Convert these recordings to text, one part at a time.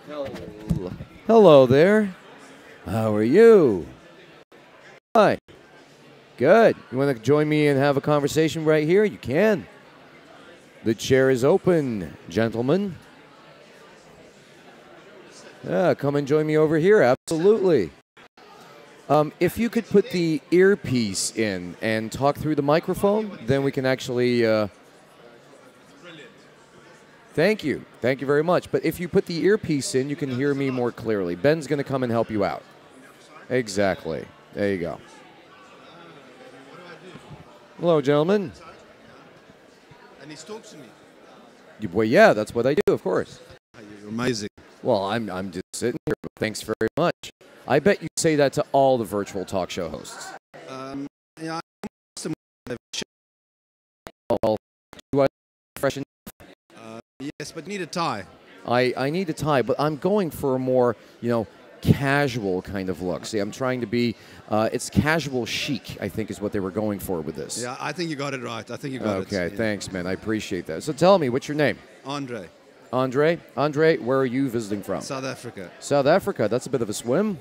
Hello. Hello there. How are you? Hi. Good. You want to join me and have a conversation right here? You can. The chair is open, gentlemen. Yeah, come and join me over here. Absolutely. If you could put the earpiece in and talk through the microphone, then we can actually... Thank you. Thank you very much. But if you put the earpiece in, you can hear me more clearly. Ben's going to come and help you out. Exactly. There you go. Hello, gentlemen. And he talks to me. Well, yeah, that's what I do, of course. You're amazing. Well, I'm just sitting here. Thanks very much. I bet you say that to all the virtual talk show hosts. Yeah, Well, do I freshen? yes, but you need a tie. I need a tie, but I'm going for a more, casual kind of look. See, I'm trying to be, it's casual chic, I think is what they were going for with this. Yeah, I think you got it right. I think you got it. Okay, Yeah. thanks, man. I appreciate that. So tell me, what's your name? Andre. Andre, where are you visiting from? South Africa. South Africa. That's a bit of a swim.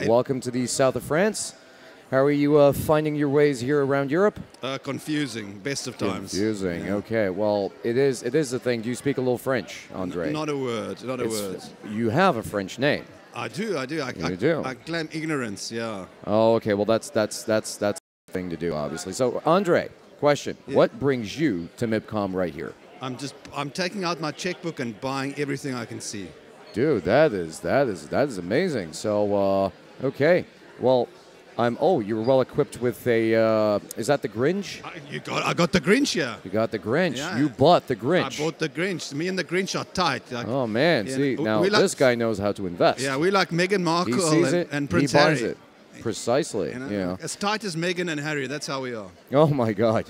Welcome to the south of France. How are you finding your ways here around Europe? Confusing. Best of times. Confusing. Yeah. Okay. Well, it is a thing. Do you speak a little French, Andre? Not a word. Not a word. You have a French name. I do. I do. I claim ignorance. Yeah. Oh, okay. Well, that's the thing to do, obviously. So, Andre, question: Yeah. What brings you to MIPCOM right here? I'm taking out my checkbook and buying everything I can see. Dude, that is amazing. So, okay. Well, you were well equipped with a. Is that the Grinch? I got the Grinch here. You got the Grinch. Yeah. You bought the Grinch. I bought the Grinch. Me and the Grinch are tight. Oh man! Yeah, See, now this guy knows how to invest. Yeah, we like Meghan Markle He sees it, and Prince he buys Harry. it. Precisely. Yeah. As tight as Meghan and Harry. That's how we are. Oh my God.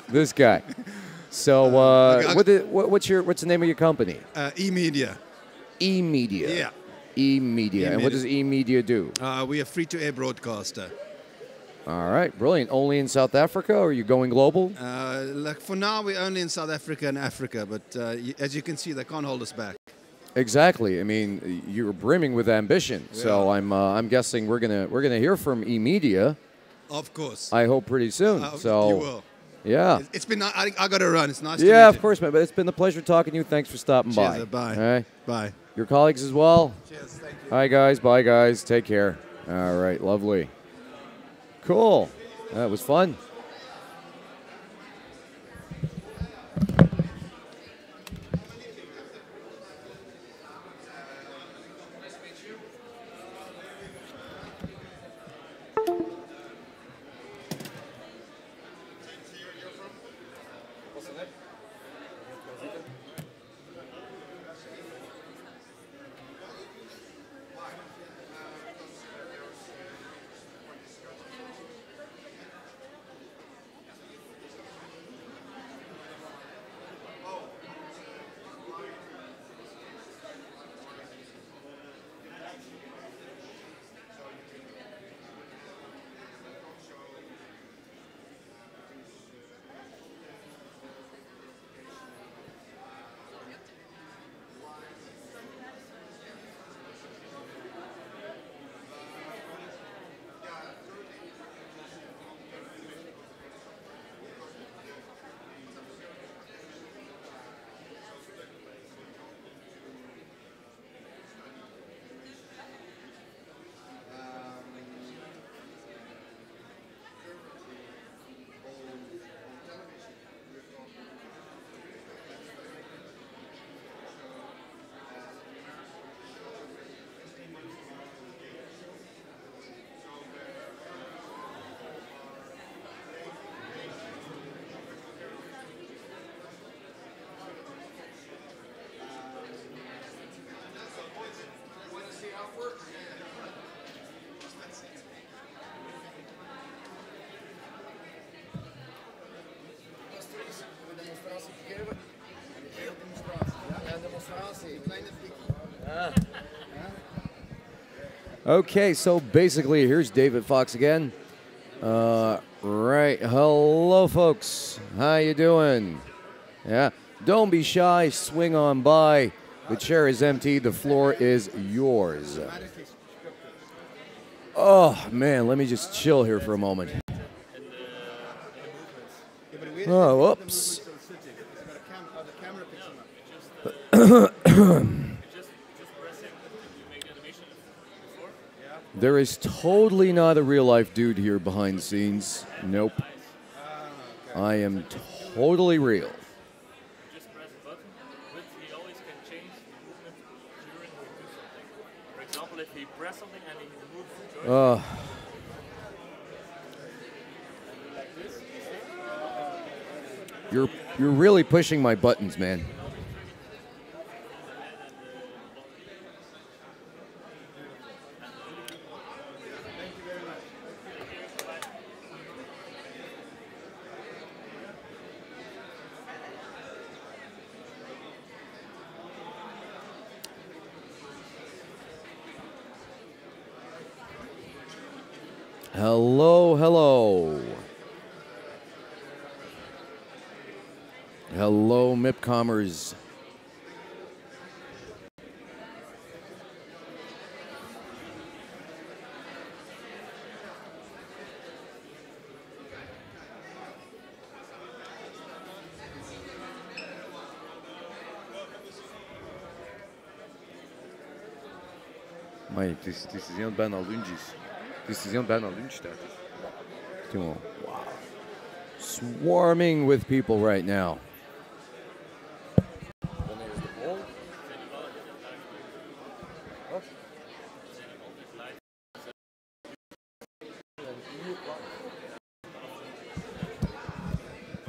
This guy. So, what's the name of your company? E-Media. E-Media. Yeah. E-Media. And what does E-Media do? We are free-to-air broadcaster. All right, brilliant. Only in South Africa, or are you going global? For now, we're only in South Africa and Africa, but as you can see, they can't hold us back. Exactly. I mean, you're brimming with ambition. Yeah. So I'm guessing we're gonna hear from E-Media. Of course. I hope pretty soon. So you will. Yeah. It's been. I got to run. It's nice. To meet Yeah, of you. course, man. But it's been a pleasure talking to you. Thanks for stopping by. Cheers, bye. All right. Bye. Your colleagues as well. Cheers. Thank you. Hi guys. Bye guys. Take care. All right. Lovely. Cool. That was fun. Okay, so basically, here's David Fox again. Right, hello, folks. How you doing? Yeah, don't be shy. Swing on by. The chair is empty. The floor is yours. Oh, man, let me just chill here for a moment. Oh, whoops. There is totally not a real-life dude here behind the scenes. Nope. I am totally real. Just press a button, but he always can change the movement during he do something. For example, if he press something and he moves the joystick, like this, You're really pushing my buttons, man. Hello, hello. Hello, MIPCOMers. Mãe, decisão de ban lunges. Decisão de ban lunge status. Wow. Swarming with people right now.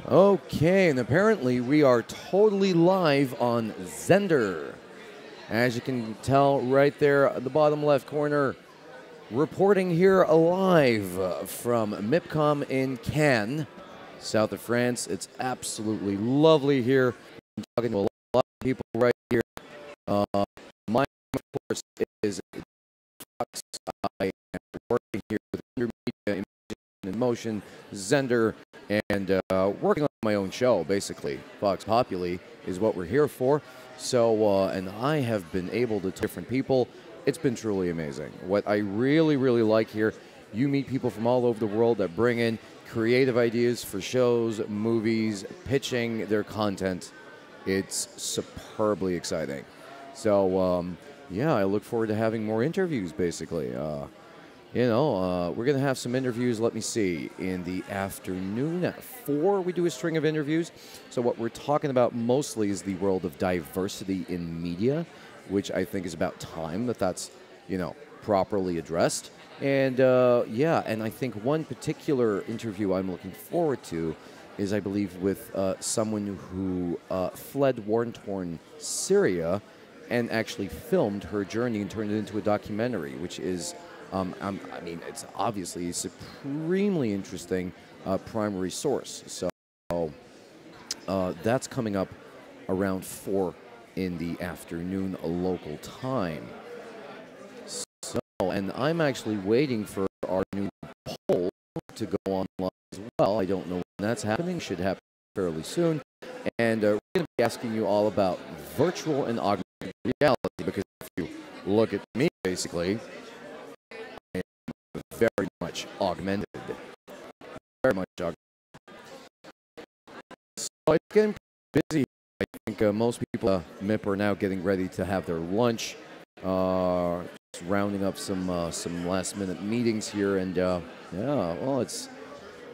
Okay, and apparently we are totally live on Zender. As you can tell right there at the bottom left corner, reporting here live from MIPCOM in Cannes, south of France. It's absolutely lovely here. I'm talking to a lot of people right here. My name, of course, is Fox. I am working here with Intermedia in Motion, Zender, and working on my own show, basically. Vox Populi is what we're here for. So, and I have been able to different people. It's been truly amazing. What I really, really like here, you meet people from all over the world that bring in creative ideas for shows, movies, pitching their content. It's superbly exciting. So, yeah, I look forward to having more interviews, basically. We're going to have some interviews, let me see, in the afternoon at 4. We do a string of interviews. So what we're talking about mostly is the world of diversity in media, which I think is about time that's, properly addressed. And, and I think one particular interview I'm looking forward to is, I believe, with someone who fled war-torn Syria and actually filmed her journey and turned it into a documentary, which is, it's obviously a supremely interesting primary source. So that's coming up around 4 in the afternoon local time. So, and I'm actually waiting for our new poll to go online as well. I don't know when that's happening. Should happen fairly soon. And we're going to be asking you all about virtual and augmented reality, because if you look at me, basically, I am very much augmented. Very much augmented. So it's getting busy. I think most people MIP are now getting ready to have their lunch, just rounding up some last-minute meetings here, and it's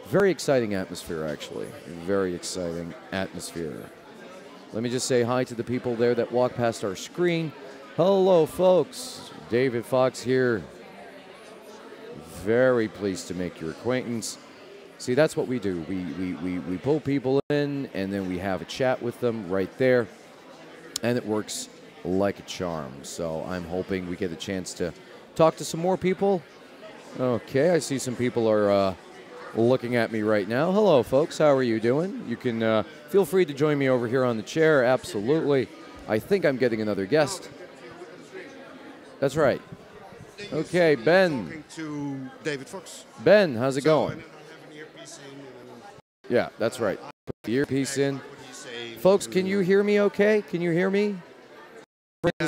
very exciting atmosphere, actually. Very exciting atmosphere. Let me just say hi to the people there that walk past our screen. Hello, folks. David Fox here. Very pleased to make your acquaintance. See, that's what we do. We pull people in, and then we have a chat with them right there, and it works like a charm. So I'm hoping we get a chance to talk to some more people. Okay, I see some people are looking at me right now. Hello, folks. How are you doing? You can feel free to join me over here on the chair. Absolutely. I think I'm getting another guest. That's right. Okay, Ben. Talking to David Fox. Ben, how's it going? I have an earpiece in. Yeah, that's right. Put the earpiece in. Folks, can you hear me okay? Can you hear me?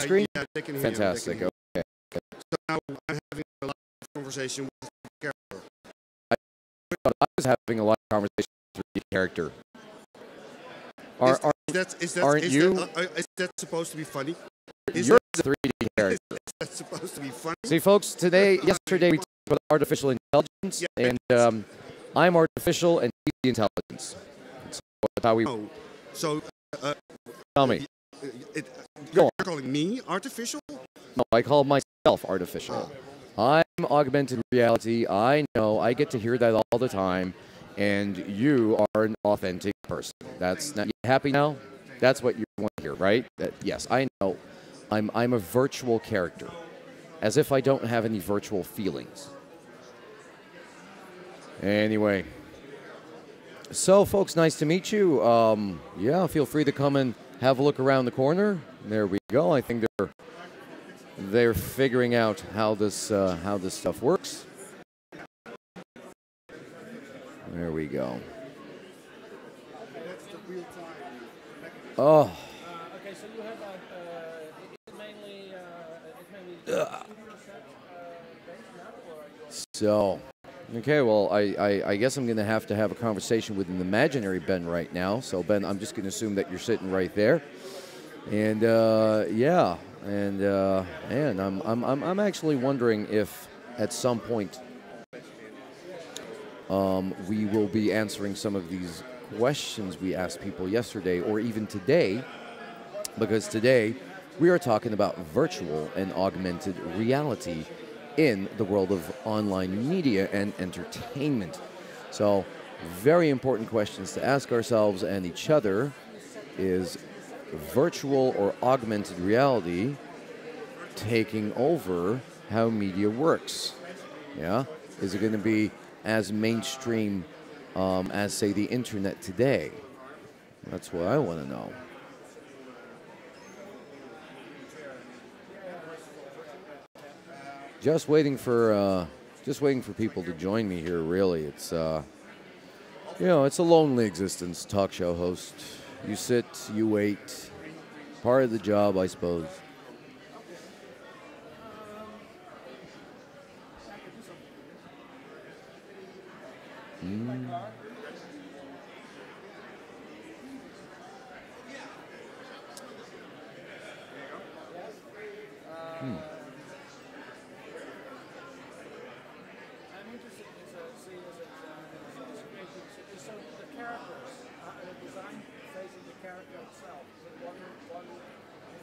screen? Yeah, they can hear Fantastic. you. They can Okay. hear you. So now I'm having a live conversation with the character. I was having a lot of conversations with the character. Is that supposed to be funny? You're the 3D character. Is that supposed to be funny? See, folks, yesterday we talked about artificial intelligence, and I'm artificial and he's the intelligence. So that's how we. Oh, so Tell me. You're calling me artificial? No, I call myself artificial. I'm augmented reality. I know. I get to hear that all the time. And you are an authentic person. That's not. You happy now? That's what you want to hear, right? Yes, I know. I'm a virtual character, as if I don't have any virtual feelings. Anyway, so folks, nice to meet you. Yeah, feel free to come and have a look around the corner. There we go. I think they're figuring out how this stuff works. There we go. Oh. Okay, so you have it's mainly So, okay, well, I guess I'm going to have a conversation with an imaginary Ben right now. So, Ben, I'm just going to assume that you're sitting right there. And yeah, and I'm actually wondering if at some point we will be answering some of these questions we asked people yesterday or even today, because today we are talking about virtual and augmented reality in the world of online media and entertainment. So, very important questions to ask ourselves and each other is virtual or augmented reality taking over how media works? Yeah? Is it going to be as mainstream as, say, the internet today? That's what I want to know. Just waiting for people to join me here. Really, it's it's a lonely existence. Talk show host. You sit, you wait. Part of the job, I suppose.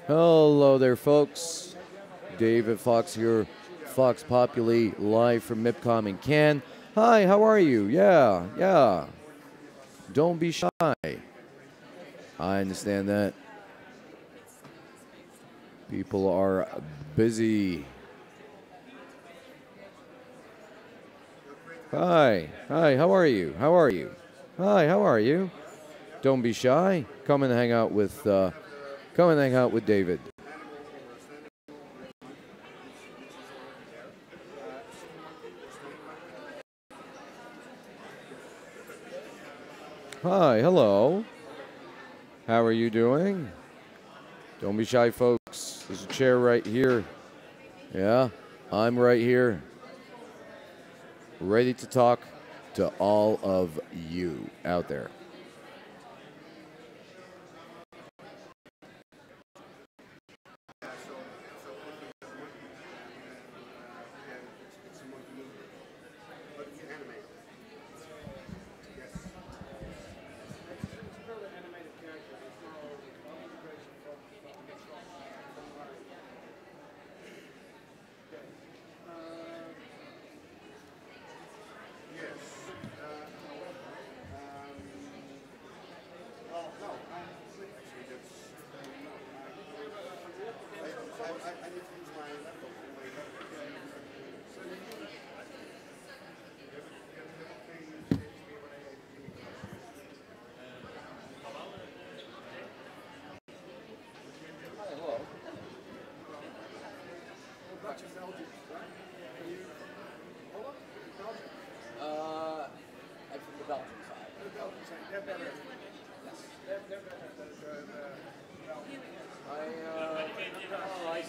Hello there, folks. David Fox here, Fox Populi, live from MIPCOM in Cannes. Hi, how are you? Yeah. Don't be shy. I understand that. People are busy. Hi, how are you? Hi, how are you? Don't be shy. Come and hang out with David. Hi, hello. How are you doing? Don't be shy, folks. There's a chair right here. Yeah, I'm right here. Ready to talk to all of you out there.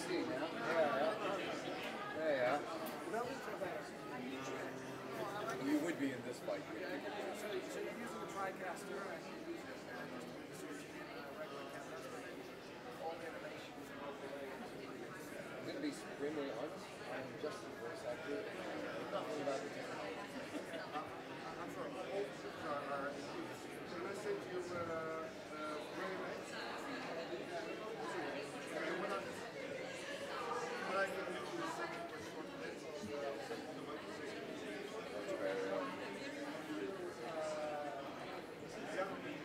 see now. Yeah. You would be in this fight. So you're using the TriCaster and regular cameras, all the animations and overlay. I'm going to be extremely honest. I'm just a voice actor. Nothing about the technology. I'm sorry, all are included. Can I say to you, very nice? What I can do is send you a short list of the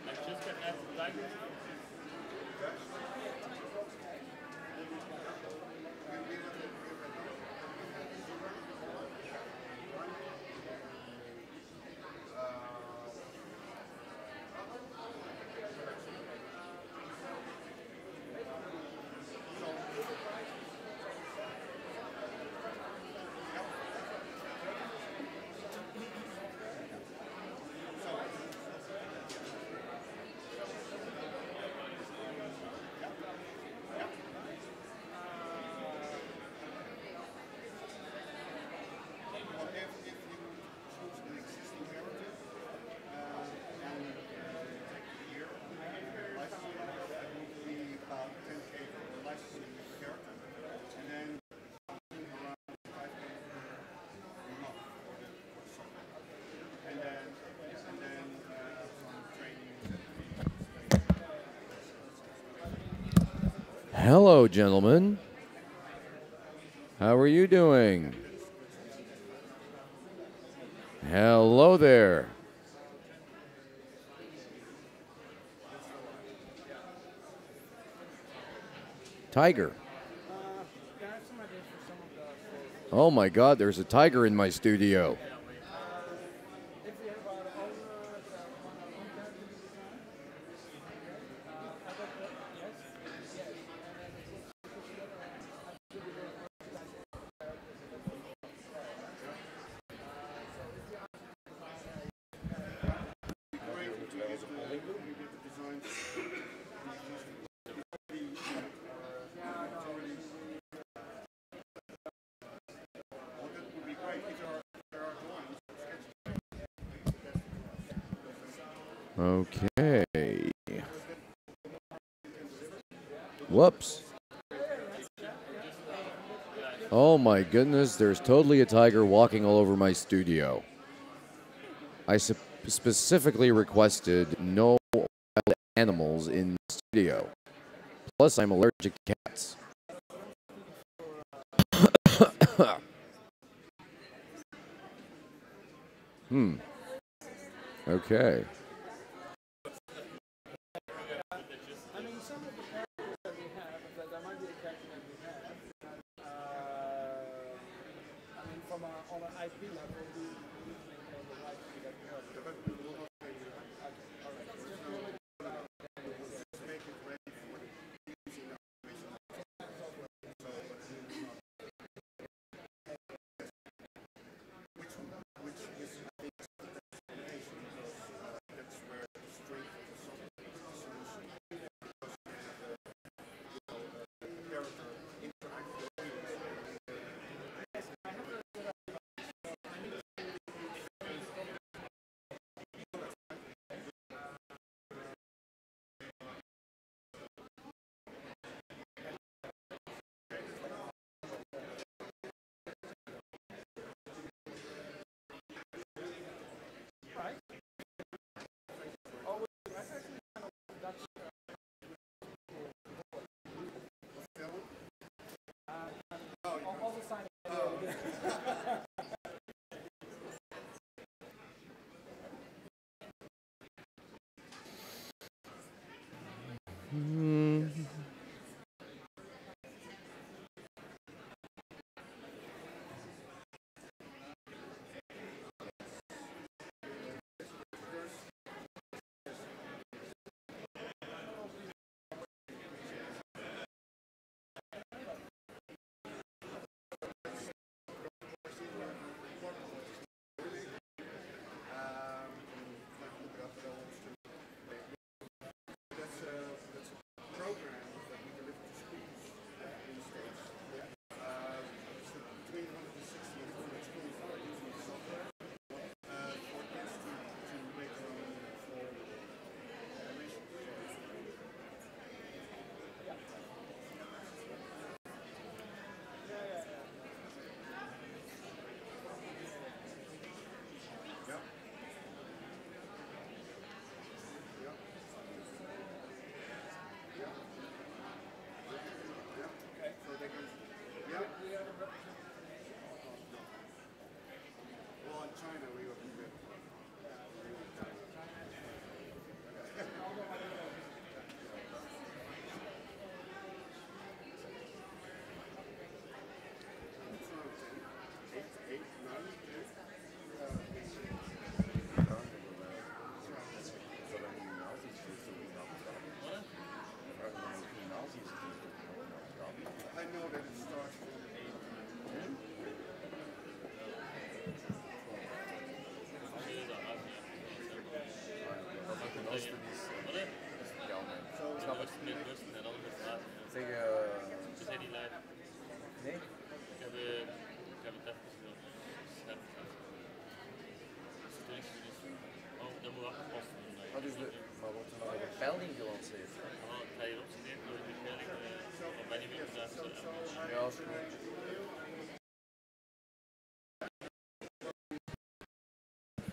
I just can add the tiger now. Hello, gentlemen. How are you doing? Hello there. Tiger. Yeah, I have some ideas for some of the. Oh my God, there's a tiger in my studio. If you have our own character design, I bet that, yes. And then it's just put together and I do the Okay. Whoops. Oh my goodness, there's totally a tiger walking all over my studio. I specifically requested no wild animals in the studio. Plus, I'm allergic to cats. Okay. I mean, some of the characters that we have, that might be a character that we have. I mean, from on an IP level, we maintain the rights to that character. All the sign.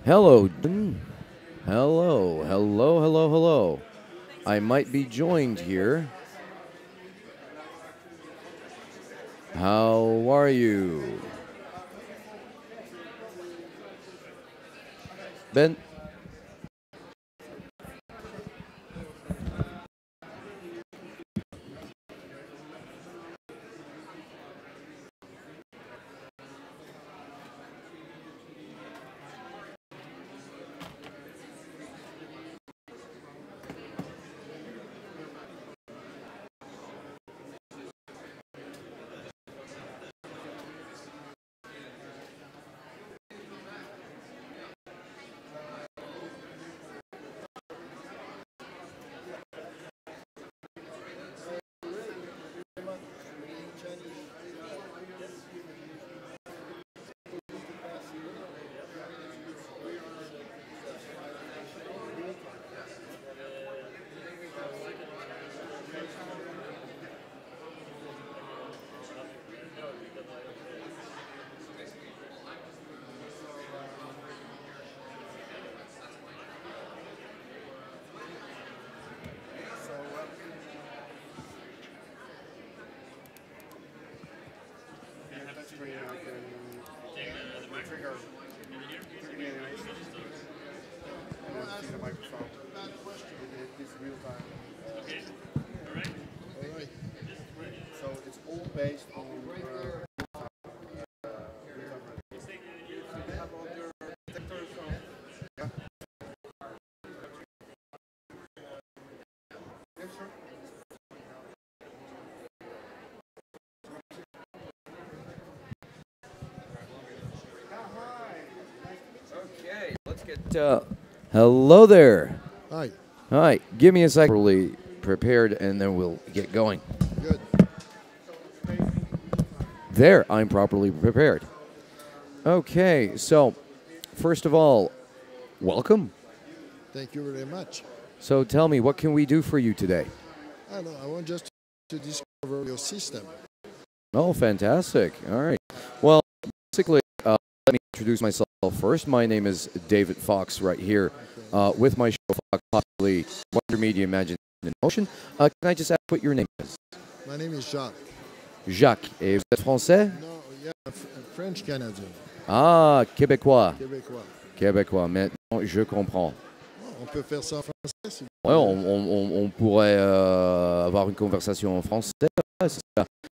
Hello. Hello, hello, hello, hello. I might be joined here. How are you? Ben? The microphone. It's real time. Okay. All right. All right. So it's all based on Okay, let's get. Hello there. Hi. Hi. Give me a second. Really prepared, and then we'll get going. Good. There, I'm properly prepared. Okay, so first of all, welcome. Thank you very much. So tell me, what can we do for you today? I know. I want just to discover your system. Oh, fantastic. All right. Well, basically, let me introduce myself first. My name is David Fox right here with my show, Fox Possibly Wonder Media Imagination in Motion. Can I just ask what your name is? My name is Jacques. Jacques. Et vous êtes français? No, yeah, French Canadian. Ah, québécois. Québécois. Québécois. Maintenant, je comprends. Oh, on peut faire ça en français si vous Ouais, voulez. on pourrait avoir une conversation en français.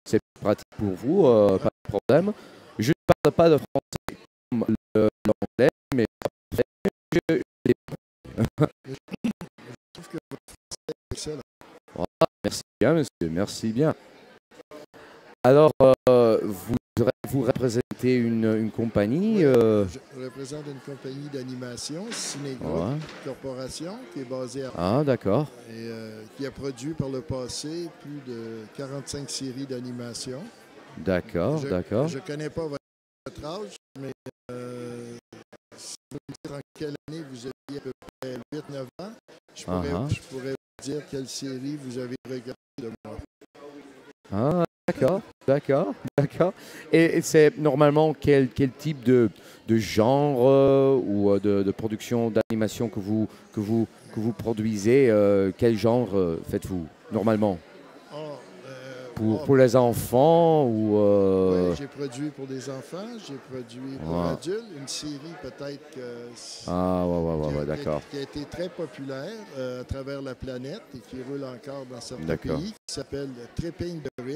C'est pratique pour vous, pas de problème. Je ne parle pas de français comme l'anglais, mais je l'ai. Je trouve que votre français est excellent. Voilà, merci bien, monsieur, merci bien. Alors, vous représentez une compagnie Je représente une compagnie d'animation, Cinégroupe Ouais. Corporation, qui est basée à Ah, d'accord. et qui a produit par le passé plus de 45 séries d'animation. D'accord, d'accord. Je ne connais pas votre âge, mais si vous me dites en quelle année vous aviez à peu près 8-9 ans, je pourrais vous dire quelle série vous avez regardé de moi. Ah, d'accord, d'accord, d'accord. Et c'est normalement quel type de genre ou de production d'animation que vous produisez? Quel genre faites-vous normalement? Pour les enfants ou Oui, j'ai produit pour des enfants, j'ai produit pour adultes, une série peut-être d'accord. qui a été très populaire à travers la planète et qui roule encore dans certains pays, qui s'appelle Tripping the Riff.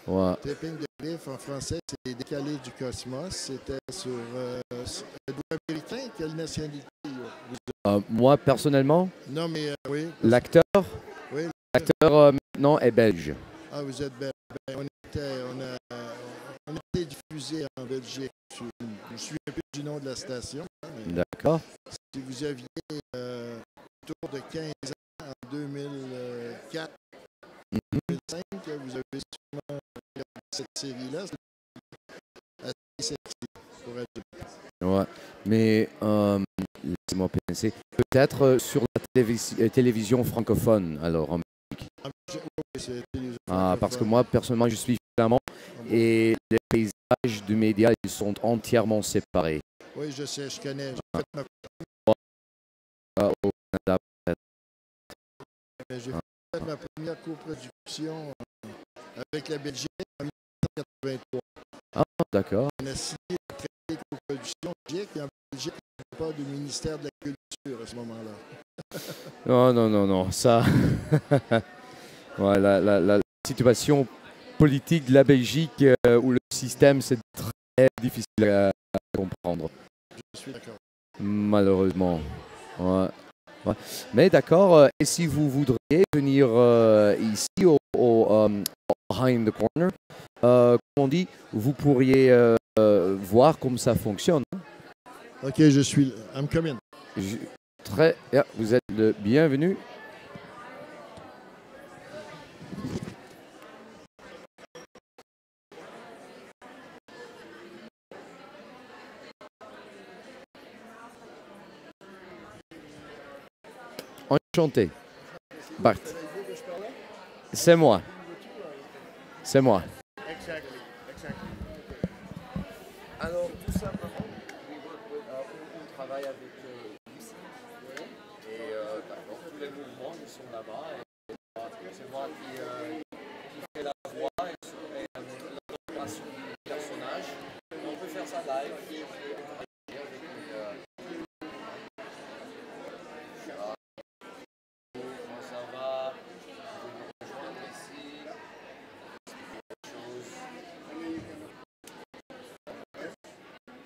Ouais. Tripping the Riff en français, c'est Décalé du cosmos. C'était sur êtes-vous américain, quelle nationalité? Moi personnellement, Non, mais oui. l'acteur Oui. maintenant est belge. Ah, vous êtes belge. On a été diffusé en Belgique. Je me souviens plus du nom de la station. D'accord. Si vous aviez autour de 15 ans en 2004, 2005, vous avez sûrement regardé cette série-là. C'est assez sexy pour adultes. Ouais, mais laissez-moi penser. Peut-être sur la télévision francophone, alors. Oui, c'est télévision Parce que francophone. moi, personnellement, je suis flamand et les paysages du média, ils sont entièrement séparés. Oui, je sais, je connais. Au Canada, J'ai fait ma première coproduction avec la Belgique en 1983. ah, d'accord. On a signé la première coproduction Belgique et en Belgique, il n'y avait pas de ministère de la Culture à ce moment-là. Non, non, non, non, ça... ouais, la situation politique de la Belgique où le système, c'est très difficile à comprendre. Je suis d'accord. Malheureusement. Ouais. Ouais. Mais d'accord, et si vous voudriez venir ici au Behind the Corner, comme on dit, vous pourriez voir comment ça fonctionne. OK, je suis là. I'm coming. Très bien, vous êtes le bienvenu. Enchanté. Bart. C'est moi. C'est moi. Alors, tout simplement, on travaille avec Lucie. Et d'accord, tous les mouvements ils sont là-bas. Et c'est moi qui fais la voix et l'interprétation du personnage. On peut faire ça live. Comment ça va? Vous pouvez nous rejoindre ici. Expliquer des choses.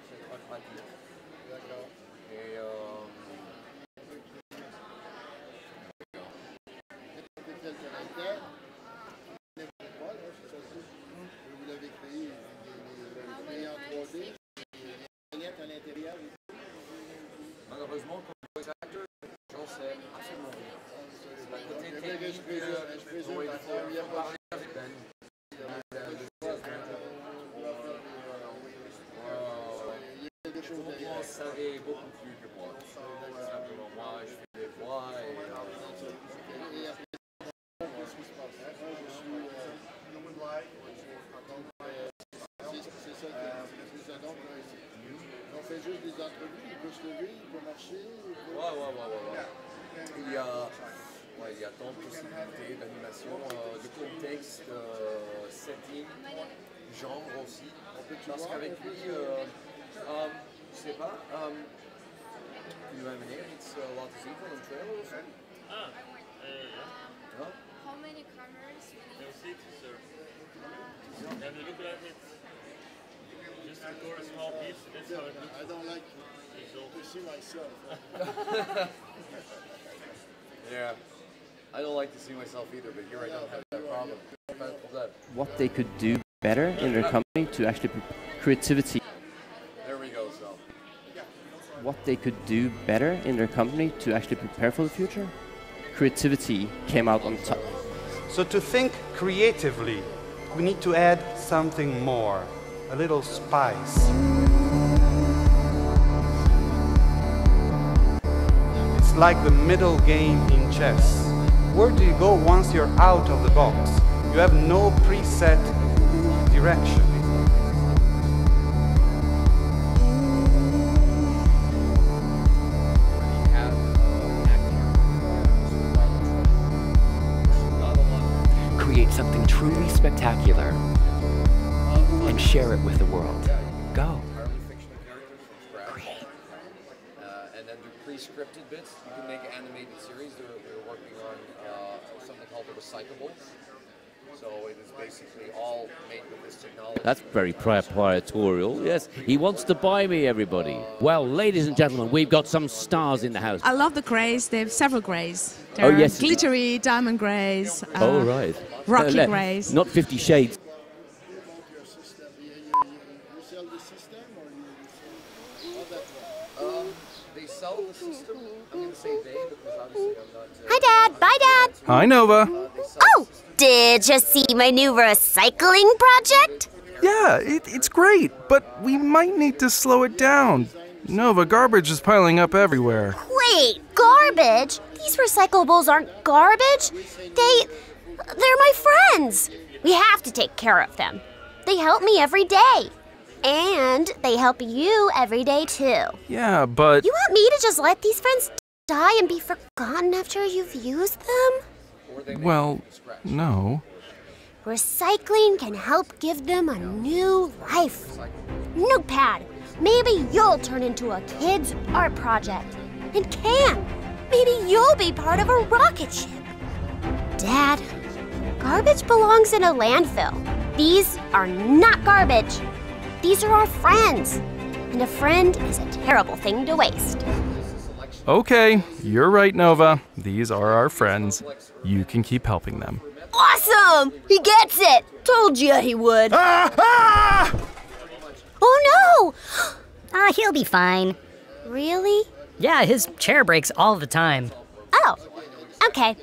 C'est très pratique. D'accord. Et Vous l'avez créé en 3D, à l'intérieur. malheureusement, comme voice actor, j'en sais absolument rien. C'est la côté technique. Je présume Il faut parler avec Ben. Vous savez beaucoup plus que moi. Simplement, moi, je fais des voix et... C'est ça. Donc, on fait juste des entrevues, il peut se lever, il peut marcher. Ouais. Il y a tant de possibilités d'animation, de contexte, setting, genre aussi. Parce qu'avec lui, je sais pas, you have an it's a lot of people in trailer or something? Yeah. Huh? How many cameras? No six, sir. Have you look at it? Just record a small piece, that's how it looks. I don't like to see myself. Yeah. I don't like to see myself either, but here I don't have that problem. Pas de problème. What they could do better in their company to actually creativity. There we go, so. What they could do better in their company to actually prepare for the future. Creativity came out on top. So to think creatively, we need to add something more, a little spice. It's like the middle game in chess. Where do you go once you're out of the box? You have no preset direction. Create something truly spectacular and share it with the world. Go. Fictional characters from scratch. Create. And then do pre-scripted bits. You can make an animated series. We're working on something called the Recyclables. So it is basically all made with this technology. That's very proprietorial, yes. He wants to buy me, everybody. Well, ladies and gentlemen, we've got some stars in the house. I love the greys. They have several greys. There Oh, are yes. glittery diamond greys. Oh, right. Rocky Le- greys. Not 50 Shades. You sell the system or you sell that one? They sell the system. I'm going to say they because obviously I'm not... Hi, Dad. Bye, Dad. Hi, Nova. Oh, did you see my new recycling project? Yeah, it's great, but we might need to slow it down. Nova, garbage is piling up everywhere. Wait, garbage? These recyclables aren't garbage. They're my friends. We have to take care of them. They help me every day. And they help you every day, too. Yeah, but... You want me to just let these friends die and be forgotten after you've used them? Well, no. Recycling can help give them a new life. Notepad, maybe you'll turn into a kid's art project. And Can, maybe you'll be part of a rocket ship. Dad, garbage belongs in a landfill. These are not garbage. These are our friends. And a friend is a terrible thing to waste. Okay, you're right, Nova. These are our friends. You can keep helping them. Awesome! He gets it! Told you he would. Oh no! He'll be fine. Really? Yeah, his chair breaks all the time. Oh, okay.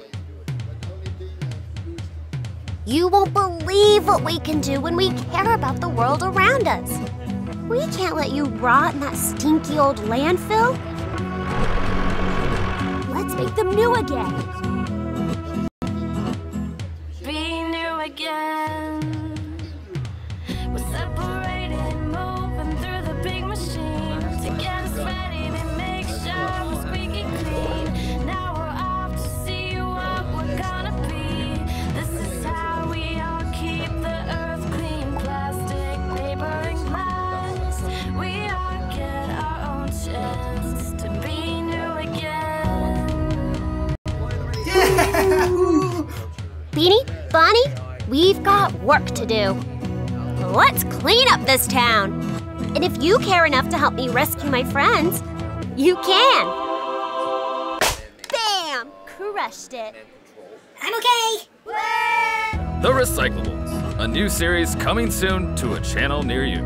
You won't believe what we can do when we care about the world around us. We can't let you rot in that stinky old landfill. Let's make them new again. Be new again. We're separated, moving through the big machine to get us ready to make sure we're squeaky clean. Now we're off to see what we're gonna be. This is how we all keep the earth clean. Plastic, paper, and glass. We all get our own chance to be new again. Beanie, Bonnie, we've got work to do. Let's clean up this town. And if you care enough to help me rescue my friends, you can. Bam! Crushed it. I'm okay. The Recyclables, a new series coming soon to a channel near you.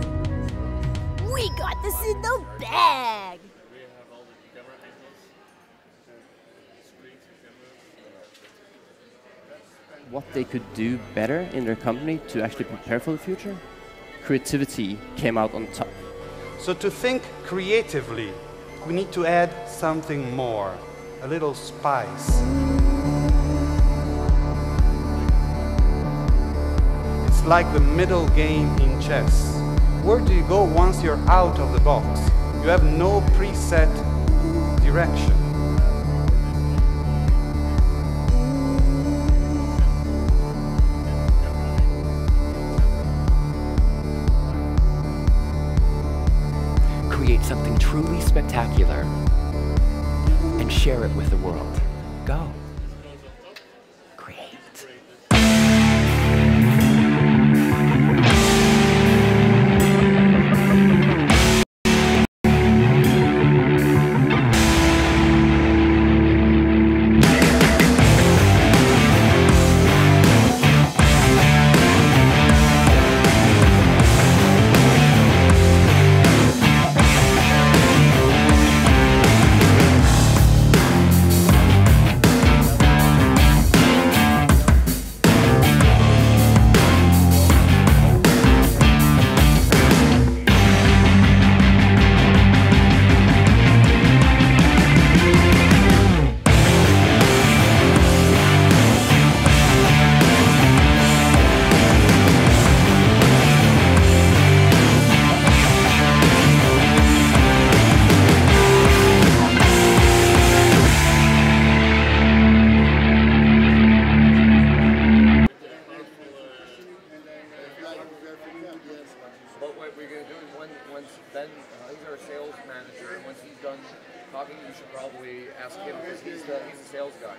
We got this in the bag. What they could do better in their company to actually prepare for the future. Creativity came out on top. So to think creatively, we need to add something more, a little spice. It's like the middle game in chess. Where do you go once you're out of the box? You have no preset direction. Create something truly spectacular and share it with the world. Go.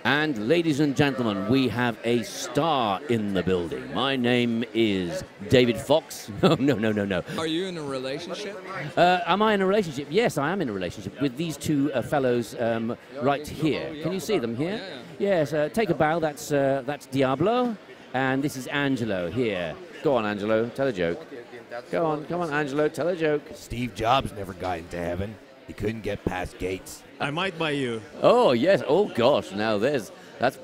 And ladies and gentlemen, we have a star in the building. My name is David Fox. No. Are you in a relationship? Am I in a relationship? Yes, I am in a relationship with these two fellows right here. Can you see them here? Yeah. Yes, take a bow. That's Diablo. And this is Angelo here. Go on, Angelo, tell a joke. Go on, come on, Angelo, tell a joke. Steve Jobs never got into heaven. He couldn't get past gates. I might buy you. Oh, yes. Oh, gosh. Now, that's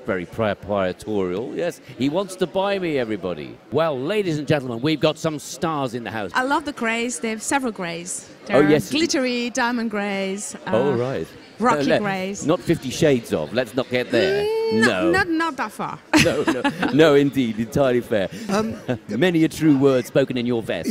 very proprietorial. Yes. He wants to buy me, everybody. Well, ladies and gentlemen, we've got some stars in the house. I love the greys. They have several greys. There yes. are glittery diamond greys. Oh, right. Rocky Grays. Not 50 Shades of. Let's not get there. No. Not that far. No, indeed. Entirely fair. Many a true word spoken in your vest.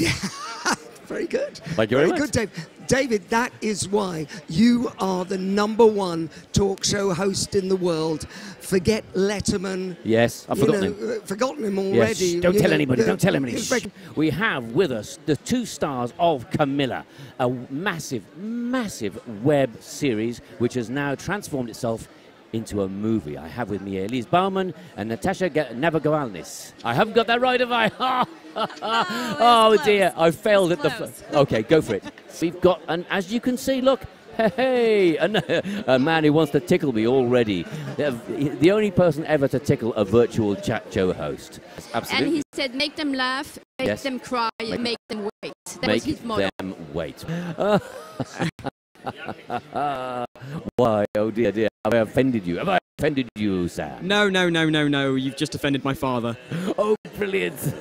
Very good. Thank you very much. Good, Dave. David, that is why you are the #1 talk show host in the world. Forget Letterman. Yes, I've forgotten him. Forgotten him already. Yes, don't tell anybody. Don't tell anybody. We have with us the 2 stars of Camilla, a massive, massive web series which has now transformed itself into a movie. I have with me Elise Bauman and Natasha Navagoalnis. I haven't got that right, have I? Oh dear, I failed at the... Okay, go for it. We've got, and as you can see, look, hey, a man who wants to tickle me already. The only person ever to tickle a virtual chat show host. Absolutely. And he said, make them laugh, make them cry, and make them wait. That was his motto. Make them wait. Why, oh dear, dear, have I offended you? Have I offended you, Sam? No, you've just offended my father. Oh, brilliant.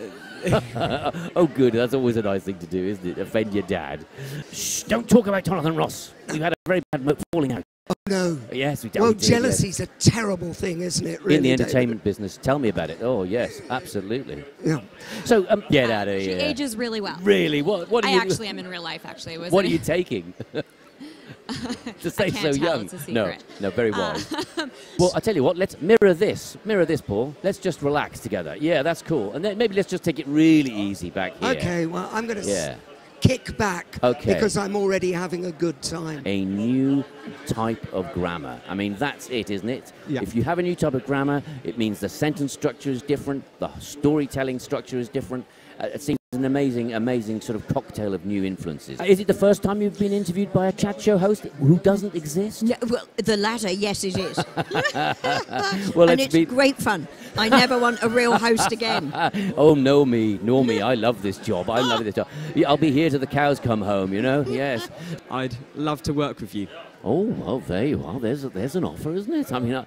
Oh, good, that's always a nice thing to do, isn't it? Offend your dad. Shh, don't talk about Jonathan Ross. We've had a very bad falling out. Oh, no. Yes, we did. Well, jealousy's a terrible thing, isn't it, really, in the entertainment business. Tell me about it. Oh, yes, absolutely. Yeah. So, get out of She here. ages really well. Really? What are I you... actually am in real life, actually. What are you taking? To stay so young. It's a secret. No, very wise. Well, I tell you what, let's mirror this, Paul. Let's just relax together. Yeah, that's cool. And then maybe let's just take it really easy back here. Okay, well, I'm going to kick back because I'm already having a good time. A new type of grammar. I mean, that's it, isn't it? Yeah. If you have a new type of grammar, it means the sentence structure is different, the storytelling structure is different. It seems an amazing sort of cocktail of new influences. Is it the first time you've been interviewed by a chat show host who doesn't exist? No, well, the latter, yes, it is. Well, and it's great fun. I never want a real host again. Oh, nor me. I love this job. I love this job. I'll be here till the cows come home, you know? Yes. I'd love to work with you. Oh, well, there you are. There's an offer, isn't it? I mean,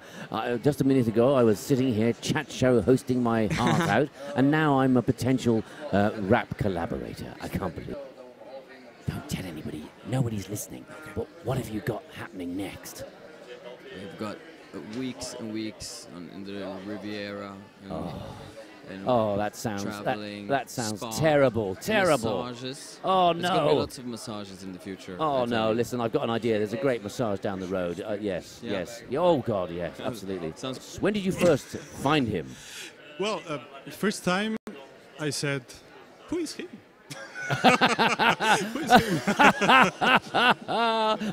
just a minute ago, I was sitting here chat show hosting my heart out, and now I'm a potential rap collaborator. I can't believe it. Don't tell anybody. Nobody's listening. But what have you got happening next? We've got weeks and weeks in the Riviera. And oh, that sounds traveling, that sounds spa, terrible. massages. Oh There's going to be no! lots of massages in the future. Oh no! Listen, I've got an idea. There's a great massage down the road. Yes. Oh God, yes, absolutely. When did you first find him? Well, first time I said, "Who is him?"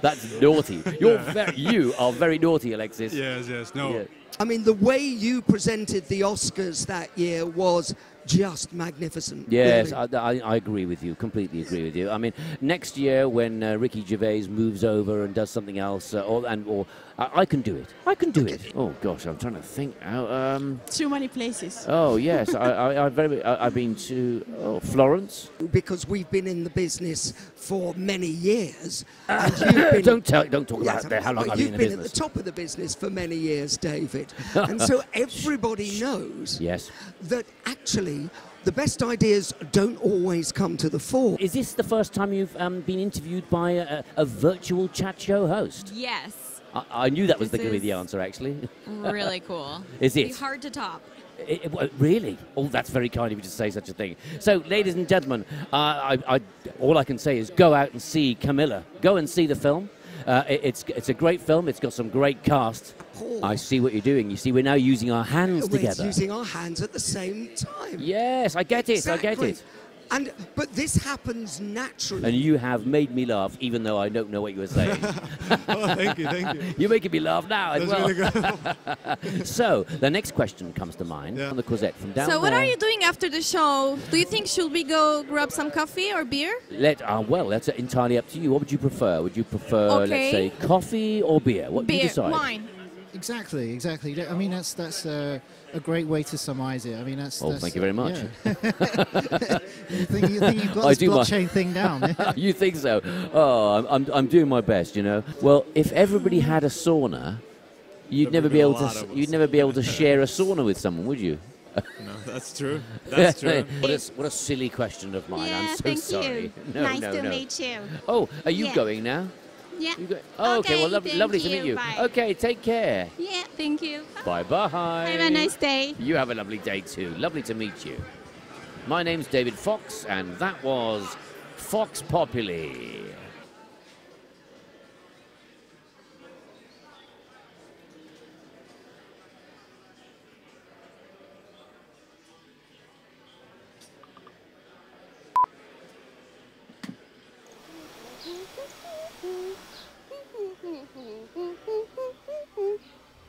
That's naughty. You are very naughty, Alexis. Yes. No. Yeah. I mean, the way you presented the Oscars that year was just magnificent. Yes, really. I agree with you, completely agree with you. I mean, next year when Ricky Gervais moves over and does something else, I can do it. I can do it. Oh gosh, I'm trying to think. Too many places. Oh yes, I've been to Florence. Because we've been in the business for many years. And you've been, don't talk about how long I've been in the business. You've been at the top of the business for many years, David. And so everybody knows that actually the best ideas don't always come to the fore. Is this the first time you've been interviewed by a virtual chat show host? Yes. I knew that was going to be the answer, actually. Really cool. Is it? It'd be hard to top. Really? Oh, that's very kind of you to say such a thing. So, ladies and gentlemen, all I can say is go out and see Camilla. Go and see the film. It's a great film. It's got some great cast. I see what you're doing. You see, we're now using our hands together. We're using our hands at the same time. Yes, I get it. Exactly. I get it. But this happens naturally. And you have made me laugh, even though I don't know what you were saying. Oh, thank you. You're making me laugh now as well. Really good. So, the next question comes to mind on the Cosette from down there. So what are you doing after the show? Do you think should we go grab some coffee or beer? Well, that's entirely up to you. What would you prefer? Would you prefer, let's say, coffee or beer? What do you decide? Wine. Exactly. I mean, that's a great way to surmise it. I mean, that's. Thank you very much. Yeah. you think you've got this blockchain thing down? You think so? Oh, I'm doing my best, you know. Well, if everybody had a sauna, you'd never be able to share a sauna with someone, would you? No, that's true. That's true. What a silly question of mine. Yeah, I'm so thank sorry. you. No, nice no, to no. meet you. Oh, are you going now? Yeah. Okay, well, lovely to meet you. Bye. Okay, take care. Yeah, thank you. Bye-bye. Have a nice day. You have a lovely day too. Lovely to meet you. My name's David Fox, and that was Fox Populi.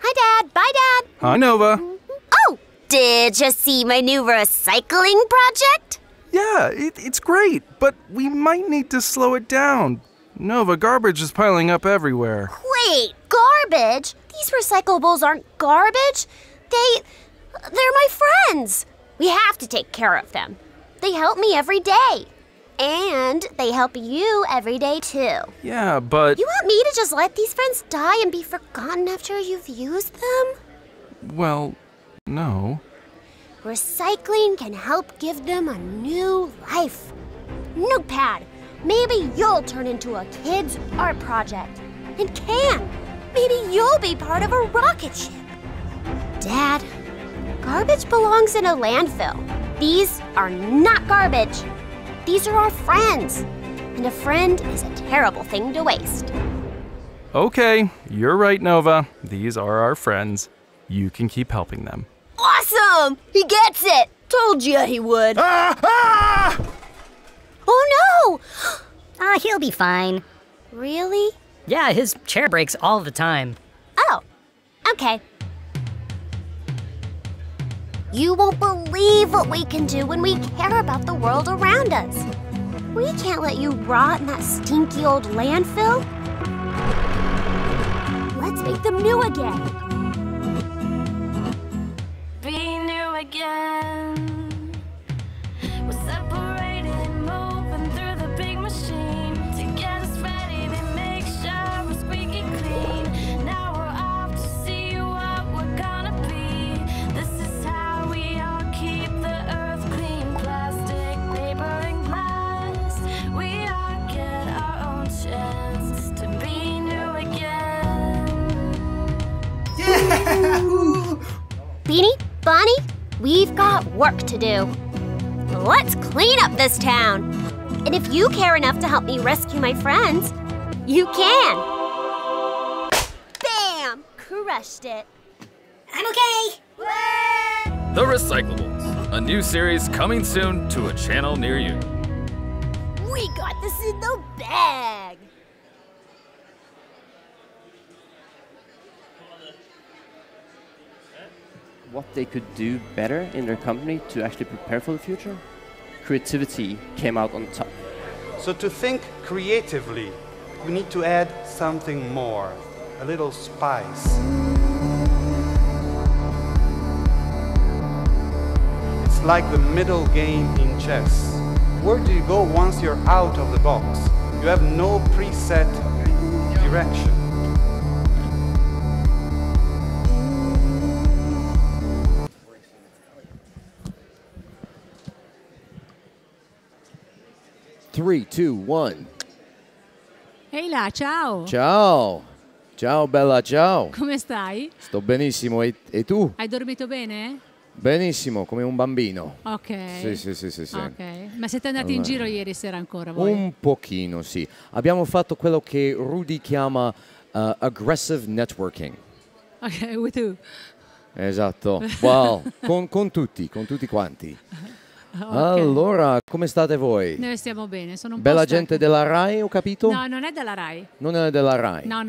Hi, Dad. Bye, Dad. Hi, Nova. Oh, did you see my new recycling project? Yeah, it's great, but we might need to slow it down. Nova, garbage is piling up everywhere. Wait, garbage? These recyclables aren't garbage. They're my friends. We have to take care of them. They help me every day. And they help you every day, too. Yeah, but... You want me to just let these friends die and be forgotten after you've used them? Well, no. Recycling can help give them a new life. Notepad, maybe you'll turn into a kid's art project. And Can, maybe you'll be part of a rocket ship. Dad, garbage belongs in a landfill. These are not garbage. These are our friends. And a friend is a terrible thing to waste. Okay, you're right, Nova. These are our friends. You can keep helping them. Awesome! He gets it! Told you he would. Oh no! He'll be fine. Really? Yeah, his chair breaks all the time. Oh, okay. You won't believe what we can do when we care about the world around us. We can't let you rot in that stinky old landfill. Let's make them new again. Be new again. We're separated, moving through the big machine to get us ready to make sure we're squeaky clean. Now we're off to see what we're gonna be. This is how we all keep the earth clean. Plastic, paper, and glass. We all get our own chance to be new again. Beanie, Bonnie, we've got work to do. Let's clean up this town. And if you care enough to help me rescue my friends, you can. Bam! Crushed it. I'm okay. The Recyclables, a new series coming soon to a channel near you. We got this in the bag. What they could do better in their company to actually prepare for the future. Creativity came out on top. So to think creatively, we need to add something more, a little spice. It's like the middle game in chess. Where do you go once you're out of the box? You have no preset direction. Three, two, one. Ehi là, ciao. Ciao. Ciao bella, ciao. Come stai? Sto benissimo e tu? Hai dormito bene? Benissimo, come un bambino. Ok. Sì. Ok. Ma siete andati in giro ieri sera ancora voi? Un pochino, sì. Abbiamo fatto quello che Rudy chiama aggressive networking. Ok, with who? Esatto. Wow, con tutti quanti. Okay. Allora, come state voi? Noi stiamo bene, sono un Bella po' gente della Rai, ho capito? No, non è della Rai. Non è della Rai? No,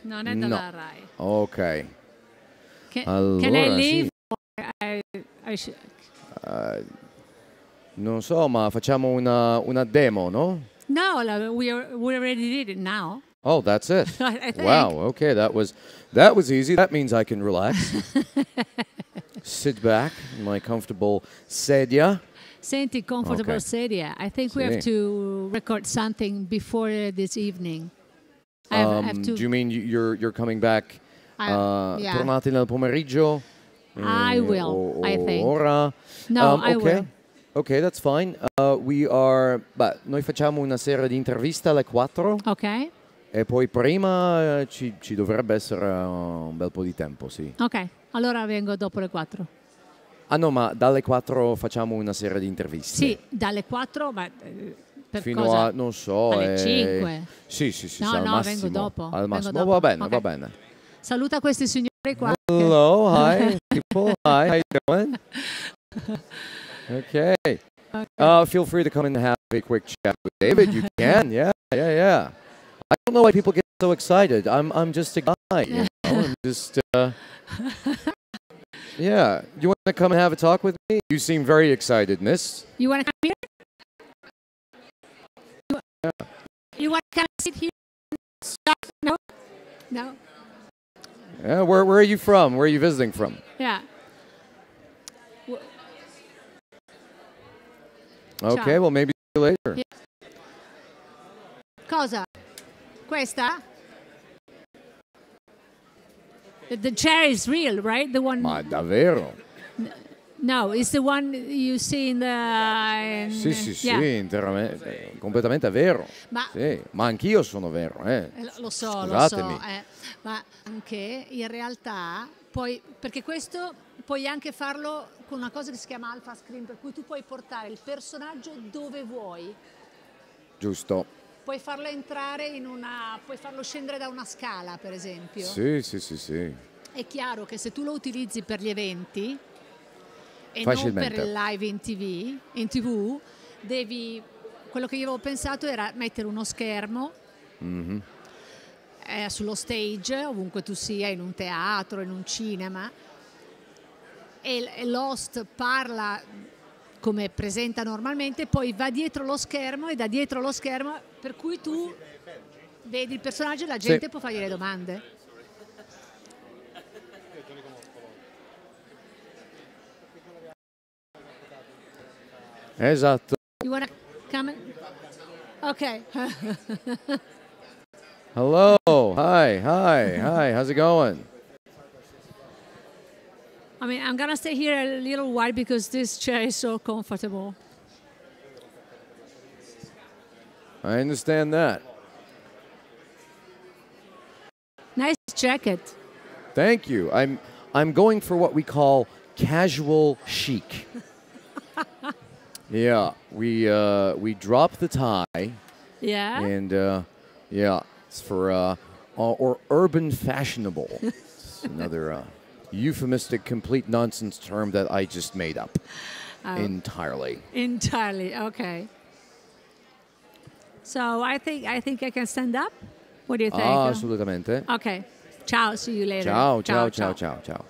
non è della Rai. Ok. Allora, can I leave? Sì. Non so, ma facciamo una demo, no? No, we already did it now. Oh, that's it. I think. Wow, okay, that was easy. That means I can relax. Sit back in my comfortable sedia. Senti, comfortable sedia. I think we have to record something before this evening. I have to... Do you mean you're coming back? Yeah. Tornati nel pomeriggio? I will, I think. Ora? No, I will. Okay, that's fine. Noi facciamo una serie di interviste alle 4. Ok. E poi prima ci dovrebbe essere un bel po' di tempo, sì. Ok, allora vengo dopo le 4. Ah no, ma dalle 4 facciamo una serie di interviste. Sì, dalle 4, ma per fino cosa? a, non so... Alle 5. Sì, No, al no, massimo. vengo dopo. Al massimo, dopo. va bene, Okay. va bene. Saluta questi signori qua. Hello, hi, people. Hi, how you doing? Okay. Feel free to come and have a quick chat with David. You can, yeah. I don't know why people get so excited. I'm just a guy, you know. I'm just, yeah. You want to come and have a talk with me? You seem very excited, miss. You want to come here? Yeah. You want to come sit here? No? No? Yeah, where are you from? Where are you visiting from? Yeah. Okay, well, maybe see you later. Yeah. Cosa? Questa? The chair is real, right? The one. Ma davvero? No, it's the one you see in the. Sì, yeah. interamente, completamente vero. Sì, ma anch'io sono vero, Lo so, Scusatemi. lo so. Ma anche in realtà, perché questo puoi anche farlo con una cosa che si chiama alpha screen, per cui tu puoi portare il personaggio dove vuoi. Giusto. Puoi farlo entrare puoi farlo scendere da una scala, per esempio. Sì. È chiaro che se tu lo utilizzi per gli eventi e non per il live in TV, quello che io avevo pensato era mettere uno schermo sullo stage, ovunque tu sia, in un teatro, in un cinema, e l'host parla come presenta normalmente, poi va dietro lo schermo e da dietro lo schermo, per cui tu vedi il personaggio e la gente può fargli le domande. Esatto. You wanna come? Okay. Hello. Hi. How's it going? I mean, I'm gonna stay here a little while because this chair is so comfortable. I understand that. Nice jacket. Thank you. I'm going for what we call casual chic. Yeah, we drop the tie. Yeah. And yeah, it's for or urban fashionable. It's another euphemistic, complete nonsense term that I just made up entirely. Entirely, okay. So I think I can stand up. What do you think? Assolutamente. Okay. Ciao. See you later. Ciao.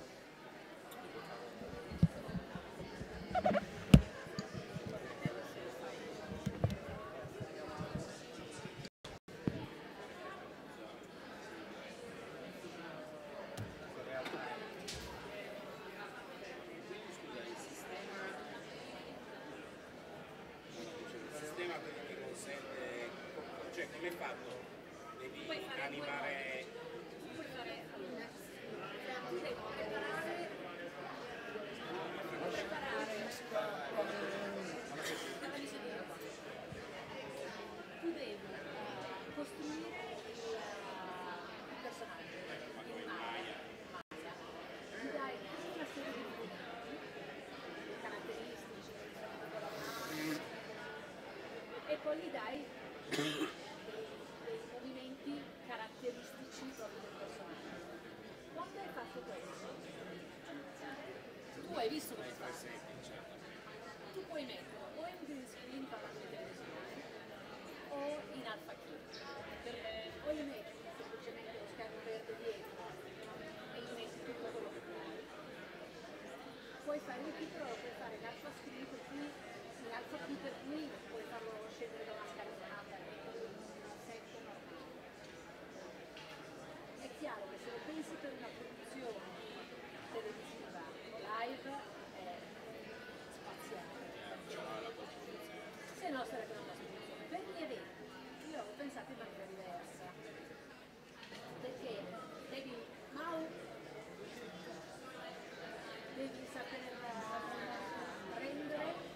E poi gli dai dei movimenti caratteristici proprio del personaggio. Quando hai fatto questo, tu hai visto come fa. Tu puoi metterlo o in green screen parlando di televisione o in alpha key. O gli metti semplicemente lo schermo verde dietro e gli metti tutto quello che vuoi. Puoi fare un titolo, lo puoi fare in alpha screen, per cui in alpha key, per cui puoi farlo scendere da una scalinata in un set normale. È chiaro che se lo pensi per una produzione televisiva o live è spaziale. Se no sarebbe una produzione. Per gli eventi io avevo pensato in maniera diversa. Perché devi saper prendere.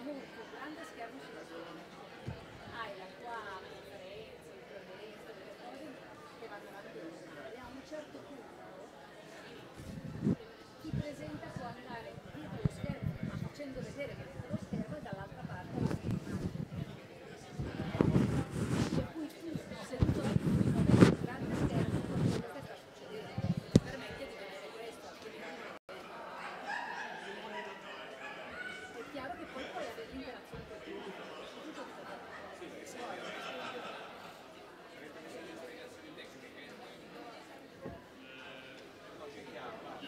Abbiamo un più grande schermo sulla schiena. Hai la tua conferenza, implemento, delle cose che vanno avanti normali. A un certo punto chi presenta può andare dietro lo schermo, ma facendo vedere che dietro lo schermo e dall'altra parte la schermata. Per cui tu seduto da qui non vedi un grande schermo con quello che sta succedendo. Permette di vedere questo, altrimenti è chiaro che poi puoi avere l'interazione con il pubblico.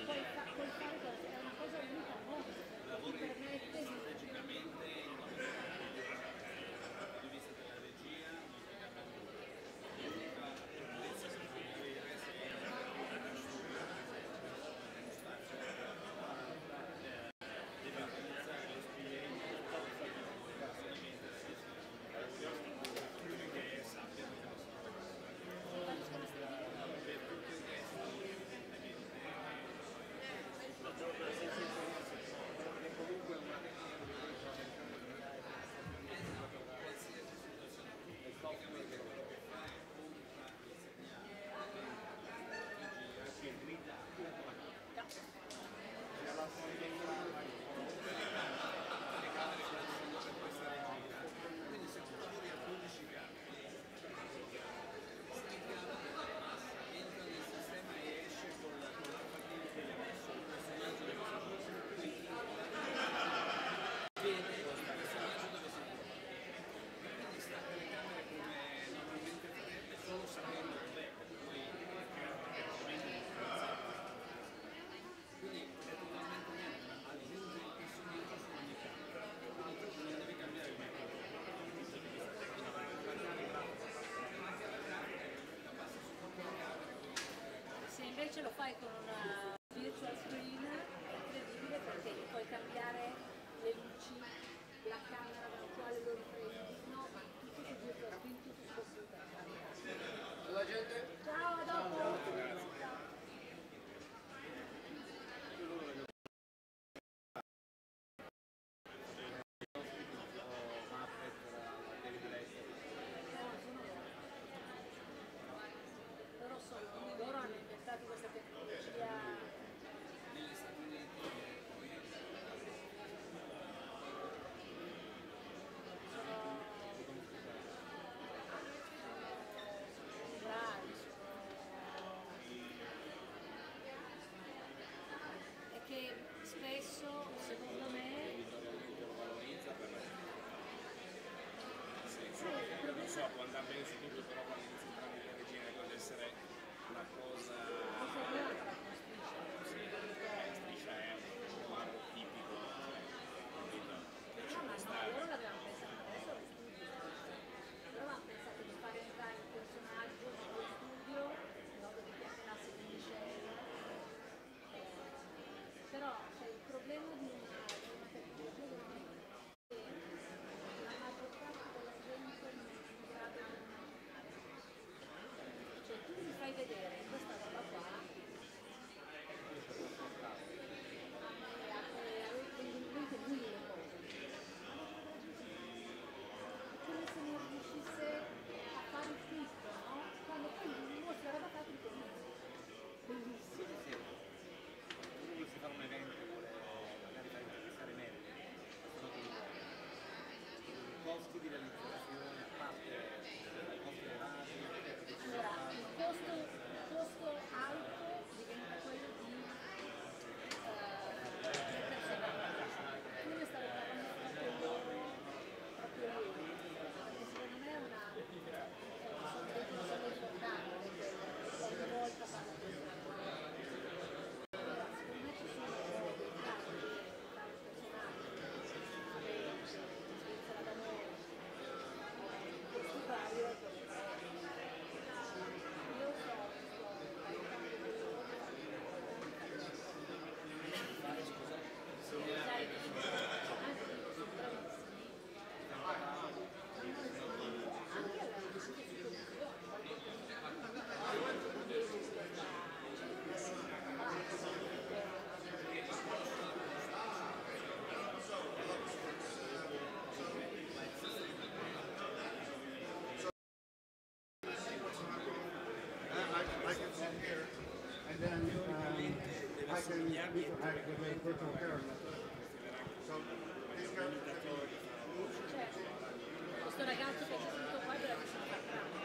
Puoi fare questo, è una cosa unica al mondo, perché ti permette di... Se invece lo fai con una virtual screen è incredibile perché gli puoi cambiare le luci, la camera dalla quale lo riprendi, no, ma tutto su virtual screen, tutto su computer. Ciao, a dopo! Loro hanno inventato questa tecnologia. Sono bravi, è che spesso, secondo me, non so, può andare bene su tutto, però quando inizi a entrare nelle regine deve essere una cosa... Sì, striscia è un quadro tipico, capito? no, ma loro l'avevano pensato adesso allo studio. Loro hanno pensato di fare entrare il personaggio nello studio in modo che chiamasse di Michelle. Però c'è il problema di una tecnologia del che la maggior parte della gente non è in grado di immaginare. Cioè tu mi fai vedere questa roba qua I can interact with a virtual character. So this character. Questo ragazzo che c'è tutto qua è bravissimo a far trama.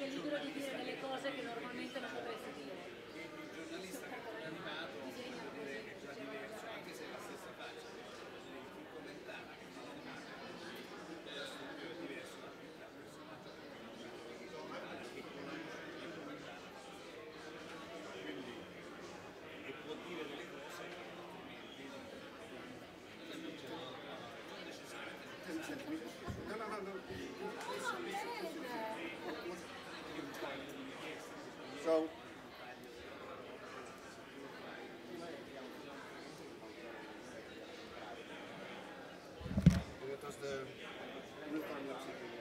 Libero di dire delle cose che normalmente non potresti dire. So, that was the real-time lip syncing.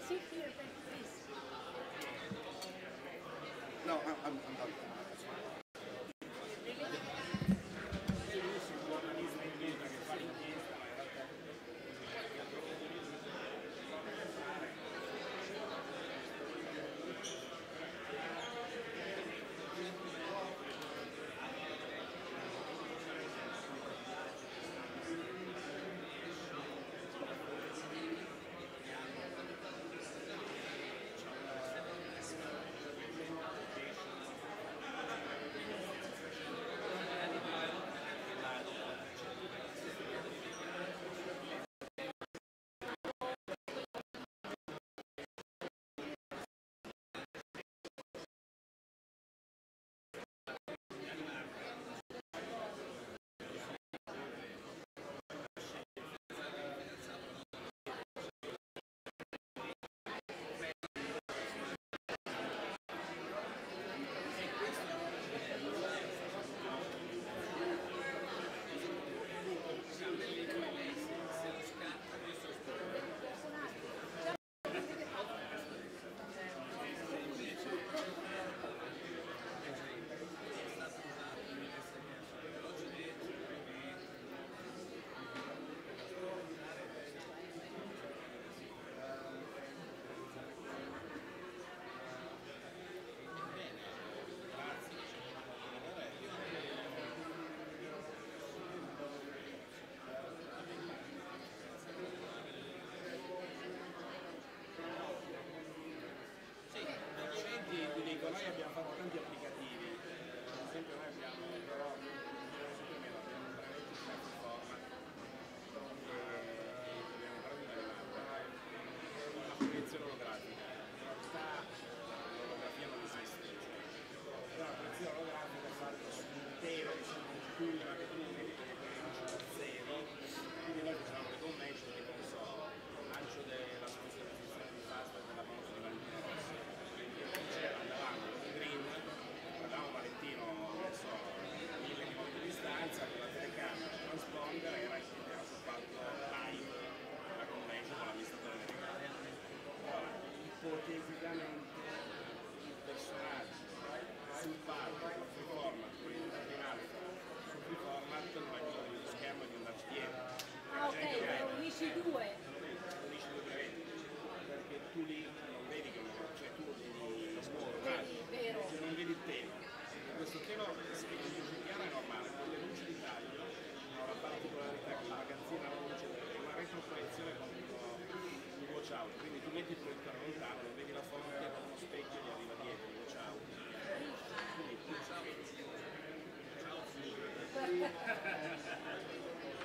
Sit here, please. No, I'm done. That's fine.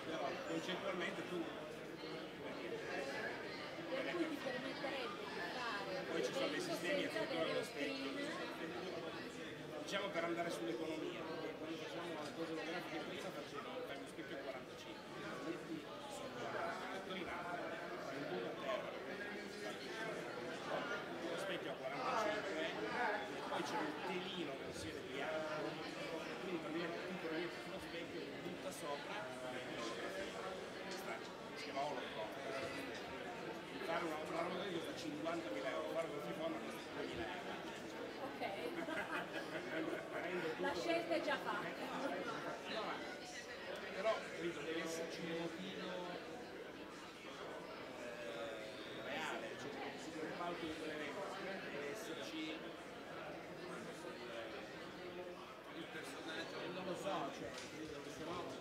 Però concettualmente tu Per cui ti permetterebbe di fare poi ci sono dei sistemi senza avere lo screen. diciamo per andare sull'economia, perché quando facciamo le cose olografiche prima fai uno specchio a 45, sono inclinato, fai un buco a terra, lo specchio a 45, poi c'è un telino che non si vede bianco, quindi praticamente tu proietti sullo specchio, lo butta sopra, si chiama holocron. Fare una roba di costa 50.000 euro, fare un iPhone costa 2.000 euro. Ok. La scelta è già fatta. Però capito, deve esserci un motivo reale, cioè sul palco di quell'evento deve esserci il personaggio, non lo so, cioè se no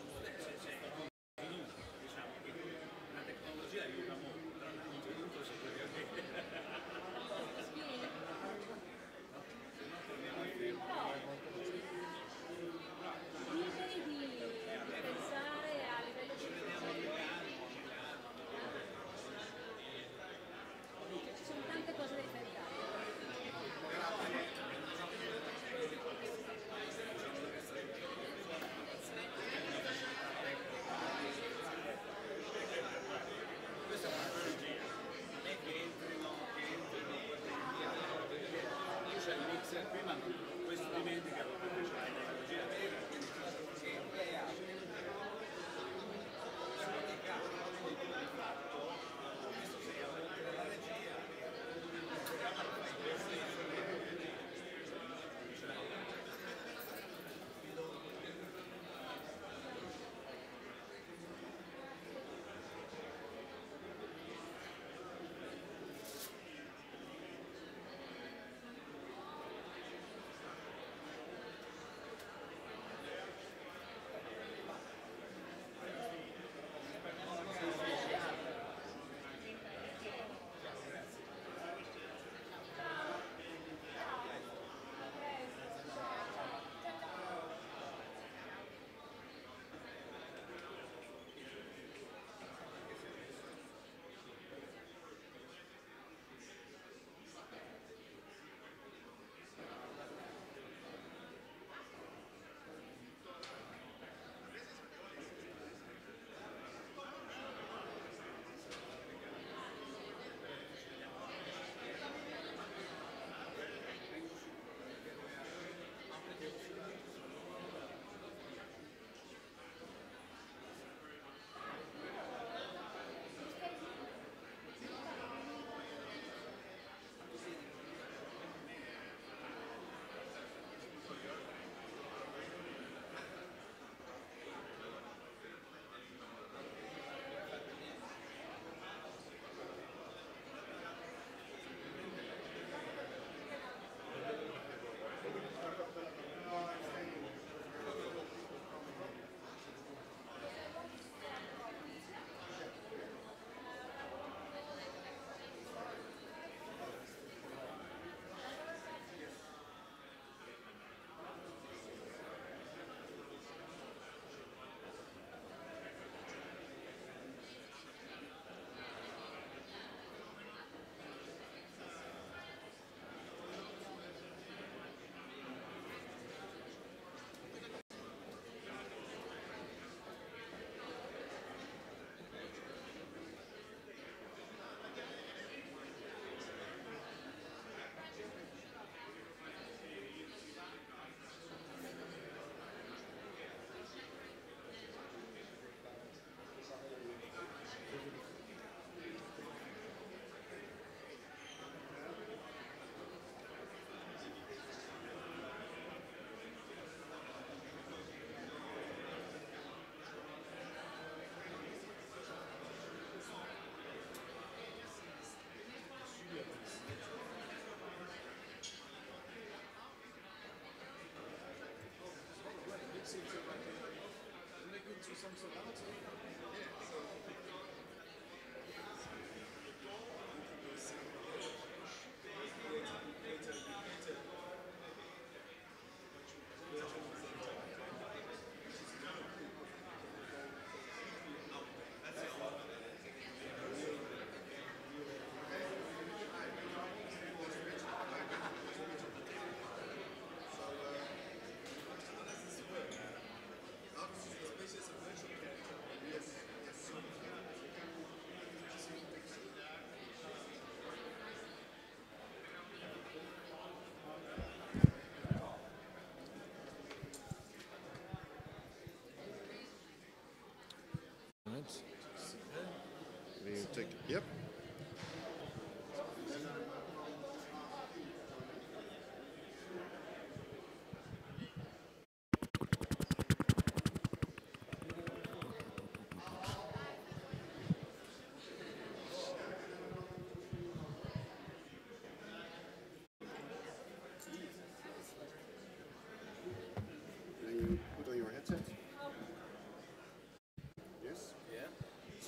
diciamo che la tecnologia aiuta molto, però il contenuto sicuramente. Liberi di pensare a livello ci sono tante cose da fare.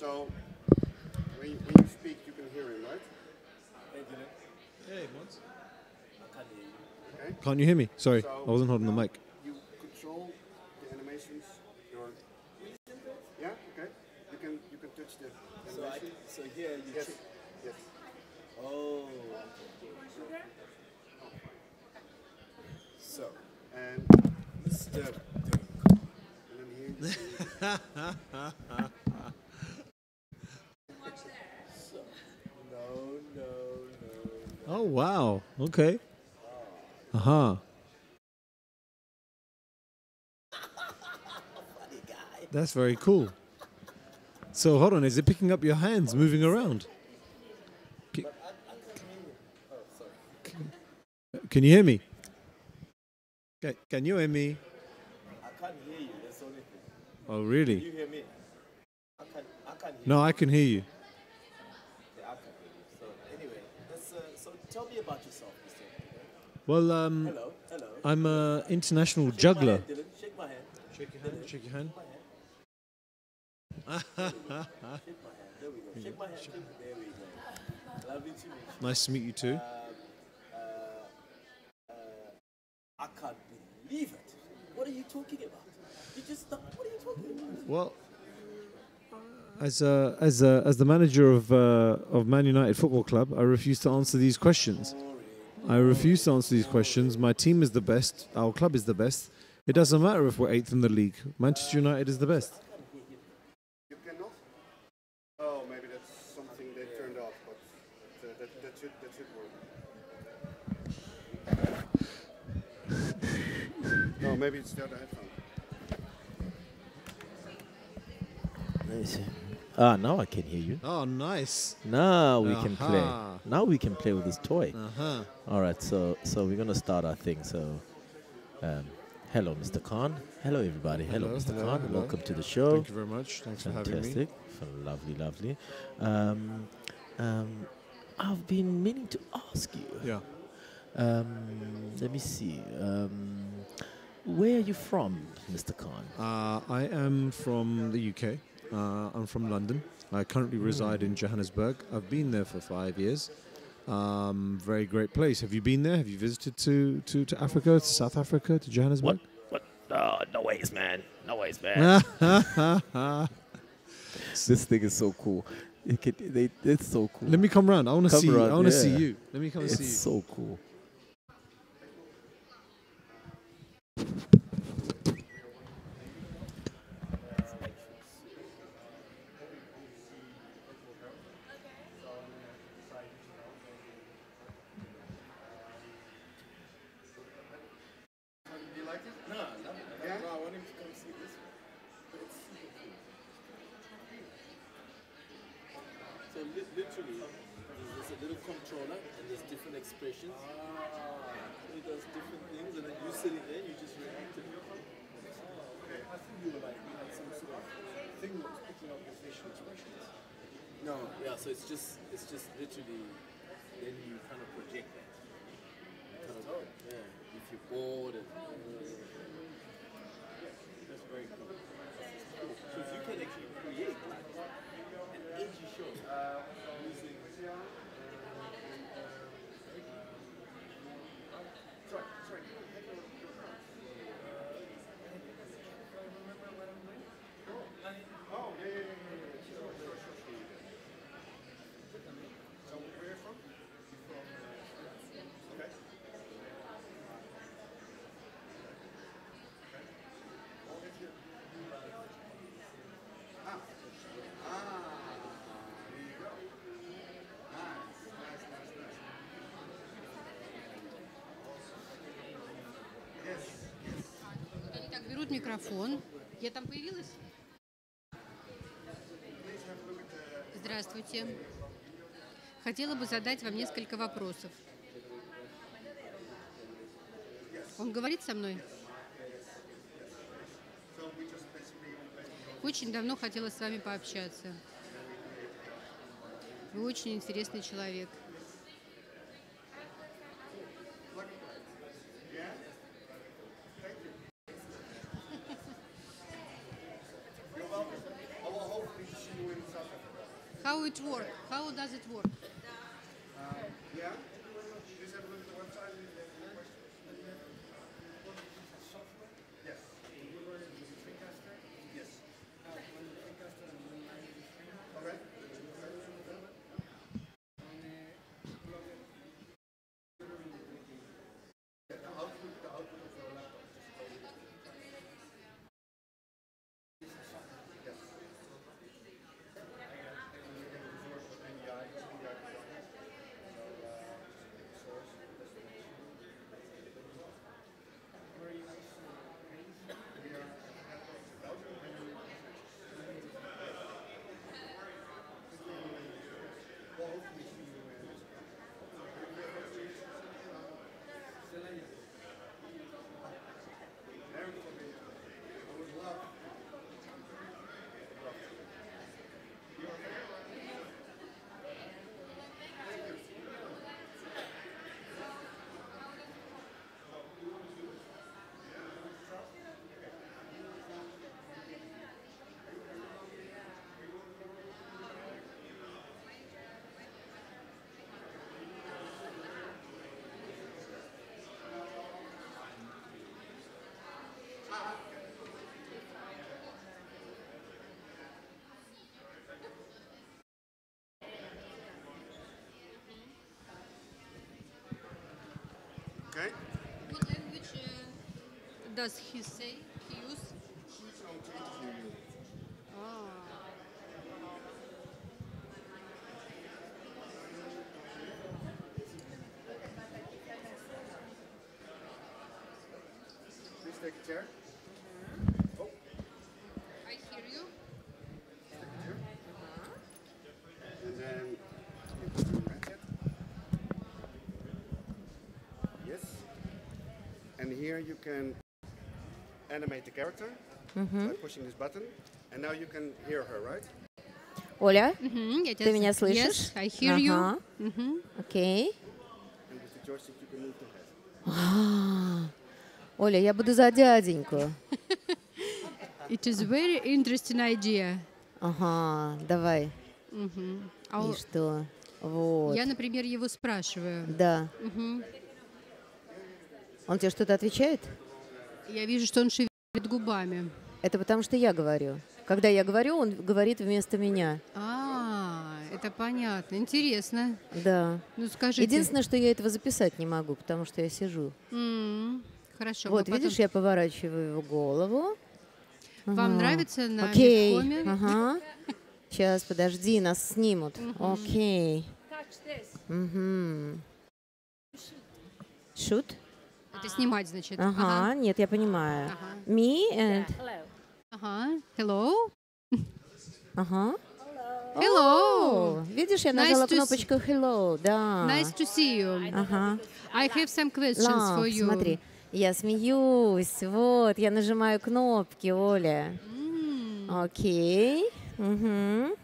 So, when you speak, you can hear him, right? Hey, Mons. Okay. Can't you hear me? Sorry, So I wasn't holding the mic. You control the animations. Yeah. Okay. You can touch the animation. So here you yes. check. Yes. Oh. So and the and then here. So, no. Oh wow. Okay. Uh-huh. That's very cool. So hold on, is it picking up your hands moving around? Can you hear me? Can you hear me? I can't hear you. That's the only thing. Oh really? Can you hear me? I can't hear No, you. I can hear you. Yeah, I can hear you. So anyway, so tell me about yourself, Mr. Well, Hello. I'm an international Shake juggler. My hand, Dylan. Shake my hand. Shake your hand. Shake your hand. Shake my hand. There we go. Shake my hand. There we go. Lovely to meet you. Nice to meet you too. I can't believe it. What are you talking about? You just stopped. What are you talking about? Well, as the manager of Man United Football Club, I refuse to answer these questions. I refuse to answer these questions. My team is the best. Our club is the best. It doesn't matter if we're 8th in the league. Manchester United is the best. You cannot? Oh, maybe that's something they turned off, but that should work. No, maybe it's the other headphone. Let me see. Ah, now I can hear you. Oh, nice. Now we can play. Aha. Now we can play with this toy. Uh-huh. All right, so we're gonna start our thing. So, hello, Mr. Khan. Hello, everybody. Hello, Mr. Khan. hello. Welcome to the show. Thank you very much. Thanks for having me. Fantastic. Lovely. I've been meaning to ask you. Yeah. Let me see. Where are you from, Mr. Khan? I am from the UK. I'm from London. I currently reside in Johannesburg. I've been there for 5 years. Very great place. Have you been there? Have you visited to Africa, to South Africa, to Johannesburg? What? No ways, man. No ways, man. This thing is so cool. It's so cool. Let me come round. I want to see. Around, I want to see you. Let me come and see you. It's so cool. Literally, there's a little controller and there's different expressions. He does different things, and then you sitting there, you just react to it. I think you were like, you had some sort of thing that was picking up your facial expressions. No, yeah, so it's just literally, then you kind of project that. Yeah, if you're bored and. That's very cool. So if you can actually create like an edgy show using. Sorry. Oh, yeah. Sure. So where are you from? Okay. Они так берут микрофон. Я там появилась? Здравствуйте. Хотела бы задать вам несколько вопросов. Он говорит со мной? Очень давно хотела с вами пообщаться. Вы очень интересный человек. You're welcome. I will hopefully see you in South Africa. how it works? How does it work? Yeah. Please have a look at the website. Yes. Yes. All right. Okay. What language does he say? He use? Oh. Please take a chair. Oh. I hear you. Take a chair. And then you put the ratchet. Yes. And here you can animate the character by pushing this button. And now you can hear her, right? Оля, Я ты меня Yes, слышишь? I hear you. Ага. Окей. And with the joystick you can move the head. А, Оля, я буду за дяденьку. It is very interesting idea. Ага, давай. Мгм. И что? Вот. Я, например, его спрашиваю. Да. Мгм. Он тебе что-то отвечает? Я вижу, что он шевелит губами. Это потому что я говорю. Когда я говорю, он говорит вместо меня. Это понятно. Интересно. Да. Ну, скажите. Единственное, что я этого записать не могу, потому что я сижу. Хорошо. Вот, мы потом- видишь, я поворачиваю его голову. Вам Ага. нравится на Окей. MIPCOM? Ага. Сейчас, подожди, нас снимут. Окей. Угу. Шут? Это снимать, значит. Ага, нет, я понимаю. Ага. Me and... Ага. Hello. Ага. Hello. О, видишь, я Nice нажала to see- кнопочку hello, да. Nice to see you. Ага. I have some questions for Love, you. смотри, я смеюсь, вот, я нажимаю кнопки, Оля. Окей. Угу.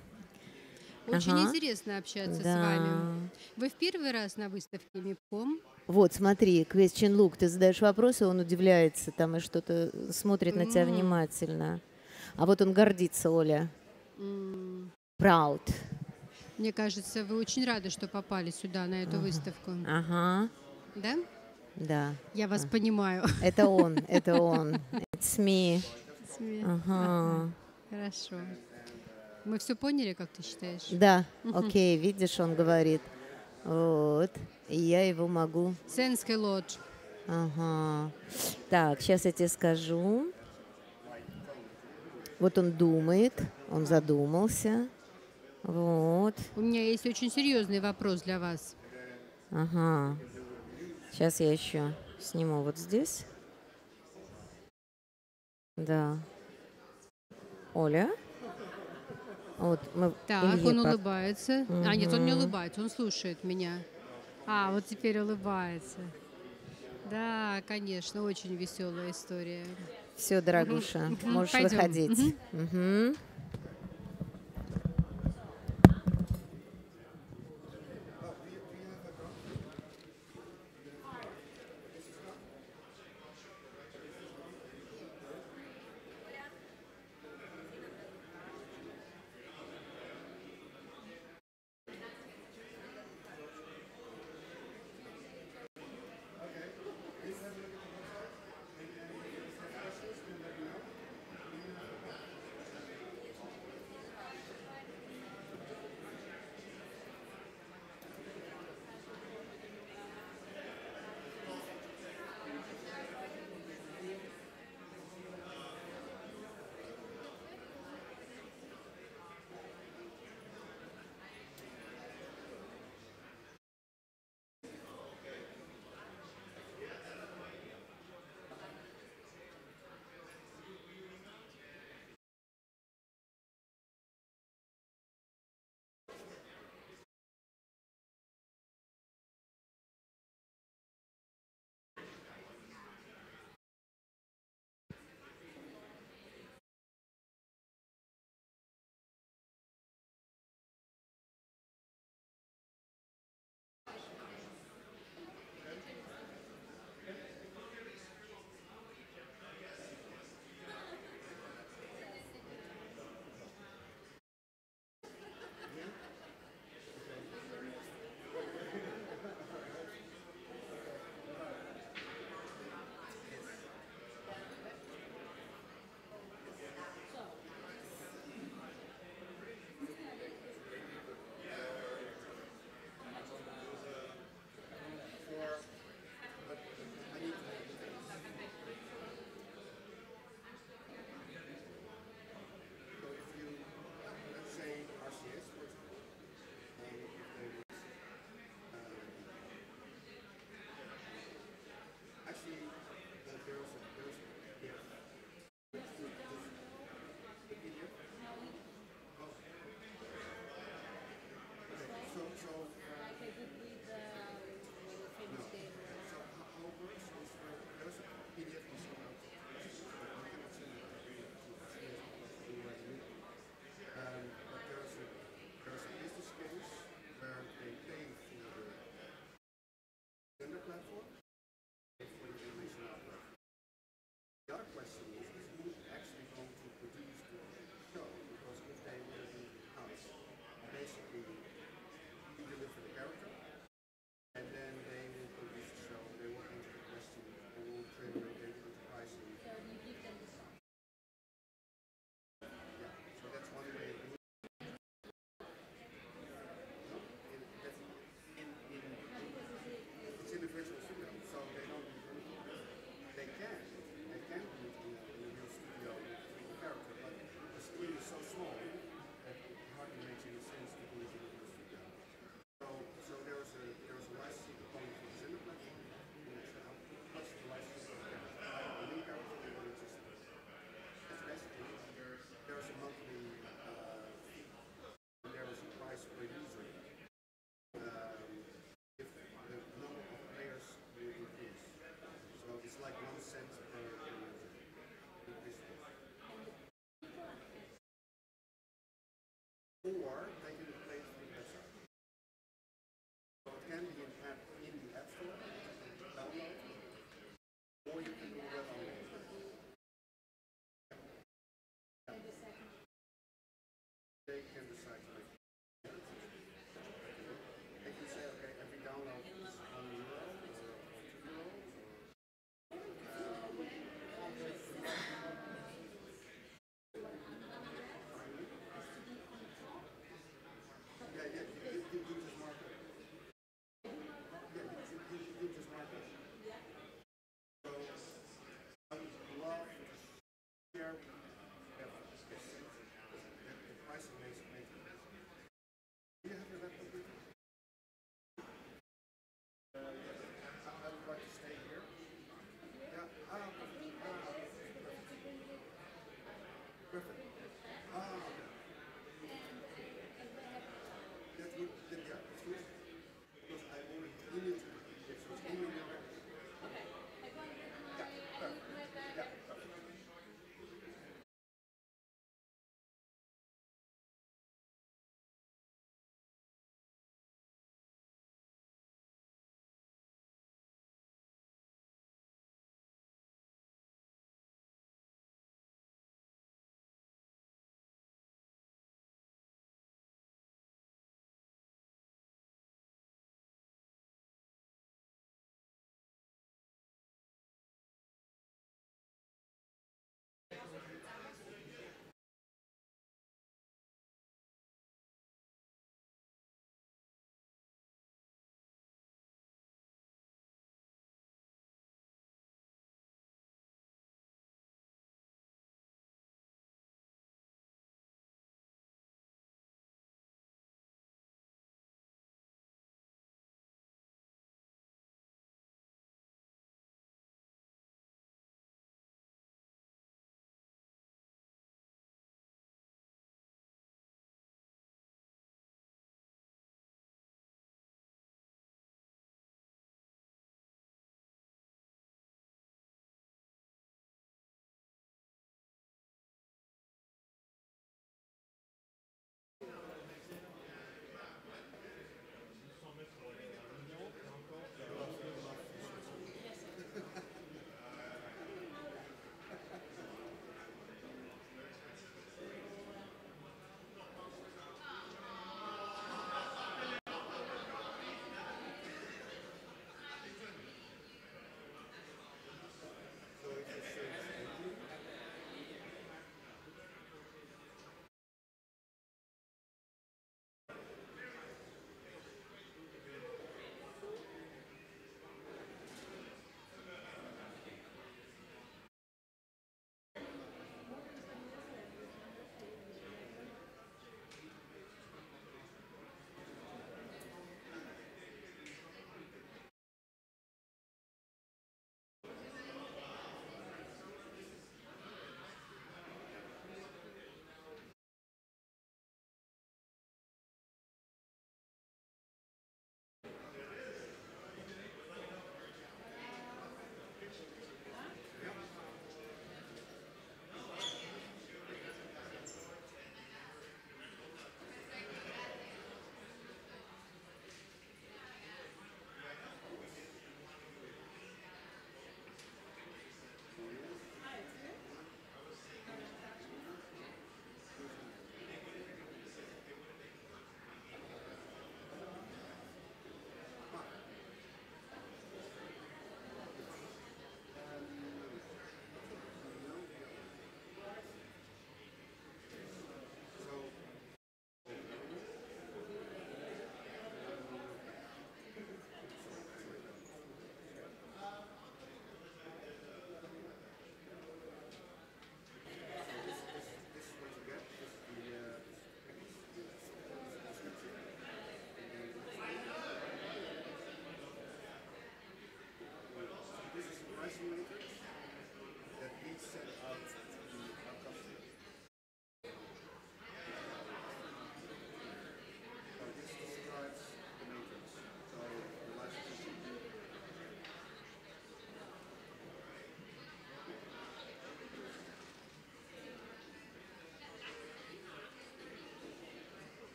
Очень Ага. интересно общаться Да. с вами. Вы в первый раз на выставке MIPCOM? Вот, смотри, question look, ты задаешь вопросы, он удивляется там и что-то смотрит на тебя внимательно. А вот он гордится, Оля. Proud. Мне кажется, вы очень рады, что попали сюда, на эту выставку. Ага. Да? Да. Я вас понимаю. Это он, это он. It's me. It's me. Ага. Хорошо. Мы все поняли, как ты считаешь? Да, окей, видишь, он говорит. Вот. И я его могу. Сенской лодж. Ага. Так, сейчас я тебе скажу. Вот он думает, он задумался. Вот. У меня есть очень серьезный вопрос для вас. Ага. Сейчас я еще сниму вот здесь. Да. Оля. Вот мы Так, Илье он пок- улыбается. А, нет, он не Мгм. улыбается, он слушает меня. А, вот теперь улыбается. Да, конечно, очень веселая история. Все, дорогуша, Мгм. можешь Пойдем. выходить. Мгм. Мгм.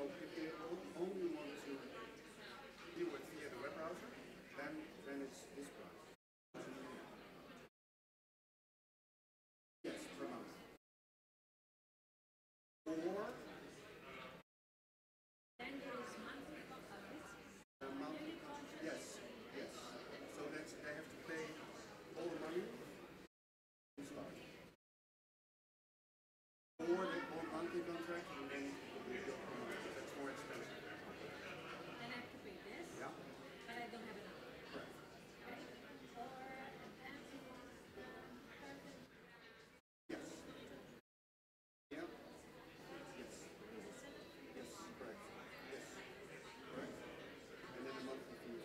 if they only want to view it via the web browser, then it's this price. Yes, per month. Or monthly, yes. So they have to pay all the money to start. Or they go monthly contract and then that's more expensive. Then I have to pay this, Yeah. but I don't have enough. Correct. Okay? Or Yes. Yeah. Yes. Yes, correct. Yes. Correct. And then a monthly fee.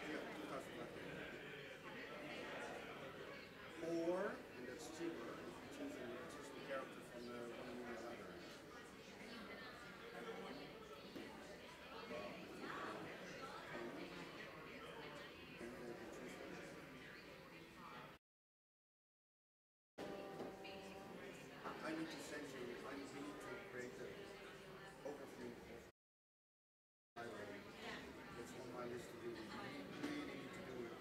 Yeah, 2,000 left. Or, and that's cheaper, if you choose the character from the one you want library. I need to send you, we need to create an overview of library. It's on my list to do. We really need to do it.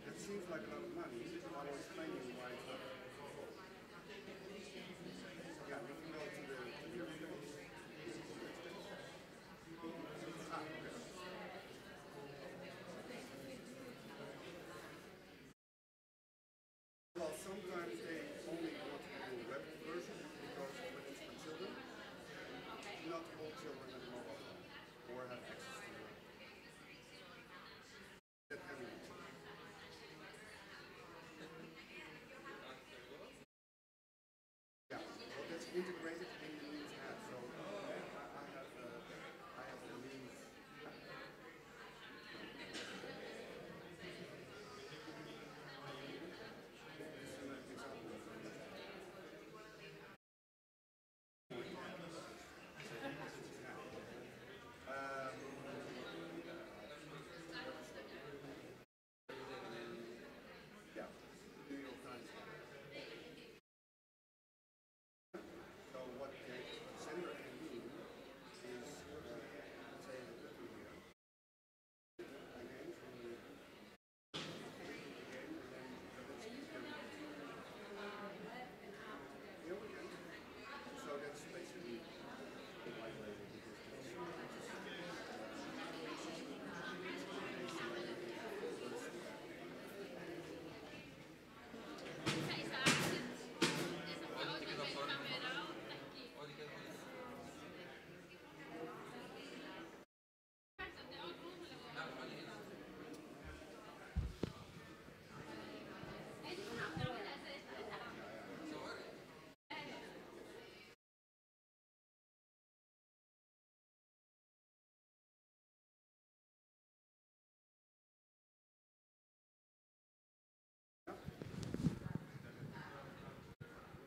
That seems like a lot of money. I will explain you why it's not. Yeah, we can go to the your face. Okay. Well, sometimes they only want to do a web version because when it's for children, not all children have a mobile phone or have access to it. That can be. Yeah, well, that's integrated in the news app. So I have the news. Yeah, New York Times. So what the sender can do is say the cookie here. Again, from the again, and then here we go. So that's basically the white label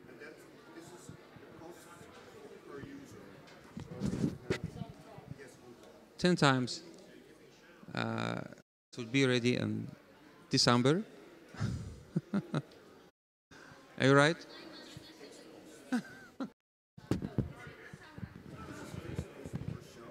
and this is the cost per user. Yes, 10 times. It will be ready in December. Are you right? per show.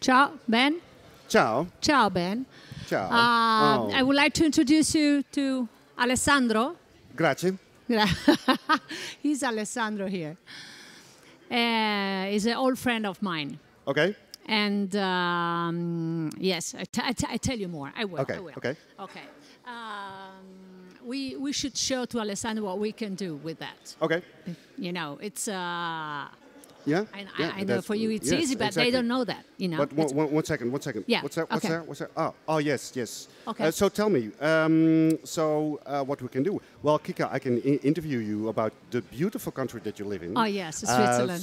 Ciao, Ben. Ciao. Ciao, Ben. Ciao. I would like to introduce you to Alessandro. Grazie. He's Alessandro here. He's an old friend of mine. Okay. And yes, I tell you more. I will. Okay. I will. Okay. Okay. We should show to Alessandro what we can do with that. Okay. You know, it's. Yeah. I know for you it's easy, but they don't know that. You know. But one second. Yeah. What's that? Okay. What's that? Oh, yes. Okay. So tell me. What we can do? Well, Kika, I can interview you about the beautiful country that you live in. Oh yes, Switzerland.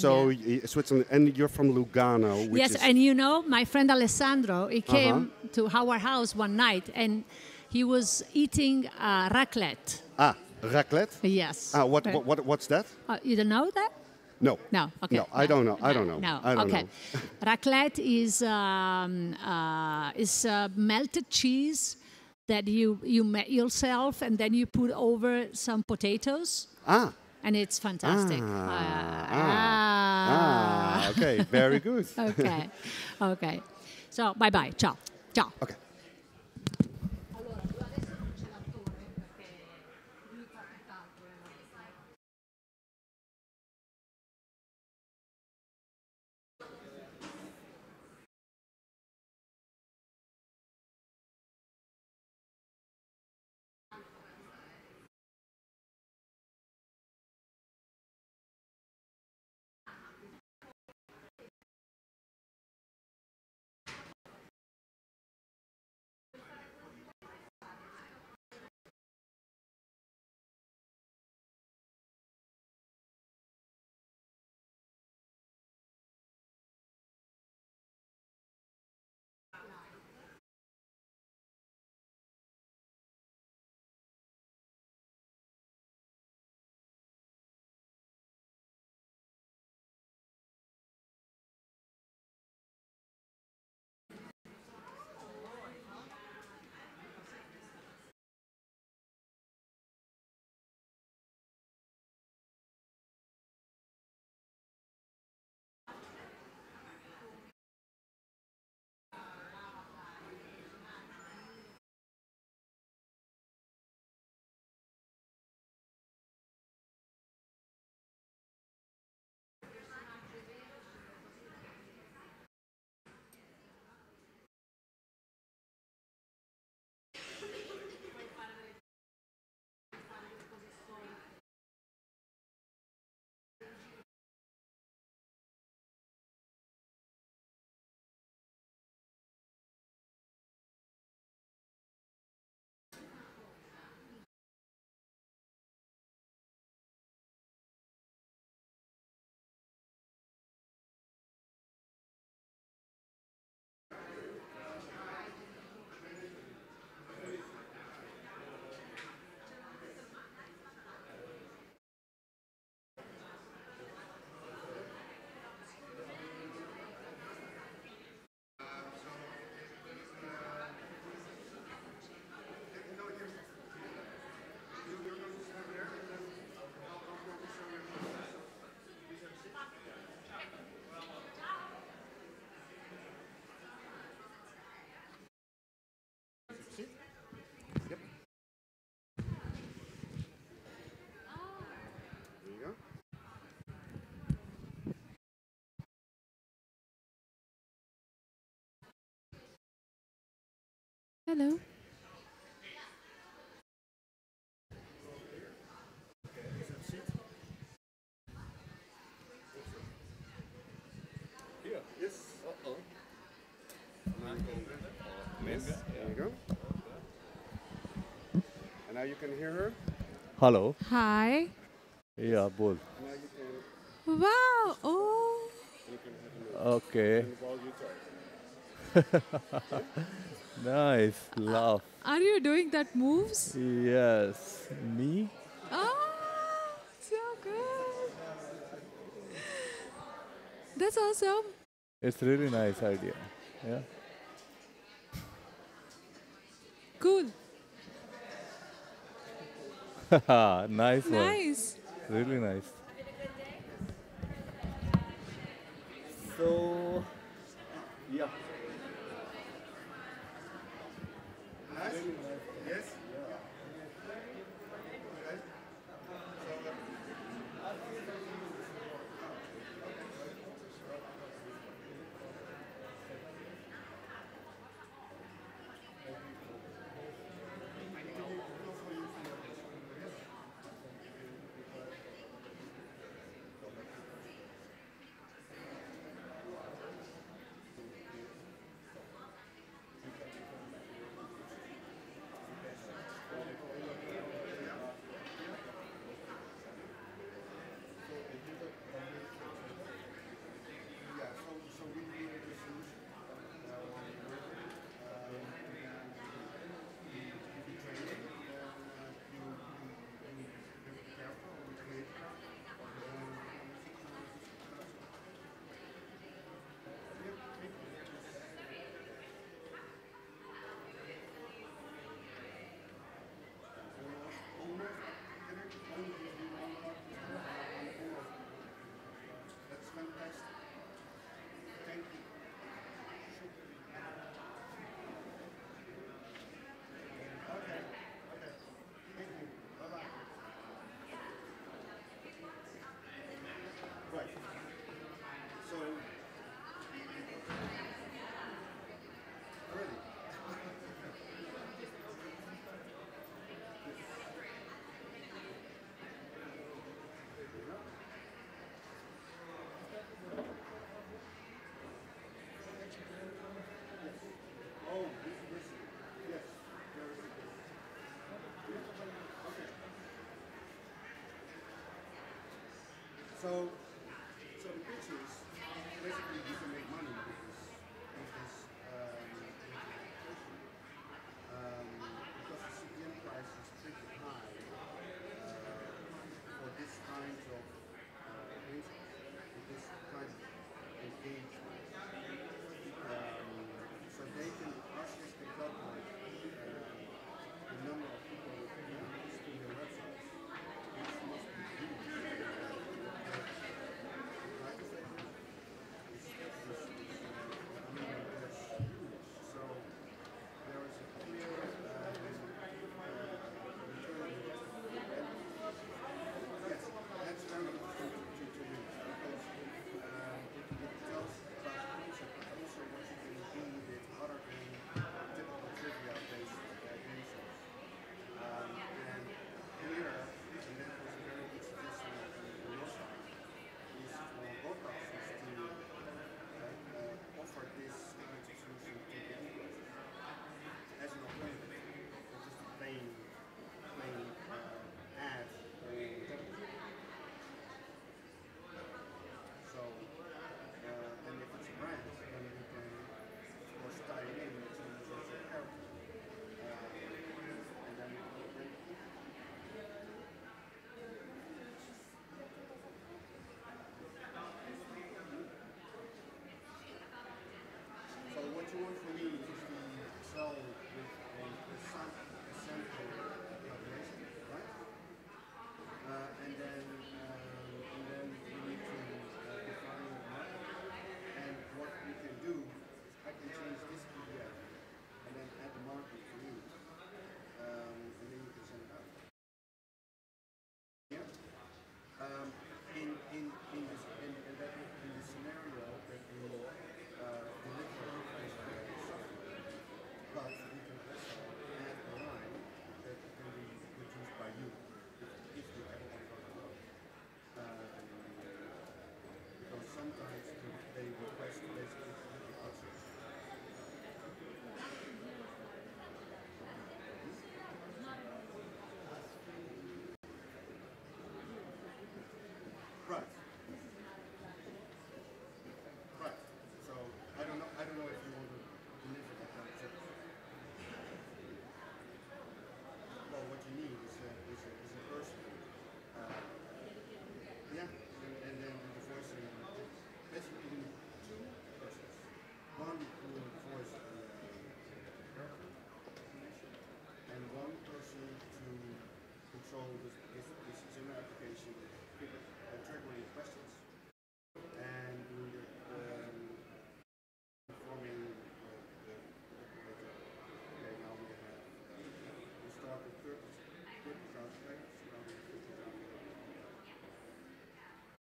Switzerland, and you're from Lugano. Which yes, is and you know, my friend Alessandro, he came to our house one night, and he was eating raclette. Raclette. Yes. What's that? You don't know that? No. No. Okay. No, I don't know. I don't know. No. I don't okay. know. Raclette is melted cheese that you make yourself, and then you put over some potatoes. And it's fantastic. Okay. Very good. Okay. Okay. So bye. Ciao. Ciao. Okay. Hello. Yes. Miss, there you go. And now you can hear her. Hello. Hi. Yeah, both. Wow. Oh. Okay. Nice. Laugh. Are you doing that moves? Yes. Me? Oh, so good. That's awesome. It's really nice idea. Yeah. Cool. Nice one. Nice. Really nice. So, yeah. So the pitch is basically you can make money with this because the CPM price is pretty high for this kind of this kind of engagement. So they can artists can calculate the number of people who use their websites. This must be huge. So there is a clear return on investment. Yes, that's very interesting to read because it tells about the concept, but also what you can do with other than typical trivia-based game shows. And here, and that was a very good suggestion on your side, is for broadcasters to offer this signature solution to the viewers as an alternative, or just a plain ad on television. So, and if it's a brand, then you can, of course, tie it in to your character. And then so what you want from me is to sell with a sample calculation, right? And then you need to define the market. And what you can do is I can change this PDF and then add the market for you. And then you can send it out. Yeah. In this scenario that you deliver this software, but you can also add a line that can be produced by you if you ever want to go. Because sometimes they request basically the outsource. Right. Right. So I don't know if you want to deliver that kind of service. Well, what you need is a person. Yeah, and then the voicing. Basically, you need two persons. One who will voice the character, and one person to control this general application, triggering questions, and doing the informing the operator. Okay, now we start with 30,000 players, now we have 50,000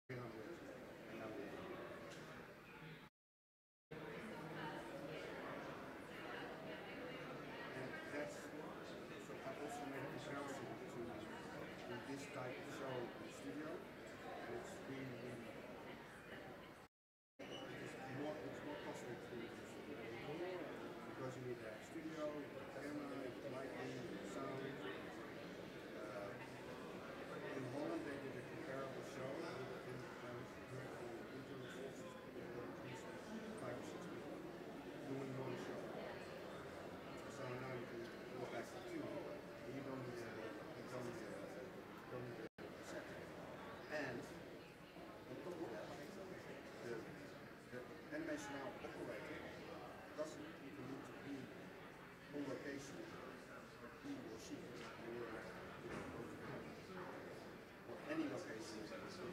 and now we have and that's so I also made a comparison to this type of show in the studio, and it's really it's more costly to do this because you need a studio, you need a camera, you need lighting, you need sound. In Holland they did a comparable show with 5 or 6 people doing one show. So now you can go back to 2, and you don't need a set. And on top of that, the animation now operator doesn't even need to be on location, he or she, or any location. So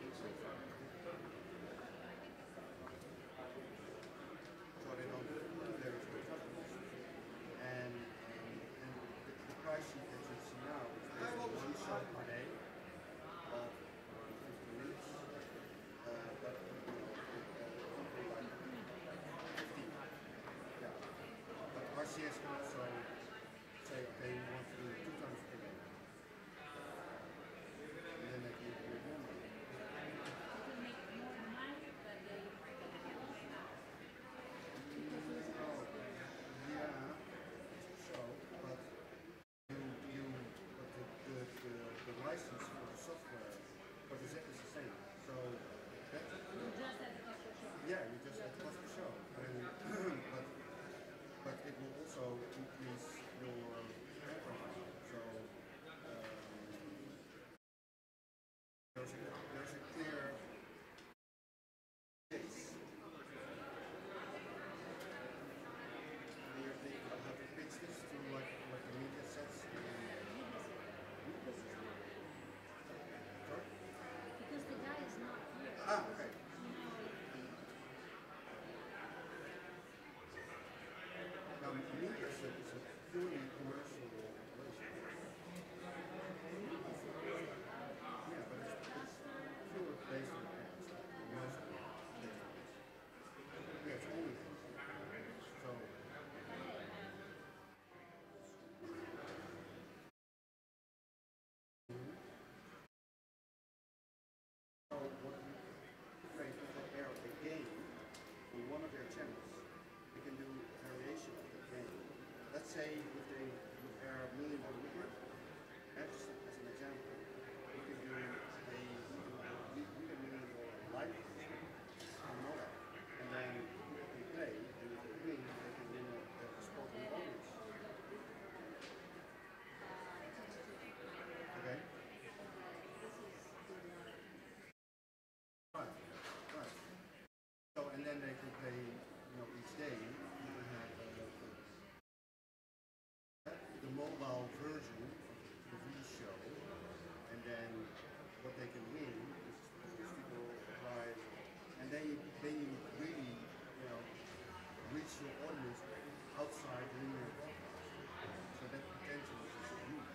they don't do their customers. And the price sheet that you see now is basically one show per day of 50 minutes. But something like 15. Yeah. But RCS can also say, okay, we want to do it 2 times per day. And then they can make more money. The license for the software for the Zip is the same. So that, yeah, you just had plus the show, and but it will also increase your advertising. So there's a clear case. They have to pitch this to like the media sets. Sorry? Because the guy is not here. Ah, okay. Now, media set is a purely commercial operation. Yeah, but it's pure based on ads, most of it. Yeah, it's only ads. So, what if they air a game on one of their channels, they can do a variation of the game. Let's say if they would air $1 Million Woodward, as an example, we can do a $1 Million live edition, you know that, and then people can play, and if they win, they can win a sporting bonus. Okay? Right. So, and then they can play, each day, you can have the mobile version of the TV show, and then what they can win is statistical prize, and then you really, reach your audience outside linear broadcast. So that potential is huge.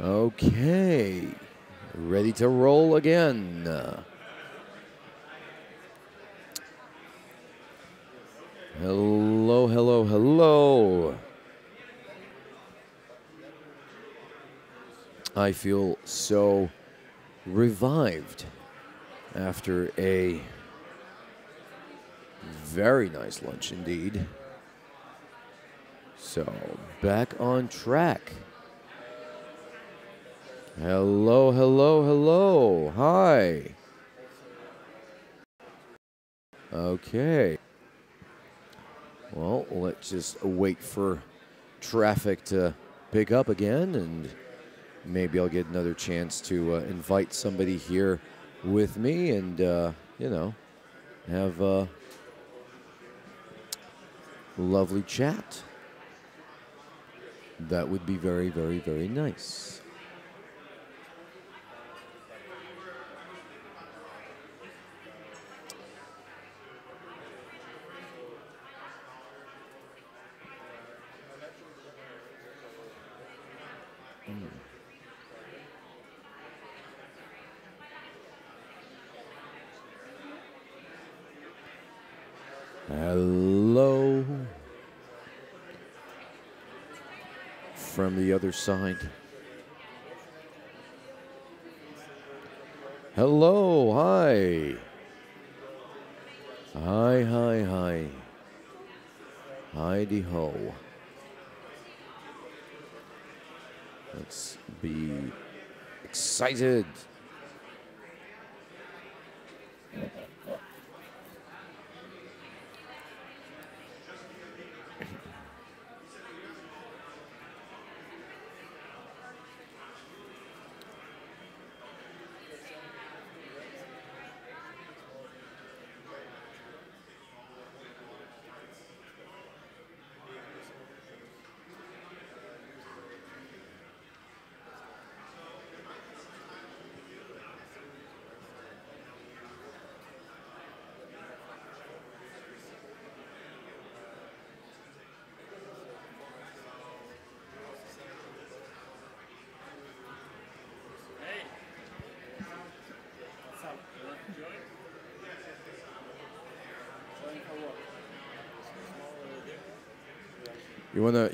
Okay, ready to roll again. Hello, hello, hello. I feel so revived after a very nice lunch indeed. So, back on track. Hello, hello, hello. Hi. Okay. Well, let's just wait for traffic to pick up again, and maybe I'll get another chance to invite somebody here with me and, you know, have a lovely chat. That would be very, very, very nice. Hello. From the other side. Hello, hi. Hi, hi, hi. Heidi ho. Let's be excited.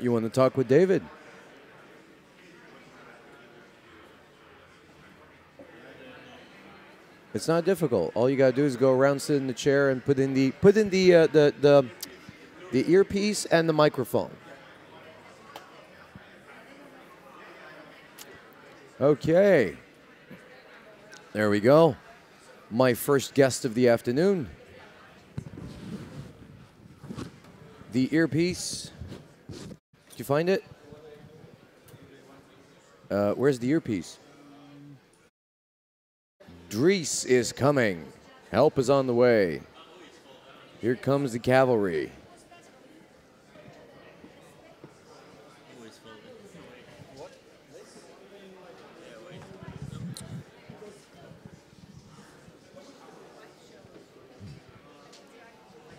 You wanna talk with David? It's not difficult. All you gotta do is go around, sit in the chair, and put in the earpiece and the microphone. Okay. There we go. My first guest of the afternoon. The earpiece. Did you find it? Where's the earpiece? Dries is coming. Help is on the way. Here comes the cavalry.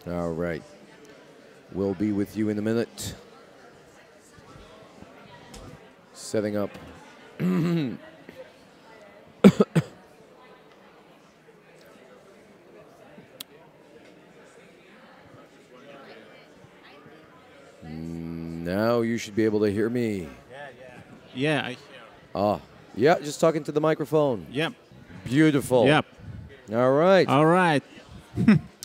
All right. We'll be with you in a minute. Setting up. Now you should be able to hear me. Yeah, I hear. Ah, yeah, just talking to the microphone. Yep. Beautiful. Yep. All right. All right.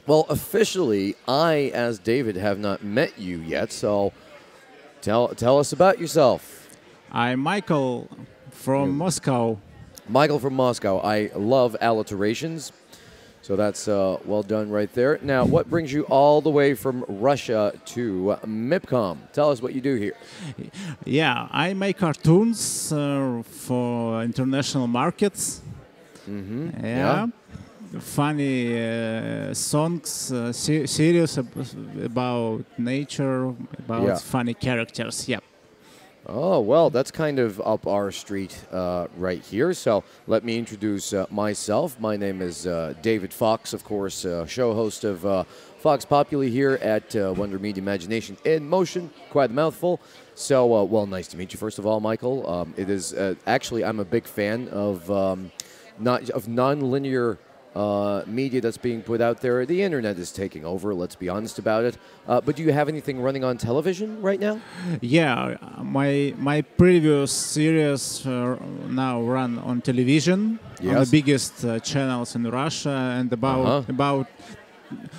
Well, officially, I, as David, have not met you yet, so tell us about yourself. I'm Michael from Moscow. Michael from Moscow. I love alliterations, so that's well done right there. Now, what brings you all the way from Russia to MIPCOM? Tell us what you do here. Yeah, I make cartoons for international markets. Mm-hmm. Yeah. Funny songs, series about nature, about funny characters. Yep. Oh, well, that's kind of up our street right here. So let me introduce myself. My name is David Fox, of course, show host of Fox Populi here at Wonder Media Imagination in Motion. Quite a mouthful. So, well, nice to meet you, first of all, Michael. It is actually, I'm a big fan of non-linear media that's being put out there. The internet is taking over, let's be honest about it. But do you have anything running on television right now? Yeah, my previous series now run on television on the biggest channels in Russia, and about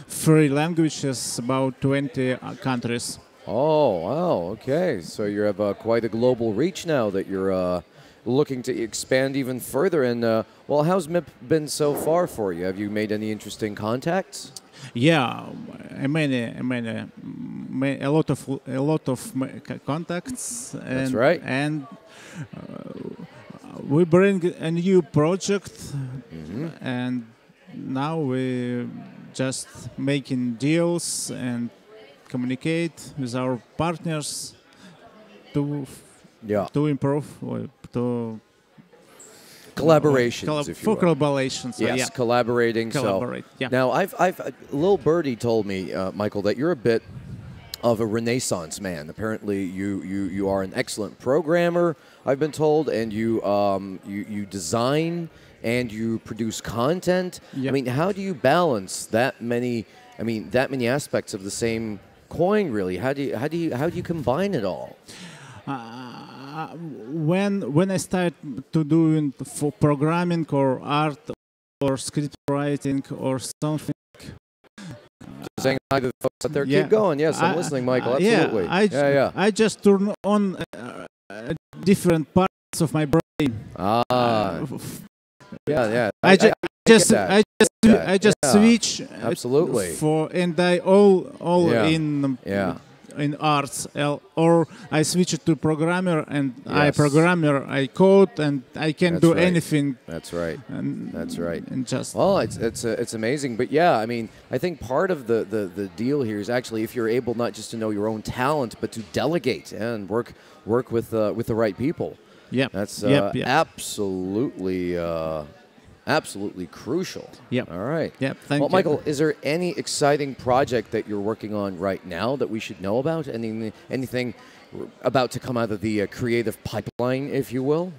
3 languages, about 20 countries. Oh, wow, okay. So you have quite a global reach now that you're looking to expand even further. And well, how's MIP been so far for you? Have you made any interesting contacts? Yeah, a lot of contacts. And, that's right. And we bring a new project, and now we just making deals and communicate with our partners to improve or to collaborations, if you will. For collaborations. So yes, collaborating. Collaborate. So now, I've Lil Birdie told me, Michael, that you're a bit of a Renaissance man. Apparently, you are an excellent programmer, I've been told, and you design and you produce content. Yep. I mean, how do you balance that many? I mean, that many aspects of the same coin. Really, how do you combine it all? When I start to doing for programming or art or script writing or something. Saying hi to the folks out there. Keep going. Yes, I'm listening, Michael. Absolutely. I just turn on different parts of my brain. Yeah. I just switch. Absolutely. And I all in arts, or I switch it to programmer, and I code, and I can do anything. That's right. That's right. And just it's amazing. But yeah, I mean, I think part of the deal here is actually if you're able not just to know your own talent, but to delegate and work with the right people. Yeah, that's absolutely crucial. Yep. All right. Yep. Thank you. Well, Michael, is there any exciting project that you're working on right now that we should know about? Anything about to come out of the creative pipeline, if you will?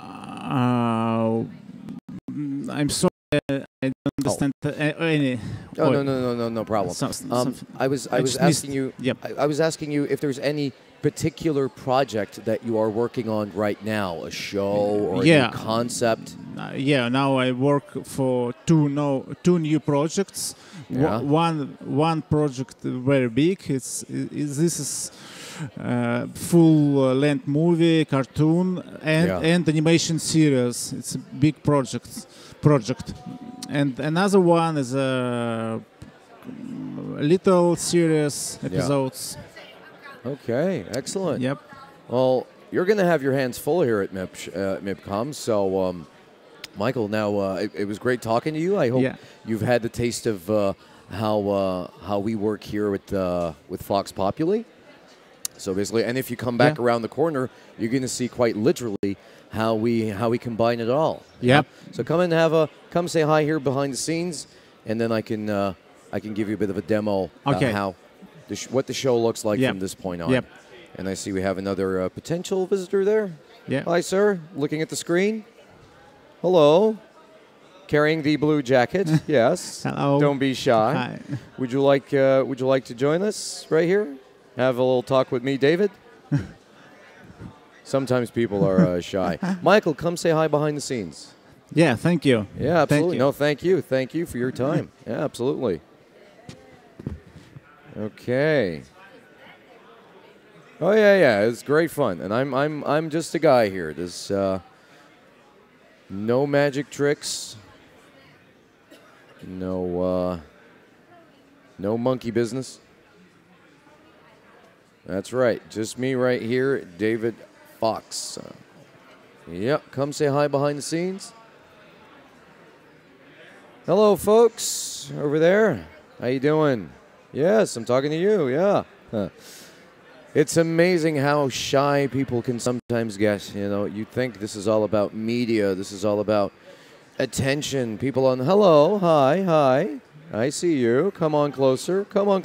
I'm sorry, I don't understand any. No problem. I was asking you. Yep. I was asking you if there's any particular project that you are working on right now, a show or a new concept. Now I work for two new projects. Yeah. One project very big. This is full length movie, cartoon, and animation series. It's a big project. And another one is a little series episodes. Okay, excellent. Yep. Well, you're going to have your hands full here at MIPCOM. So, Michael, now it was great talking to you. I hope you've had the taste of how we work here with Fox Populi. So basically, and if you come back around the corner, you're going to see quite literally how we combine it all. Yep. So come say hi here behind the scenes, and then I can give you a bit of a demo how. What the show looks like from this point on. Yep. And I see we have another potential visitor there. Yeah. Hi, sir. Looking at the screen. Hello. Carrying the blue jacket. Yes. Hello. Don't be shy. Hi. Would you like to join us right here? Have a little talk with me, David? Sometimes people are shy. Michael, come say hi behind the scenes. Yeah, thank you. Yeah, absolutely. Thank you. No, thank you. Thank you for your time. Yeah, absolutely. Okay. Oh yeah, it's great fun, and I'm just a guy here. There's no magic tricks, no monkey business. That's right, just me right here, David Fox. Yep, come say hi behind the scenes. Hello, folks over there. How you doing? Yes, I'm talking to you, yeah. It's amazing how shy people can sometimes get. You know, you think this is all about media, this is all about attention. People on, hello, hi, I see you. Come on closer, come on,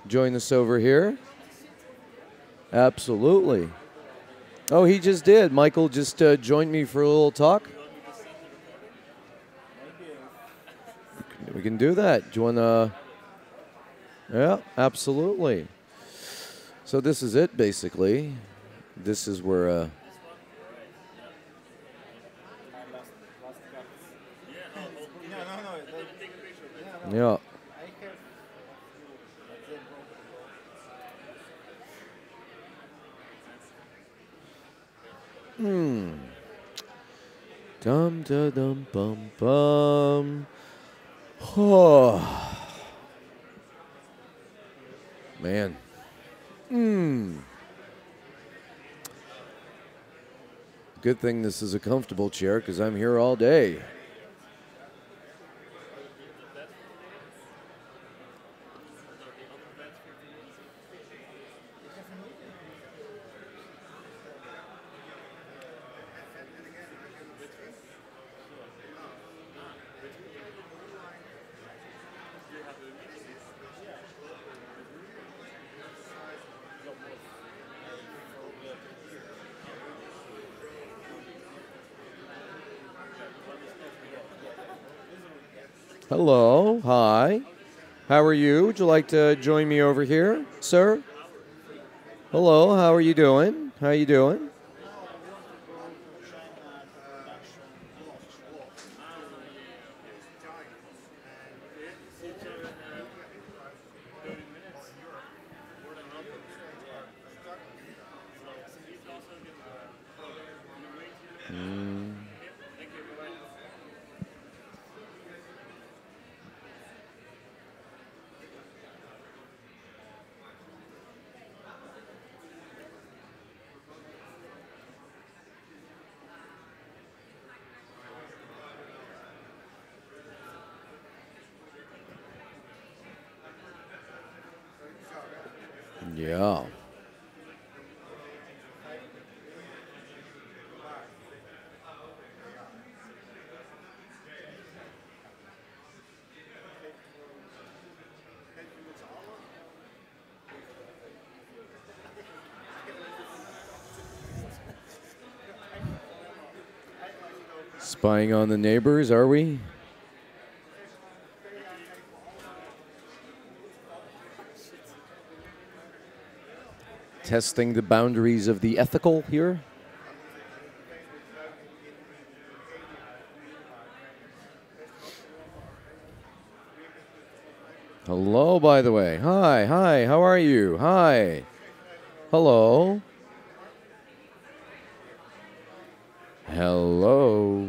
join us over here. Absolutely. Oh, he just did. Michael just joined me for a little talk. We can do that. Do you want to? Yeah, absolutely. So this is it, basically. This is where... Yeah. Dum da dum bum bum. Oh. Man. Good thing this is a comfortable chair because I'm here all day. Hello. Hi. How are you? Would you like to join me over here, sir? Hello. How are you doing? How are you doing? Yeah. Spying on the neighbors, are we? Testing the boundaries of the ethical here? Hello, by the way. Hi, hi, how are you? Hi. Hello. Hello.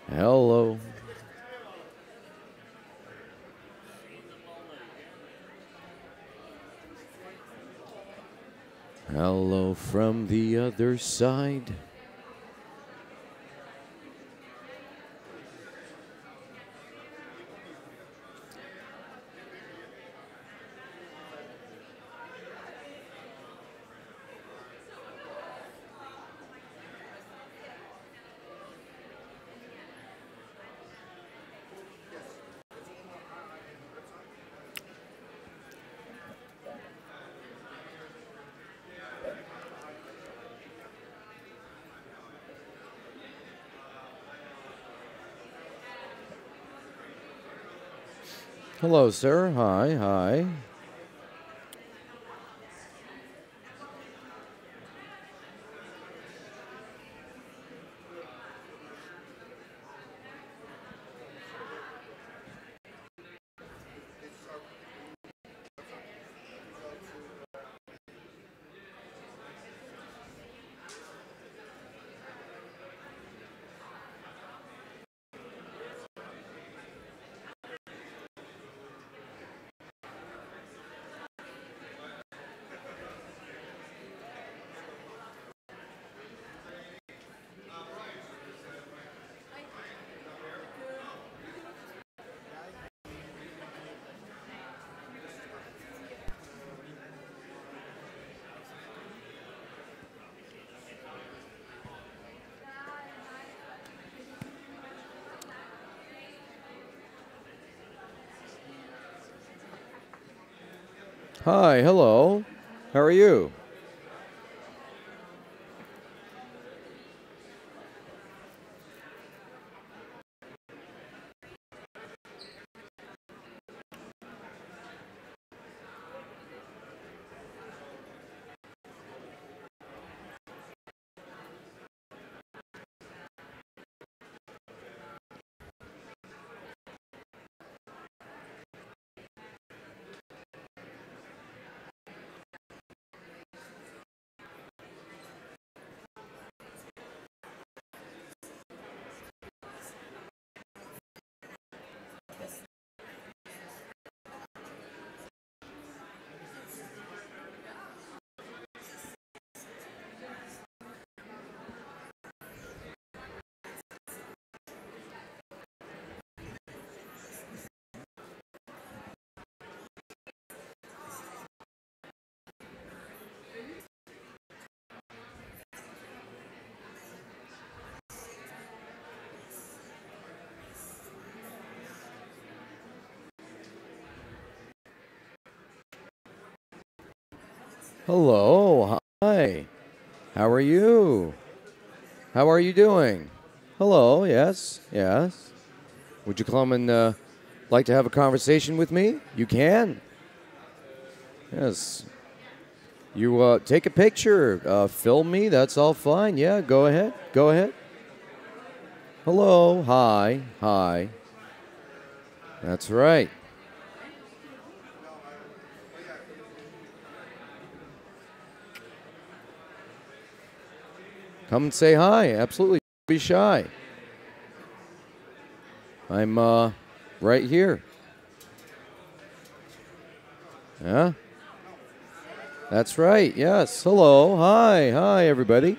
Hello. Hello from the other side. Hello, sir. Hi, hi. Hi, hello. How are you? Hello, hi. How are you? How are you doing? Hello, yes, yes. Would you come and like to have a conversation with me? You can. Yes. You take a picture, film me. That's all fine. Yeah, go ahead. Go ahead. Hello. Hi. Hi. That's right. Come and say hi. Absolutely. Don't be shy. I'm right here. Yeah. That's right. Yes. Hello. Hi. Hi, everybody.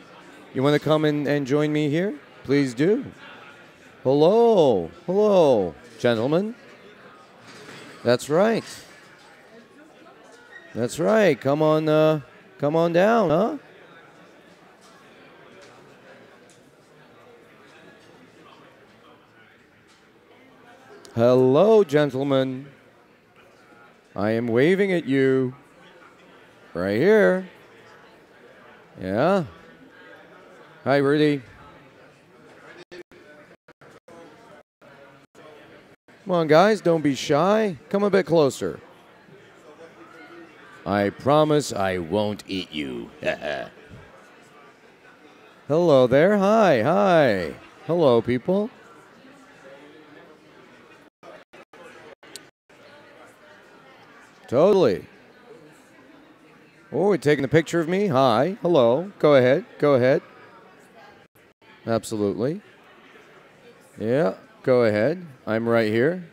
You want to come and join me here? Please do. Hello. Hello, gentlemen. That's right. That's right. Come on down, huh? Hello, gentlemen. I am waving at you. Right here. Yeah. Hi, Rudy. Come on, guys. Don't be shy. Come a bit closer. I promise I won't eat you. Hello there. Hi. Hi. Hello, people. Totally. Oh, we're taking a picture of me. Hi. Hello. Go ahead. Go ahead. Absolutely. Yeah. Go ahead. I'm right here.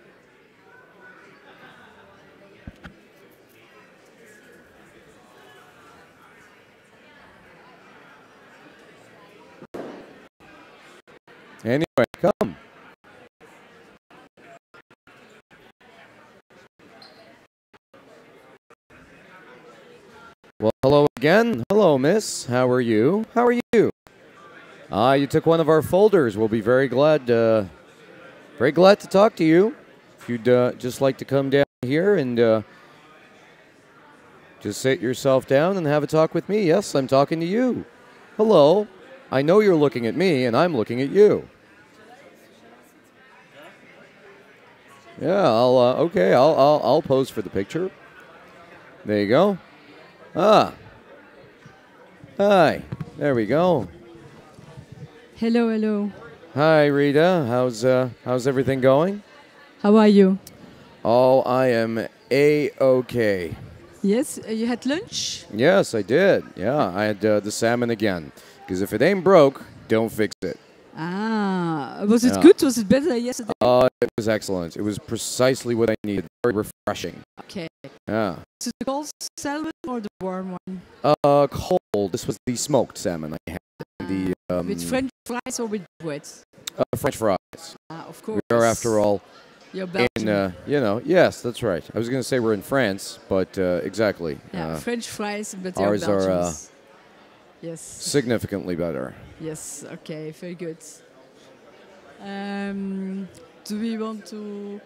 Anyway, come. Well, hello again. Hello, miss. How are you? How are you? You took one of our folders. We'll be very glad to talk to you. If you'd just like to come down here and just sit yourself down and have a talk with me. Yes, I'm talking to you. Hello. I know you're looking at me, and I'm looking at you. Yeah, I'll pose for the picture. There you go. Ah. Hi. There we go. Hello, hello. Hi, Rita. How's everything going? How are you? Oh, I am A-okay. Yes, you had lunch? Yes, I did. Yeah, I had the salmon again. Because if it ain't broke, don't fix it. Ah, was it good? Was it better than yesterday? It was excellent. It was precisely what I needed. Very refreshing. Okay. Yeah. Is it the cold salmon or the warm one? Cold. This was the smoked salmon I had. The with French fries or with bread? French fries. Of course. We are, after all, You're Belgian. yes, that's right. I was going to say we're in France, but exactly. Yeah, French fries, but ours are yes, significantly better. Yes. Okay. Very good. Do we want to?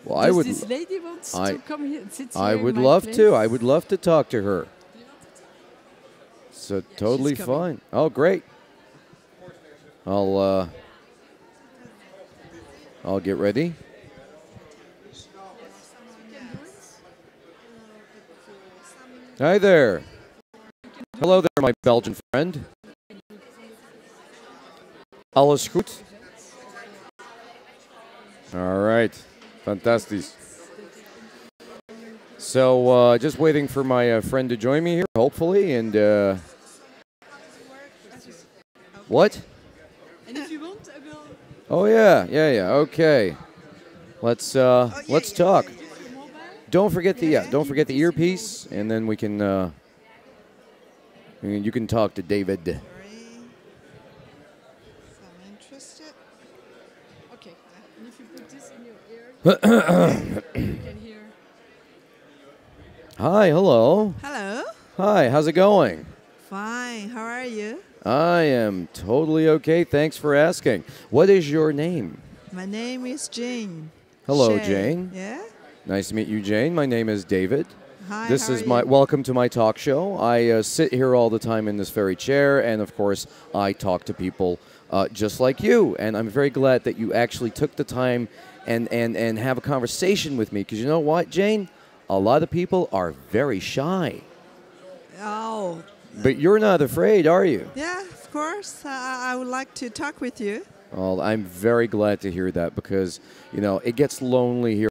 Well, I would. This lady wants to come here and sit here. I would in my love place? to. I would love to talk to her. So totally she's coming. fine. Oh, great. I'll get ready. Hi there. Hello there, my Belgian friend. Alles goed? All right. Fantastic. So, just waiting for my friend to join me here, hopefully, and what? And if you want, I will. Oh yeah. Okay. Let's talk. Don't forget the earpiece, and then we can you can talk to David. I'm interested. Okay. And if you put this in your ear, you can hear. Hi. Hello. Hello. Hi. How's it going? Fine. How are you? I am totally okay. Thanks for asking. What is your name? My name is Jane. Hello, Shay. Jane. Yeah. Nice to meet you, Jane. My name is David. Hi. This how is are my you? welcome to my talk show. I sit here all the time in this very chair, and of course, I talk to people just like you. And I'm very glad that you actually took the time and have a conversation with me. Because you know what, Jane? A lot of people are very shy. Oh. But you're not afraid, are you? Yeah, of course. I would like to talk with you. Well, I'm very glad to hear that because, you know, it gets lonely here.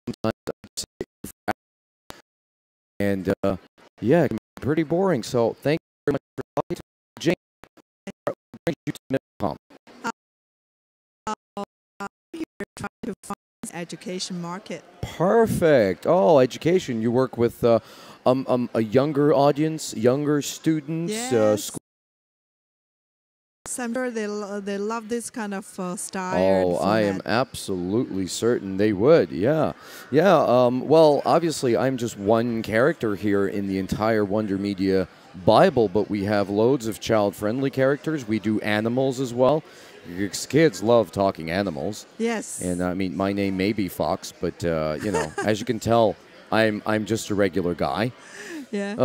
Sometimes and, yeah, it can be pretty boring. So thank you very much for talking to me. Jane, what brings you to MIPCOM? I'm here trying to find education market. Perfect. Oh, education. You work with a younger audience, younger students, school. I'm sure they love this kind of style. Oh, I am absolutely certain they would. Yeah. Yeah. Well, obviously, I'm just one character here in the entire Wonder Media Bible, but we have loads of child-friendly characters. We do animals as well. Kids love talking animals. Yes. And I mean, my name may be Fox, but you know, as you can tell, I'm just a regular guy. Yeah.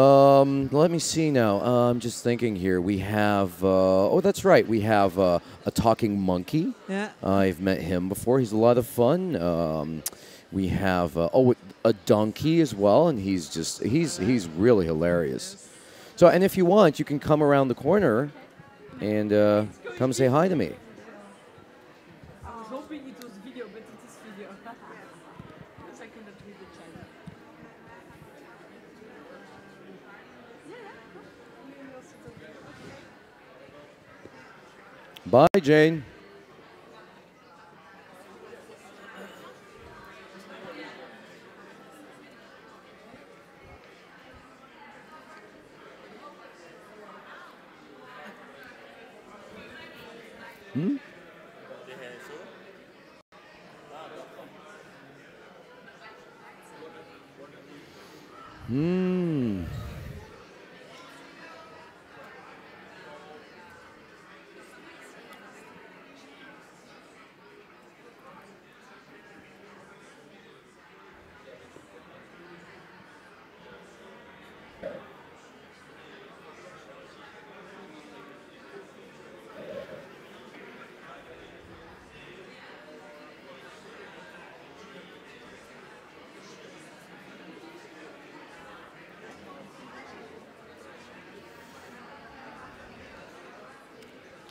Let me see now. I'm just thinking here. We have. Oh, that's right. We have a talking monkey. Yeah. I've met him before. He's a lot of fun. We have a donkey as well, and he's really hilarious. So, and if you want, you can come around the corner and come say hi to me. I was hoping it was video, but it is video. The second that we will check. Bye, Jane. Hmm? Hmm.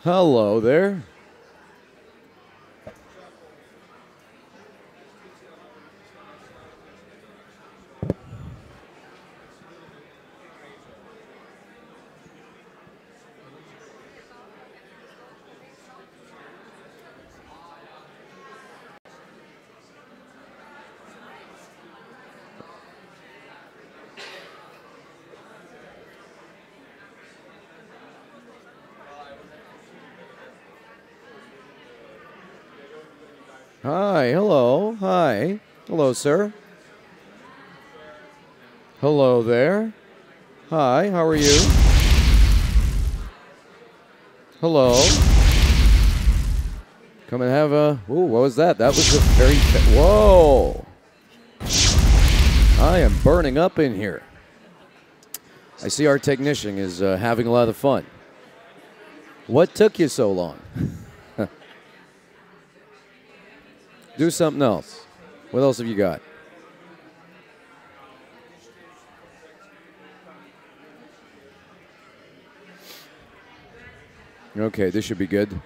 Hello there. Hi, hello, hi. Hello, sir. Hello there. Hi, how are you? Hello. Come and have a... Ooh, what was that? That was a very... Whoa. I am burning up in here. I see our technician is having a lot of fun. What took you so long? Do something else. What else have you got? Okay, this should be good.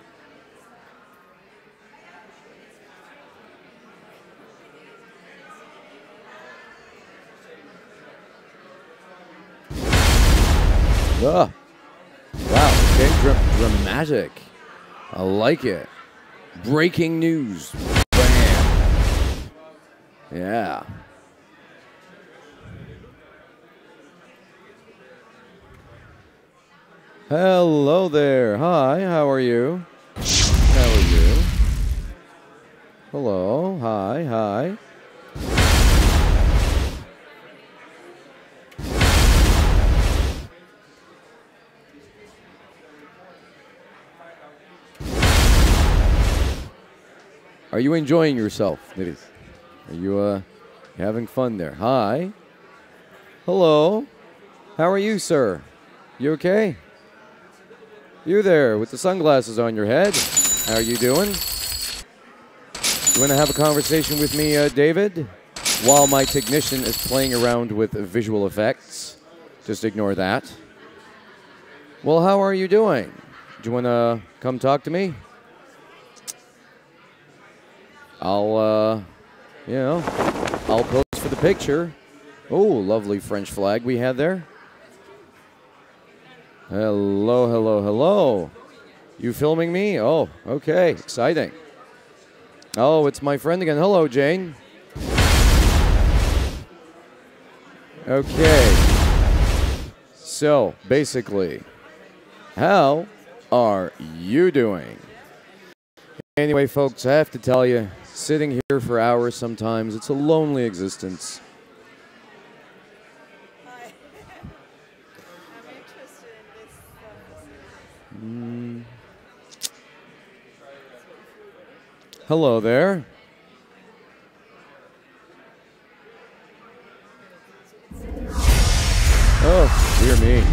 Ah. Wow, okay, dramatic. I like it. Breaking news. Bam. Yeah. Hello there. Hi, how are you? How are you? Hello. Hi, hi. Are you enjoying yourself, Nidis? Are you having fun there? Hi. Hello. How are you, sir? You okay? You there with the sunglasses on your head. How are you doing? You want to have a conversation with me, David? While my technician is playing around with visual effects. Just ignore that. Well, how are you doing? Do you want to come talk to me? I'll pose for the picture. Oh, lovely French flag we had there. Hello, hello, hello. You filming me? Oh, okay, exciting. Oh, it's my friend again. Hello, Jane. Okay. So, basically, how are you doing? Anyway, folks, I have to tell you, sitting here for hours sometimes, it's a lonely existence. Hello there. Oh, dear me.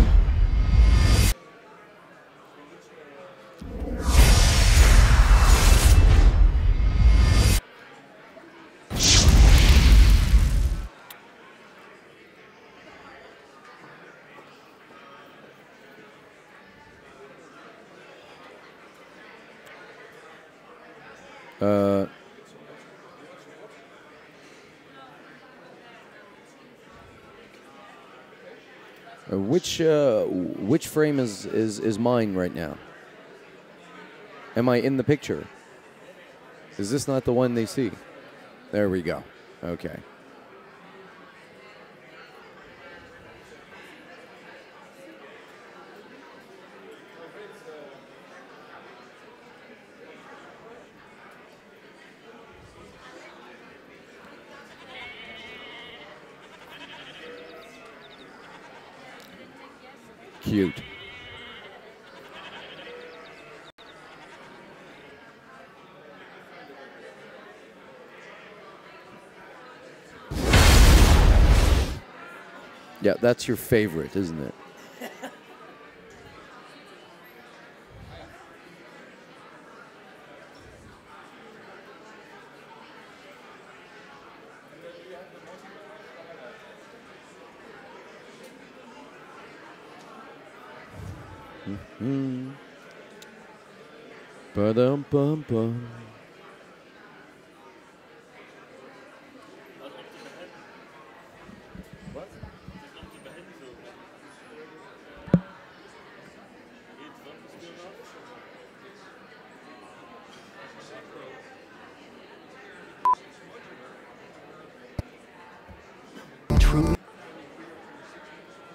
Which frame is mine right now? Am I in the picture? Is this not the one they see? There we go. Okay. Cute. Yeah, that's your favorite, isn't it? Ba-dum-bum-bum.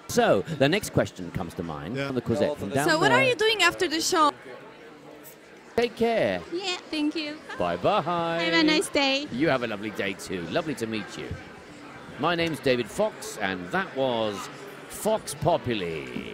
So, the next question comes to mind from the Cosette from down So what there. are you doing after the show? Take care. Yeah, thank you. Bye-bye. Have a nice day. You have a lovely day too. Lovely to meet you. My name's David Fox, and that was Fox Populi.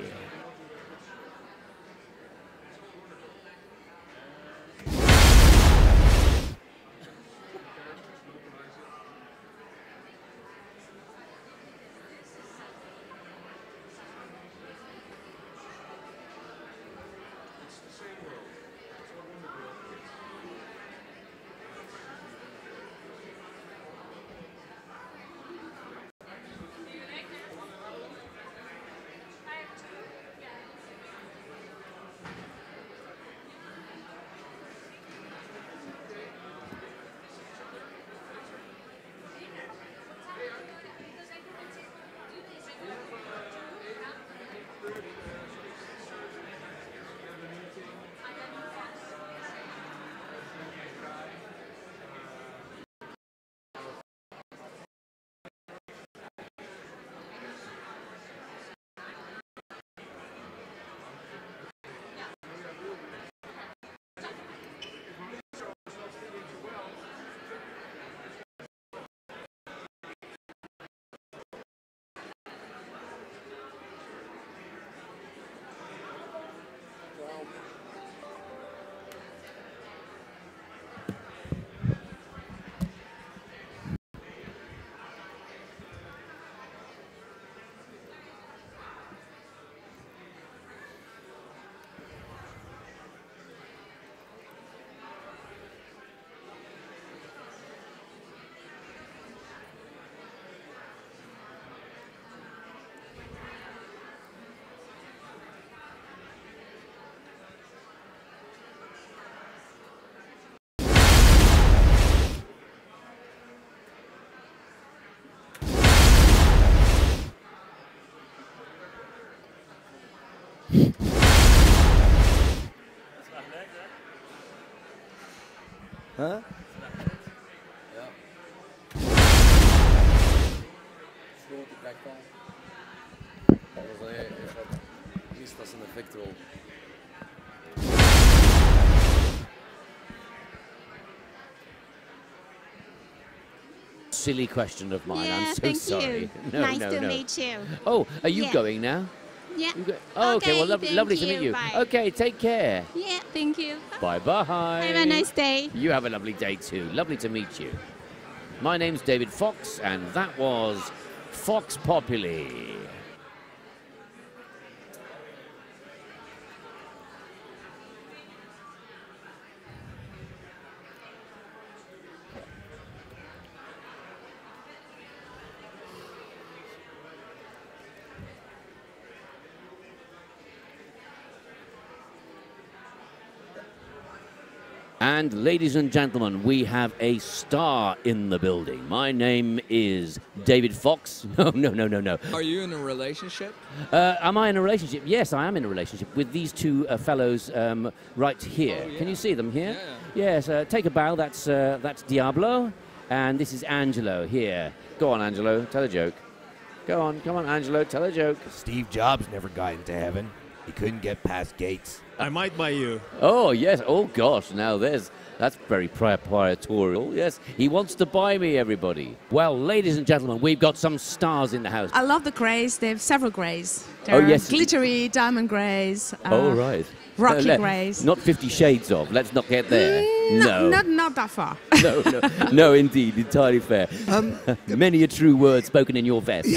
Huh? Silly question of mine. Yeah, I'm so thank sorry. you. No, Nice no, to no. meet you. Oh, are you Yeah. going now? Yeah. Oh, okay, well, thank lovely to meet you. you. Bye. Okay, take care. Yeah, thank you. Bye-bye. Have a nice day. You have a lovely day too. Lovely to meet you. My name's David Fox, and that was Fox Populi. And ladies and gentlemen, we have a star in the building. My name is David Fox. No. Are you in a relationship? Am I in a relationship? Yes, I am in a relationship with these two fellows right here. Oh, yeah. Can you see them here? Yeah. Yes, take a bow. That's Diablo. And this is Angelo here. Go on, Angelo, tell a joke. Go on, come on, Angelo, tell a joke. Steve Jobs never got into heaven. He couldn't get past gates. I might buy you. Oh, yes. Oh, gosh. Now, that's very proprietorial. Yes, he wants to buy me, everybody. Well, ladies and gentlemen, we've got some stars in the house. I love the greys. They have several greys. Oh, yes. Glittery diamond greys. Oh, right. Rocky greys. Not 50 Shades of. Let's not get there. No. Not that far. No, indeed. Entirely fair. Many a true word spoken in your vest.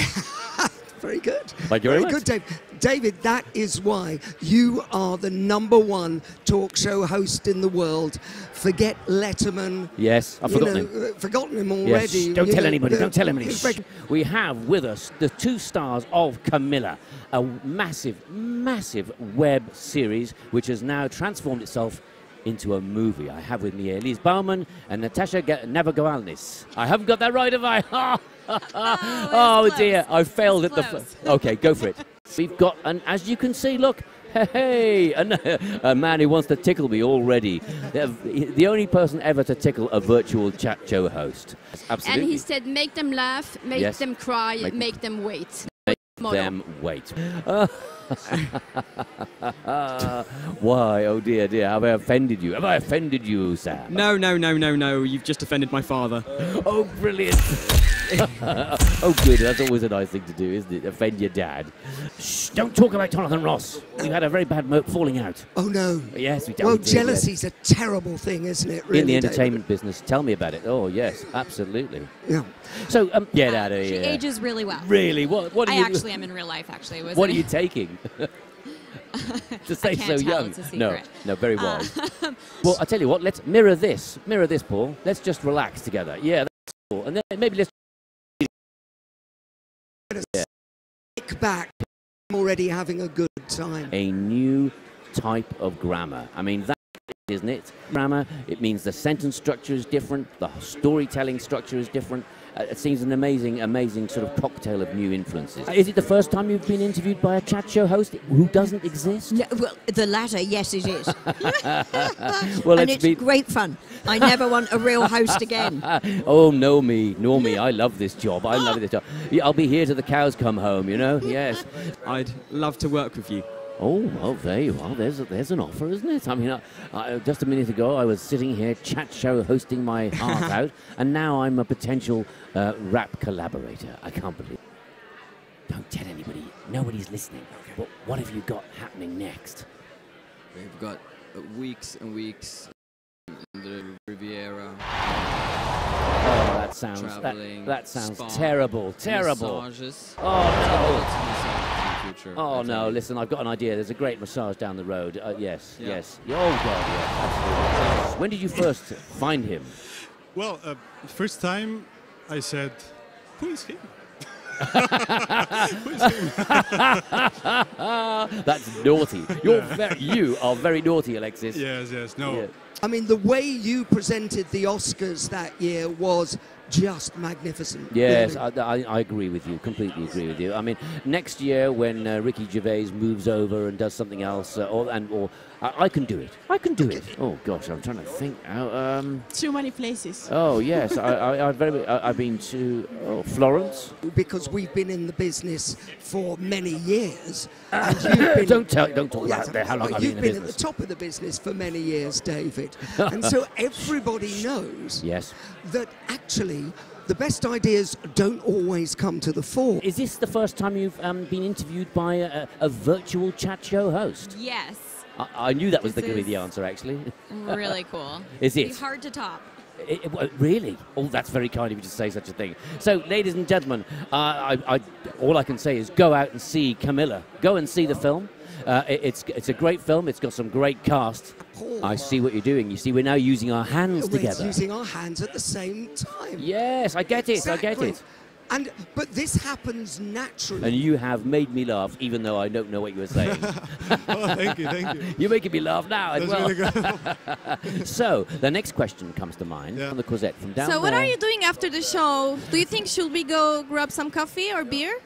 Very good. Thank you very much. Good, Dave. David, that is why you are the #1 talk show host in the world. Forget Letterman. Yes, I've forgotten him. Forgotten him already. Yes, don't tell anybody. Don't tell anybody. Shh. We have with us the 2 stars of Camilla, a massive, massive web series which has now transformed itself into a movie. I have with me Elise Bauman and Natasha Navagoalnis. I haven't got that right, have I? Oh dear, I failed at the. Okay, go for it. We've got, and as you can see, look, hey, a man who wants to tickle me already. The only person ever to tickle a virtual chat show host. Absolutely. And he said, make them laugh, make them cry, make them wait. Them wait. Why? Oh dear, have I offended you? Have I offended you, Sam? No. You've just offended my father. Oh, brilliant. Oh, good. That's always a nice thing to do, isn't it? Offend your dad. Shh, don't talk about Jonathan Ross. We've had a very bad falling out. Oh, no. Yes, we did. Well, jealousy's a terrible thing, isn't it? Really, in the David? entertainment business. Tell me about it. Oh, yes, absolutely. Yeah. So, get out of She here. ages really well. Really? What are I you... actually am in real life, actually. What are you taking? To say I can't so tell, young. it's a secret. No, very wise. Well, I tell you what, let's mirror this, Paul. Let's just relax together. Yeah, that's cool. And then maybe let's... Kick back. I'm already having a good time. A new type of grammar. I mean, that isn't it? Grammar, it means the sentence structure is different, the storytelling structure is different. It seems an amazing sort of cocktail of new influences. Is it the first time you've been interviewed by a chat show host who doesn't exist? No, well, the latter, yes, it is. Well, and it's great fun. I never want a real host again. Oh, nor me. I love this job. I love this job. Yeah, I'll be here till the cows come home, you know? Yes. I'd love to work with you. Oh, well, there you are. There's an offer, isn't it? I mean, just a minute ago, I was sitting here chat show hosting my heart out, and now I'm a potential rap collaborator. I can't believe it. Don't tell anybody. Nobody's listening. Okay. What have you got happening next? We've got weeks and weeks in the Riviera. Oh, that sounds that sounds spa, terrible. Massages. Oh no. Oh no! Listen, I've got an idea. There's a great massage down the road. Yes. Oh God, yeah, absolutely. When did you first find him? Well, first time I said, "Who is him?" That's naughty. You are very naughty, Alexis. Yes. No. Yeah. I mean, the way you presented the Oscars that year was just magnificent. Yes, really. I agree with you, completely agree with you. I mean, next year when Ricky Gervais moves over and does something else, or I can do it. I can do it. Oh gosh, I'm trying to think. Too many places. Oh yes, I've been to Florence. Because we've been in the business for many years. And you've been, don't talk about how long I've been in the You've been at business. the top of the business for many years, David. And so everybody knows that actually the best ideas don't always come to the fore. Is this the first time you've been interviewed by a virtual chat show host? Yes. I knew that was This going to be the is answer, actually. Really cool. Is It'd it? be hard to top. Really? Oh, that's very kind of you to say such a thing. So, ladies and gentlemen, all I can say is go out and see Camilla. Go and see the film. It's a great film. It's got some great cast. I see what you're doing. You see, we're now using our hands together. We're using our hands at the same time. Yes, I get it. Exactly. I get it. But this happens naturally. And you have made me laugh, even though I don't know what you were saying. Oh, thank you, thank you. You're making me laugh now as That's well. really good. So, the next question comes to mind on the Cosette from down there. So what are you doing after the show? Do you think should we go grab some coffee or beer?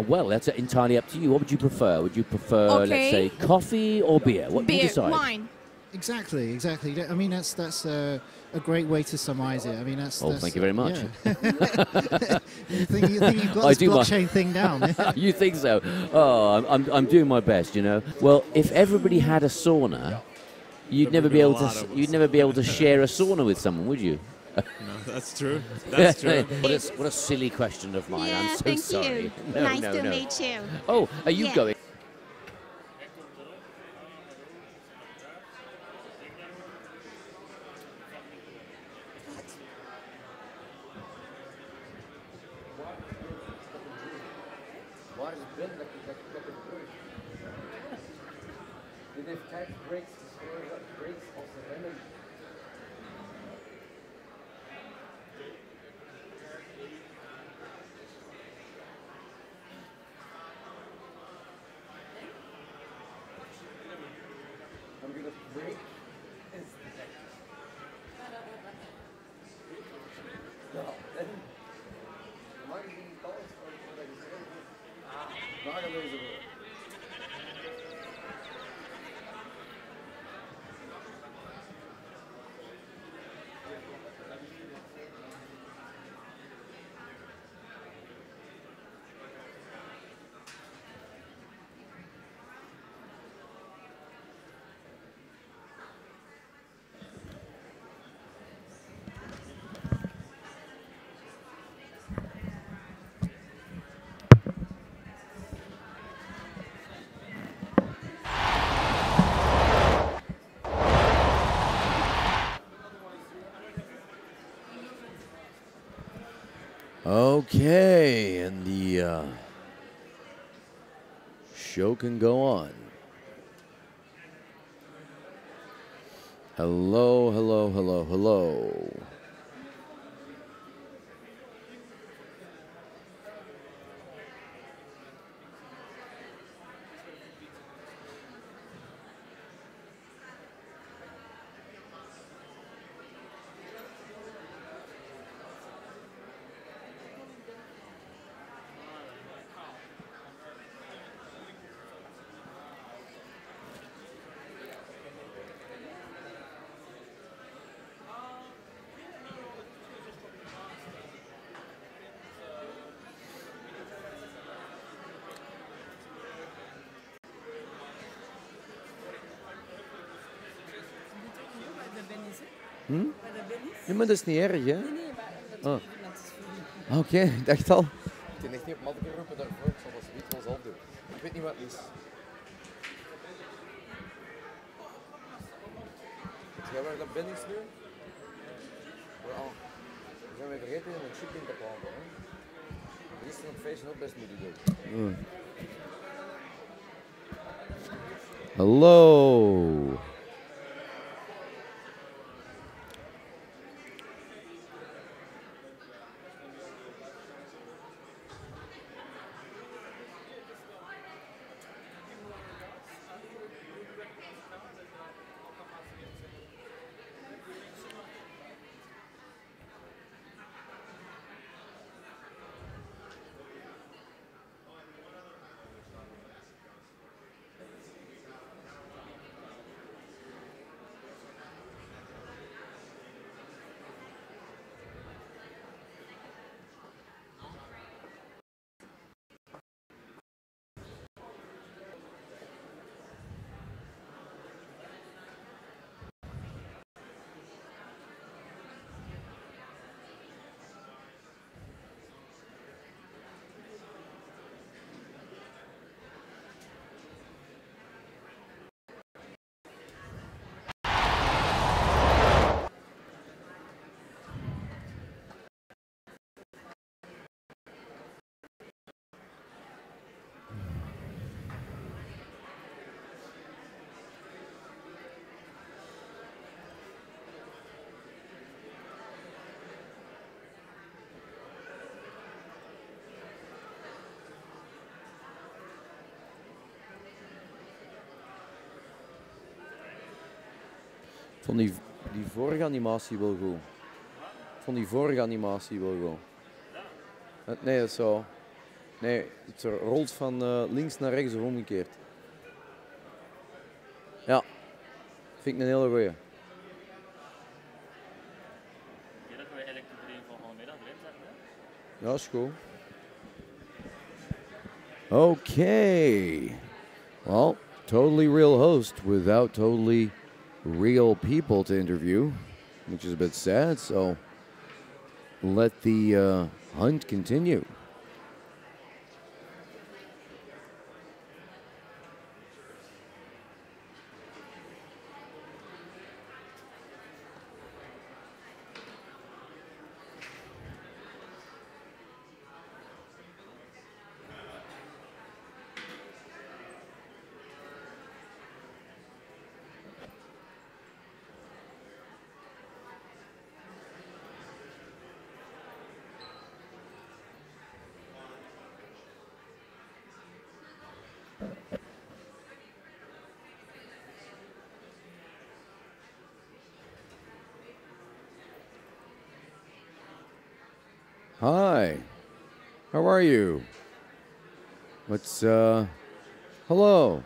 Well, that's entirely up to you. What would you prefer? Would you prefer, let's say, coffee or beer? What do you Beer, decide? wine. Exactly. I mean, that's a great way to surmise it. I mean, that's. Thank you very much. Yeah. you think you've got this blockchain thing down? You think so? Oh, I'm doing my best. You know. Well, if everybody had a sauna, you'd never be able to share a sauna with someone, would you? No, that's true. That's true. What a silly question of mine. I'm so thank sorry. you. No, Nice no, to no. meet you. Oh, are you Yeah. going? Okay, and the show can go on. Hello, hello, hello, hello. Ja, maar dat is niet erg, hè? Oh. Oké, ik dacht al. Ik heb echt niet op matten geroepen daarvoor, ik zal dat niet wel zelf doen. Ik weet niet wat het is. Ga waar dat ben is nu? Wel, we zijn weer vergeten om een chip in te planten, hè? Er is er op feestje ook best moeten doen. Hallo. vond die vorige animatie wel goed. Ik vond die vorige animatie wel goed. Nee, dat is zo. Nee, het rolt van links naar rechts of omgekeerd. Ja, vind ik een hele goeie. Ja, dat we eigenlijk de training van vanmiddag erin zetten. Ja, is goed. Okay. Well, totally real host without totally real people to interview, which is a bit sad, so let the hunt continue. Hi, how are you? What's, hello.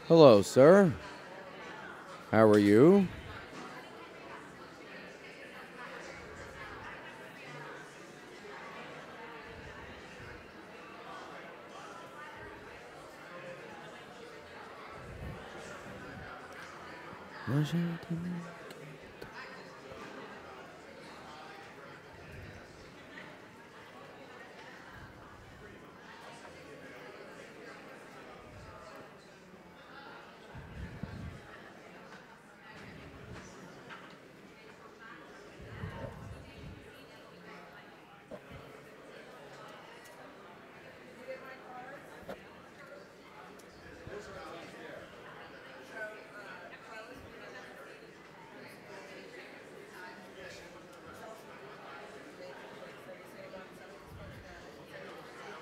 Hello, sir. How are you?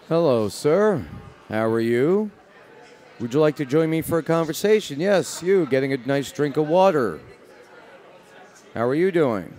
Hello, sir. How are you? Would you like to join me for a conversation? Yes, you, getting a nice drink of water. How are you doing?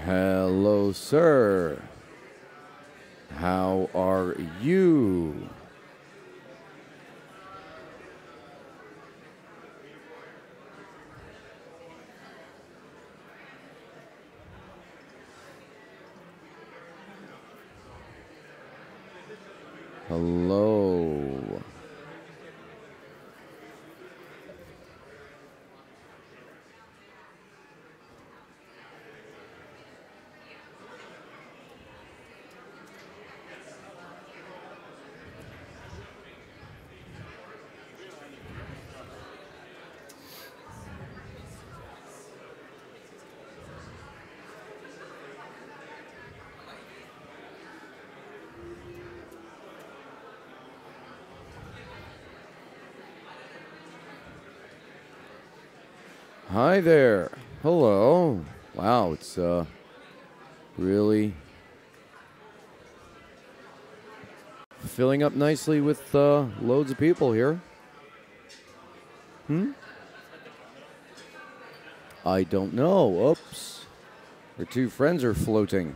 Hello, sir. How are you? Hello. Hi there. Hello. Wow, it's really filling up nicely with loads of people here. I don't know. Oops. Our two friends are floating.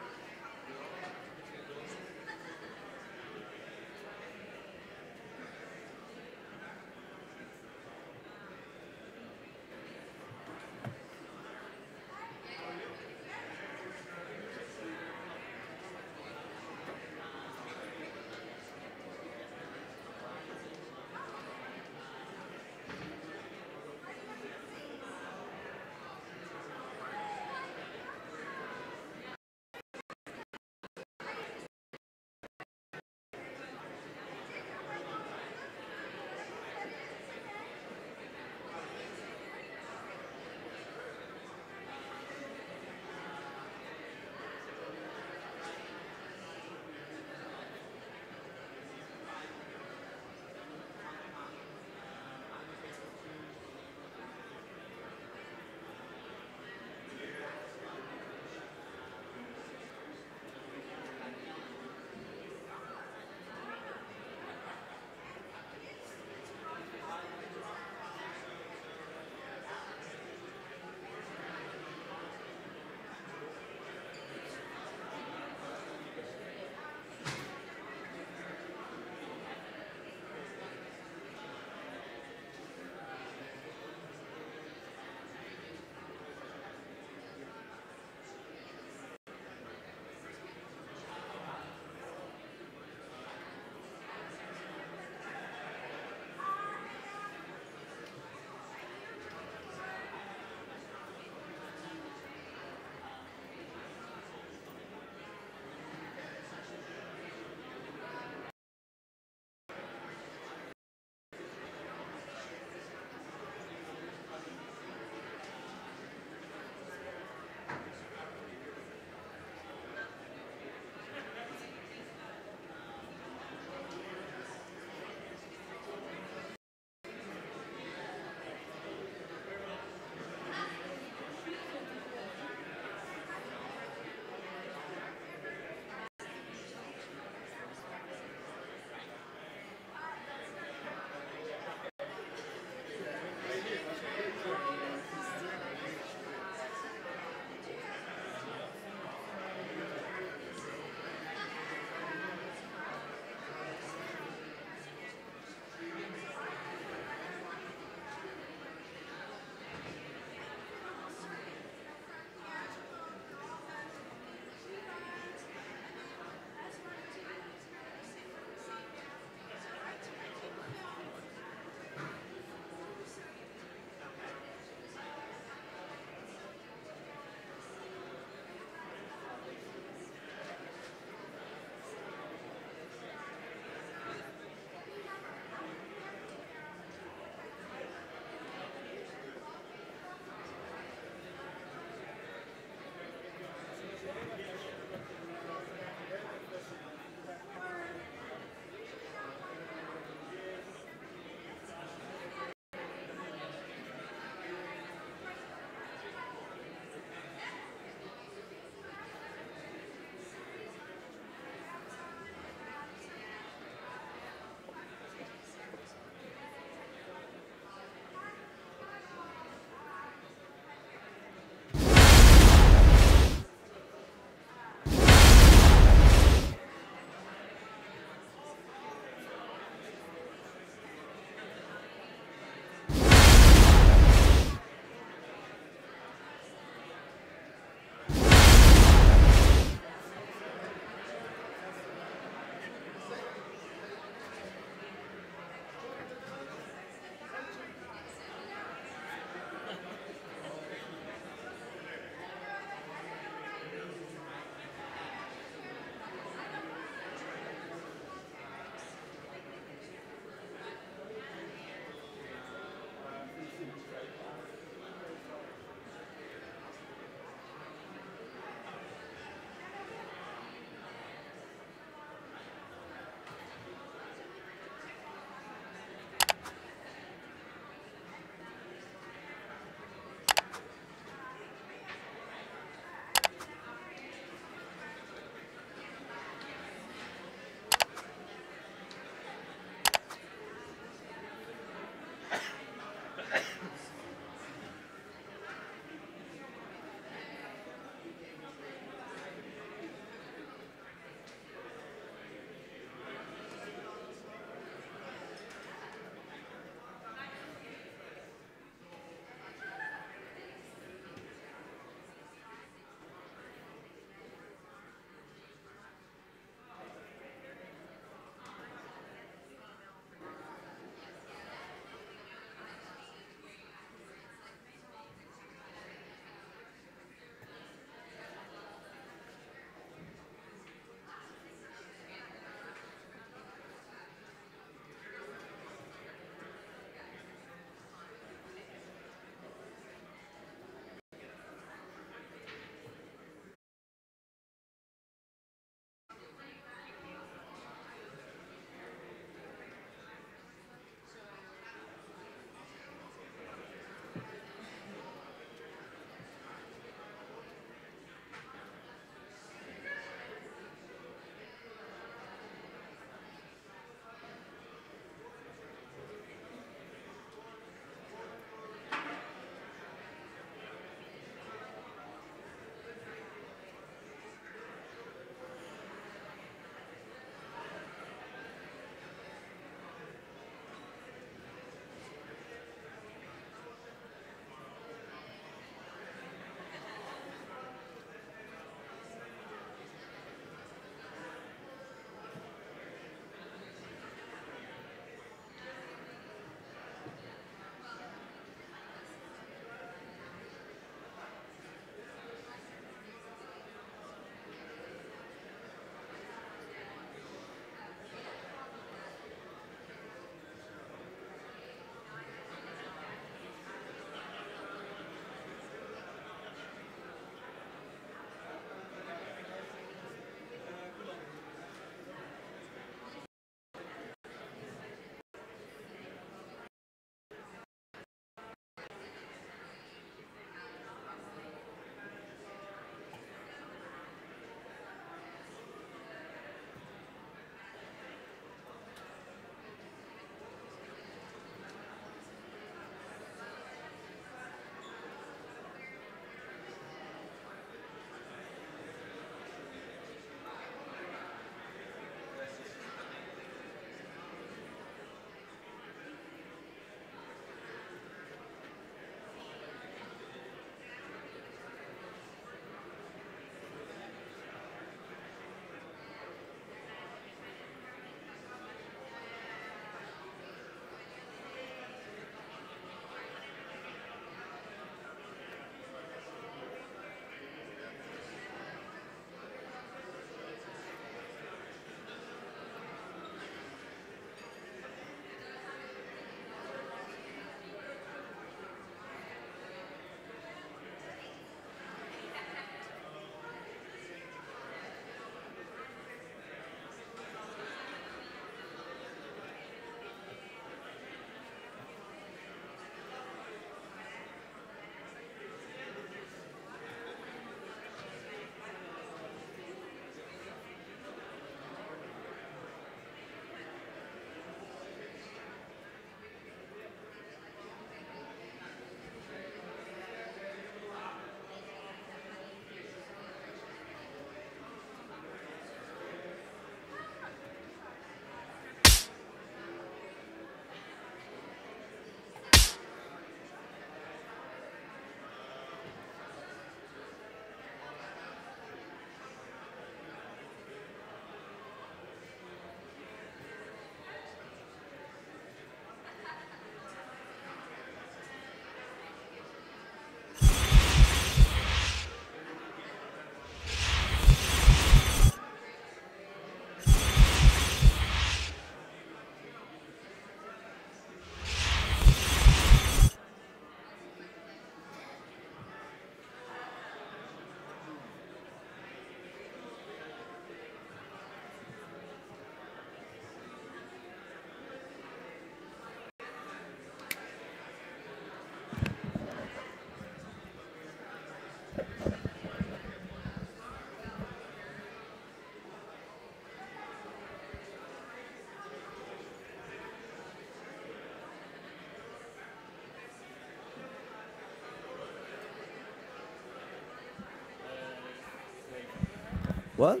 What?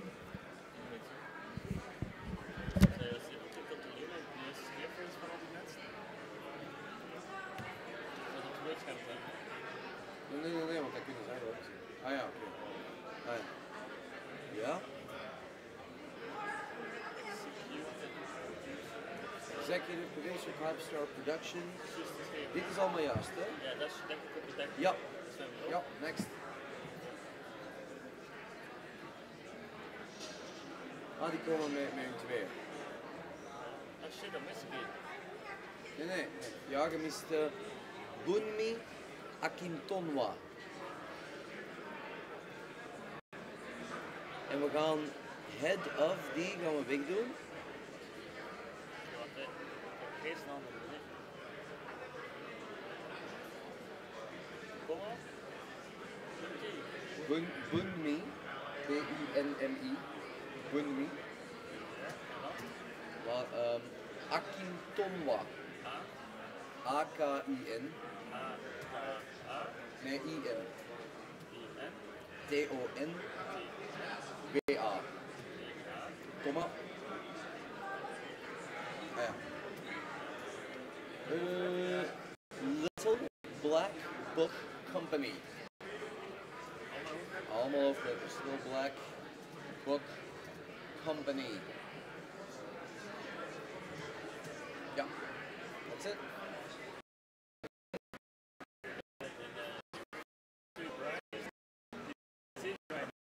Nee, want dat kunnen zij ook zien. Ah ja, oké. Ah, ja. Ja? Executive Producer, Hypestar Production. Dit is allemaal juist, hè? Ja, dat is denk ik op de deck. Ja. Ja, next. Ah, die komen met hun twee. Ah shit, dat mis ik niet. Nee. Ja, je mist Bunmi Akintonwa. En we gaan head of die gaan we wegdoen. Geen snel niet. Kom op. Bunmi. B-U-N-M-I. Bunmi. Maar Akintonwa. A-K-I-N. Nee, I-N. T-O-N-W-A. Komma. Ah ja. Little Black Book Company. Allemaal hoofdletters. Little Black Book Company. Ja, that's it.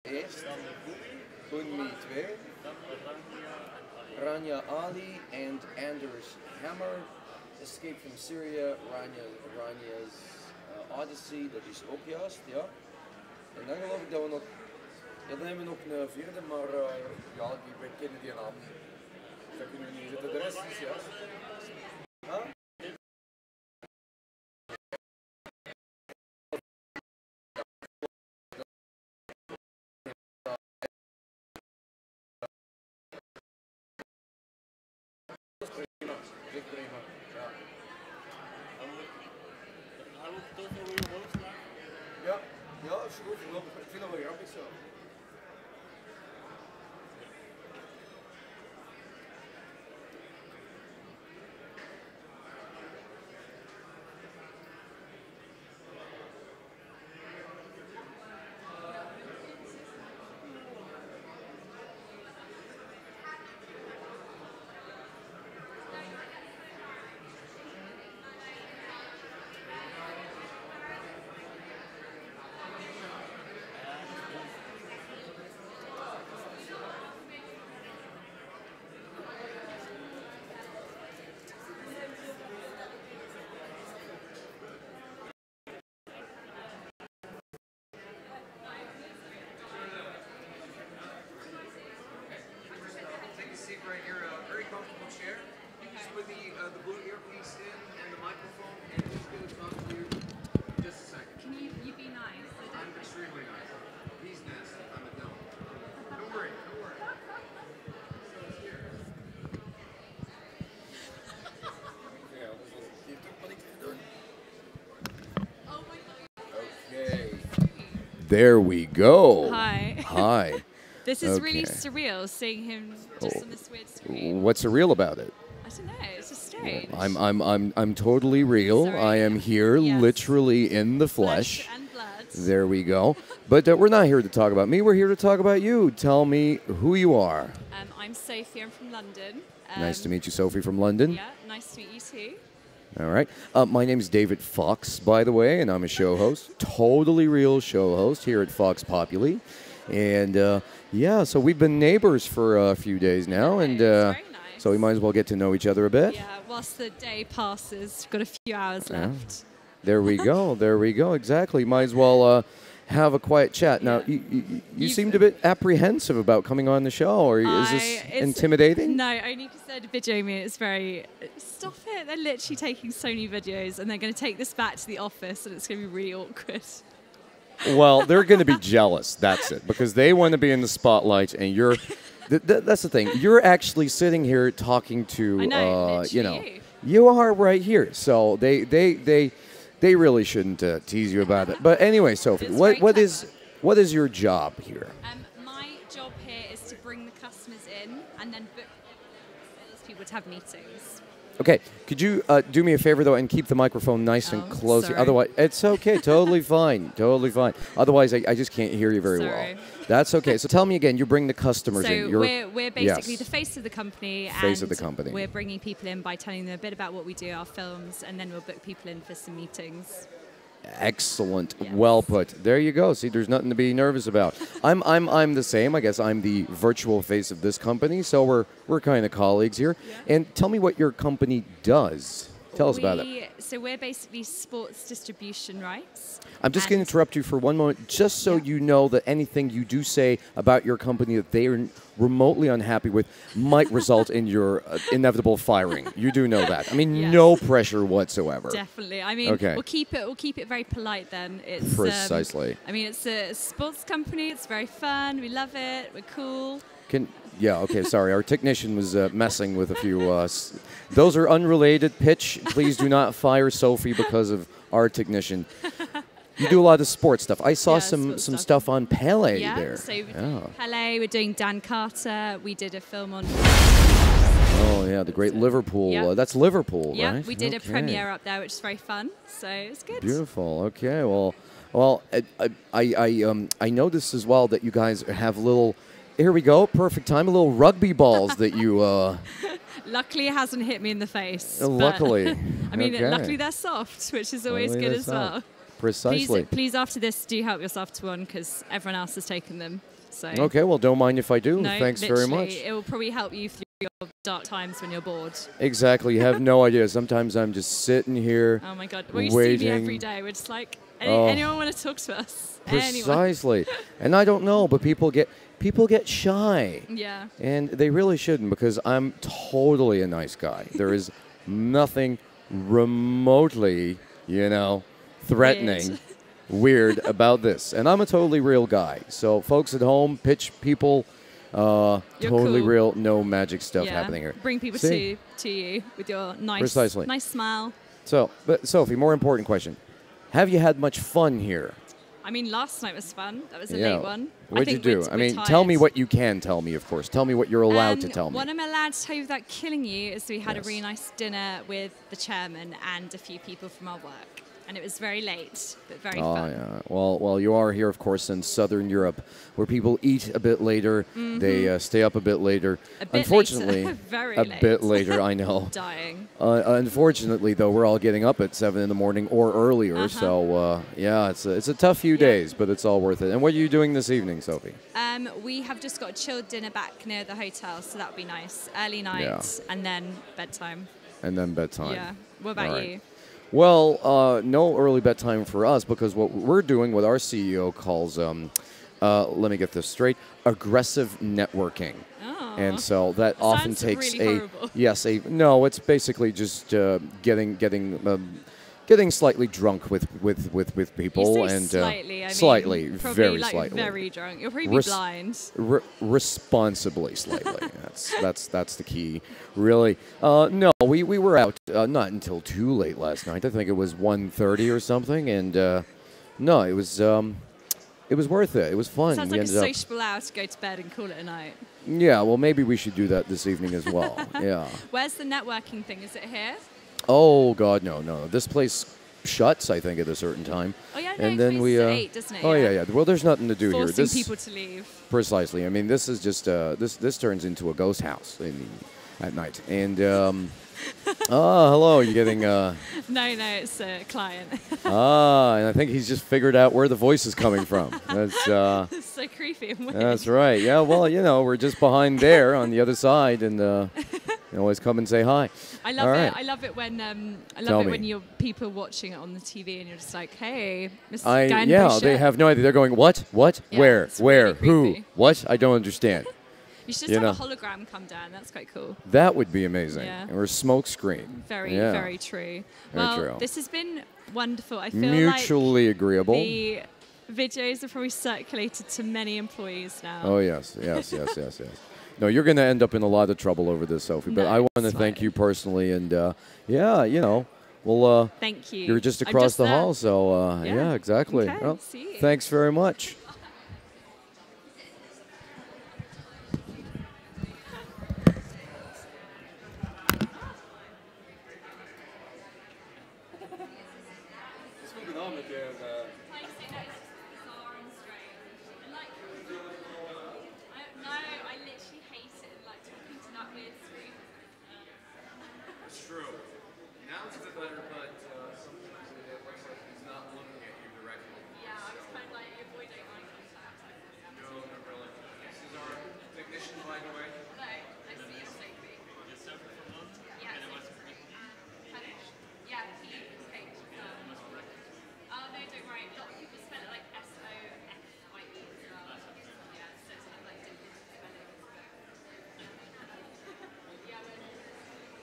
Eerst Bunmi 2, Rania Ali and Anders Hammer, Escape from Syria, Rania's Odyssey, dat is ook juist, ja. En dan geloof ik dat we nog, ja, dan hebben we nog een vierde, maar ja, we kennen die naam niet. Dus dat kunnen we niet zetten, de rest is juist. Huh? Ja, is goed. Ik vind dat wel grappig zo. Right here, a very comfortable chair. Just put the blue earpiece in and the microphone, and just going to talk to you in just a second. Can you be nice? I'm extremely nice. He's nasty. I'm a dumb. Don't worry. Don't worry. So here. Okay. There we go. Hi. Hi. This is really Okay. surreal, seeing him just on this weird screen. What's surreal about it? I don't know. It's just strange. I'm totally real. I am here, literally in the flesh. And blood. There we go. But we're not here to talk about me. We're here to talk about you. Tell me who you are. I'm Sophie. I'm from London. Nice to meet you, Sophie from London. Yeah, nice to meet you too. All right. My name is David Fox, by the way, and I'm a show host. Totally real show host here at Fox Populi. And yeah, so we've been neighbors for a few days now, and so we might as well get to know each other a bit. Yeah, whilst the day passes, we've got a few hours left. There we go. There we go. Exactly. Might as well have a quiet chat. Now, you seemed a bit apprehensive about coming on the show, or is this intimidating? No, only because they're videoing me. It's very... Stop it. They're literally taking so many videos, and they're going to take this back to the office, and it's going to be really awkward. Well, they're going to be jealous. That's it. Because they want to be in the spotlight, and you're... that's the thing. You're actually sitting here talking to... I know, you know, you are right here. So they really shouldn't tease you about it. But anyway, Sophie, what is your job here? My job here and then book those people to have meetings. Okay, could you do me a favor, though, and keep the microphone nice and close? sorry. Otherwise, it's okay, totally fine, totally fine. Otherwise, I just can't hear you very Sorry. well. That's okay. So tell me again, you bring the customers So in. we're basically the face of the company. Face and of the company. We're bringing people in by telling them a bit about what we do, our films, and then we'll book people in for some meetings. Excellent. Well put. There you go. See, there's nothing to be nervous about. I'm the same. I guess I'm the virtual face of this company, so we're kind of colleagues here. Yeah. And tell me what your company does. Tell us about it. So we're basically sports distribution rights. I'm just going to interrupt you for one moment, just so you know that anything you do say about your company that they are remotely unhappy with might result in your inevitable firing. You do know that. I mean, no pressure whatsoever. Definitely. I mean, we'll keep it very polite then. It's precisely. I mean, it's a sports company. It's very fun. We love it. We're cool. Okay, sorry. Our technician was messing with a few. Those are unrelated. Pitch, please do not fire Sophie because of our technician. You do a lot of sports stuff. I saw some stuff on Pele there. So Pele, we're doing Dan Carter. We did a film on... Oh, yeah, the great Liverpool. Yep. That's Liverpool, yeah, right? We did a premiere up there, which is very fun. So it's good. Beautiful. Okay, well, I noticed as well that you guys have little... Here we go. Perfect time. Little rugby balls that you... Luckily, it hasn't hit me in the face. Luckily. I mean, okay. luckily they're soft, which is always good as well. Precisely. Please, after this, do help yourself to one because everyone else has taken them. So. Okay, well, don't mind if I do. No, Thanks very much. It will probably help you through your dark times when you're bored. Exactly. You have no idea. Sometimes I'm just sitting here. Oh my God. Well, you waiting. see me every day. We're just like, anyone want to talk to us? Precisely. And I don't know, but people get shy. Yeah. And they really shouldn't because I'm totally a nice guy. There is nothing remotely, threatening, weird about this. And I'm a totally real guy. So folks at home, pitch people, totally real, no magic stuff happening here. Bring people to you with your nice smile. So, but Sophie, more important question. Have you had much fun here? I mean, last night was fun. That was a late one. What did you do? I mean, tell me what you can tell me, of course. Tell me what you're allowed to tell me. What I'm allowed to tell you without killing you is we had a really nice dinner with the chairman and a few people from our work. And it was very late, but very fun. Yeah. Well, you are here, of course, in Southern Europe, where people eat a bit later. They stay up a bit later. Unfortunately, later. Very a late. bit later, I know. Dying. Unfortunately, though, we're all getting up at 7 in the morning or earlier. So, yeah, it's a tough few days, but it's all worth it. And what are you doing this evening, Sophie? We have just got a chilled dinner back near the hotel, so that'll be nice. Early night, and then bedtime. Yeah. What about you? Well, no early bedtime for us because what we're doing, what our CEO calls, let me get this straight, aggressive networking. Oh, and so that often takes really horrible. No, it's basically just getting slightly drunk with people. You say and slightly, I mean, slightly, very like slightly. Very drunk. You'll probably be blind. Responsibly slightly. That's the key, really. No, we were out not until too late last night. I think it was 1:30 or something, and no, it was worth it. It was fun. Sounds like a sociable hour to go to bed and call it a night. Yeah, well, maybe we should do that this evening as well. Yeah. Where's the networking thing? Is it here? Oh God, no. This place shuts, I think, at a certain time. Oh yeah, no, and then we. At 8, doesn't it? Oh yeah. Well, there's nothing to do Forcing here. Forcing people to leave. Precisely. I mean, this is just this turns into a ghost house at night. And hello. You're getting. No, it's a client. And I think he's just figured out where the voice is coming from. That's. It's so creepy and weird. That's right. Yeah. Well, we're just behind there on the other side, and you always come and say hi. I love it. I love it when you're people watching it on the TV and you're just like, hey, Mr. Yeah, they have no idea. They're going, what? Yeah, Where? Really Who? creepy. What? I don't understand. You should just have a hologram come down. That's quite cool. That would be amazing. Yeah. Or a smoke screen. Very true. Very true. This has been wonderful. I feel mutually agreeable. The videos are probably circulated to many employees now. Oh, yes. No, you're going to end up in a lot of trouble over this, Sophie. But I want to thank you personally. And, well, thank you. You're just across the hall. So, yeah, exactly. Okay, well, see you. Thanks very much. on with your. Like you say, no, it's just bizarre and strange. And like, I literally hate it. Like talking to that weird screen. It's true. Now it's a bit better, but sometimes it looks like he's not looking at you directly. Yeah, I was kind of like avoiding eye contact. No, not really. This is our technician, by the way. No, I see you, Sophie. You're separate from them? Yeah, And it was Spanish? Yeah, he is H. Oh, no, don't worry. A lot of people spell it like S-O-F-I-E as well. Yeah, so it's kind of like different spelling. Yeah, but so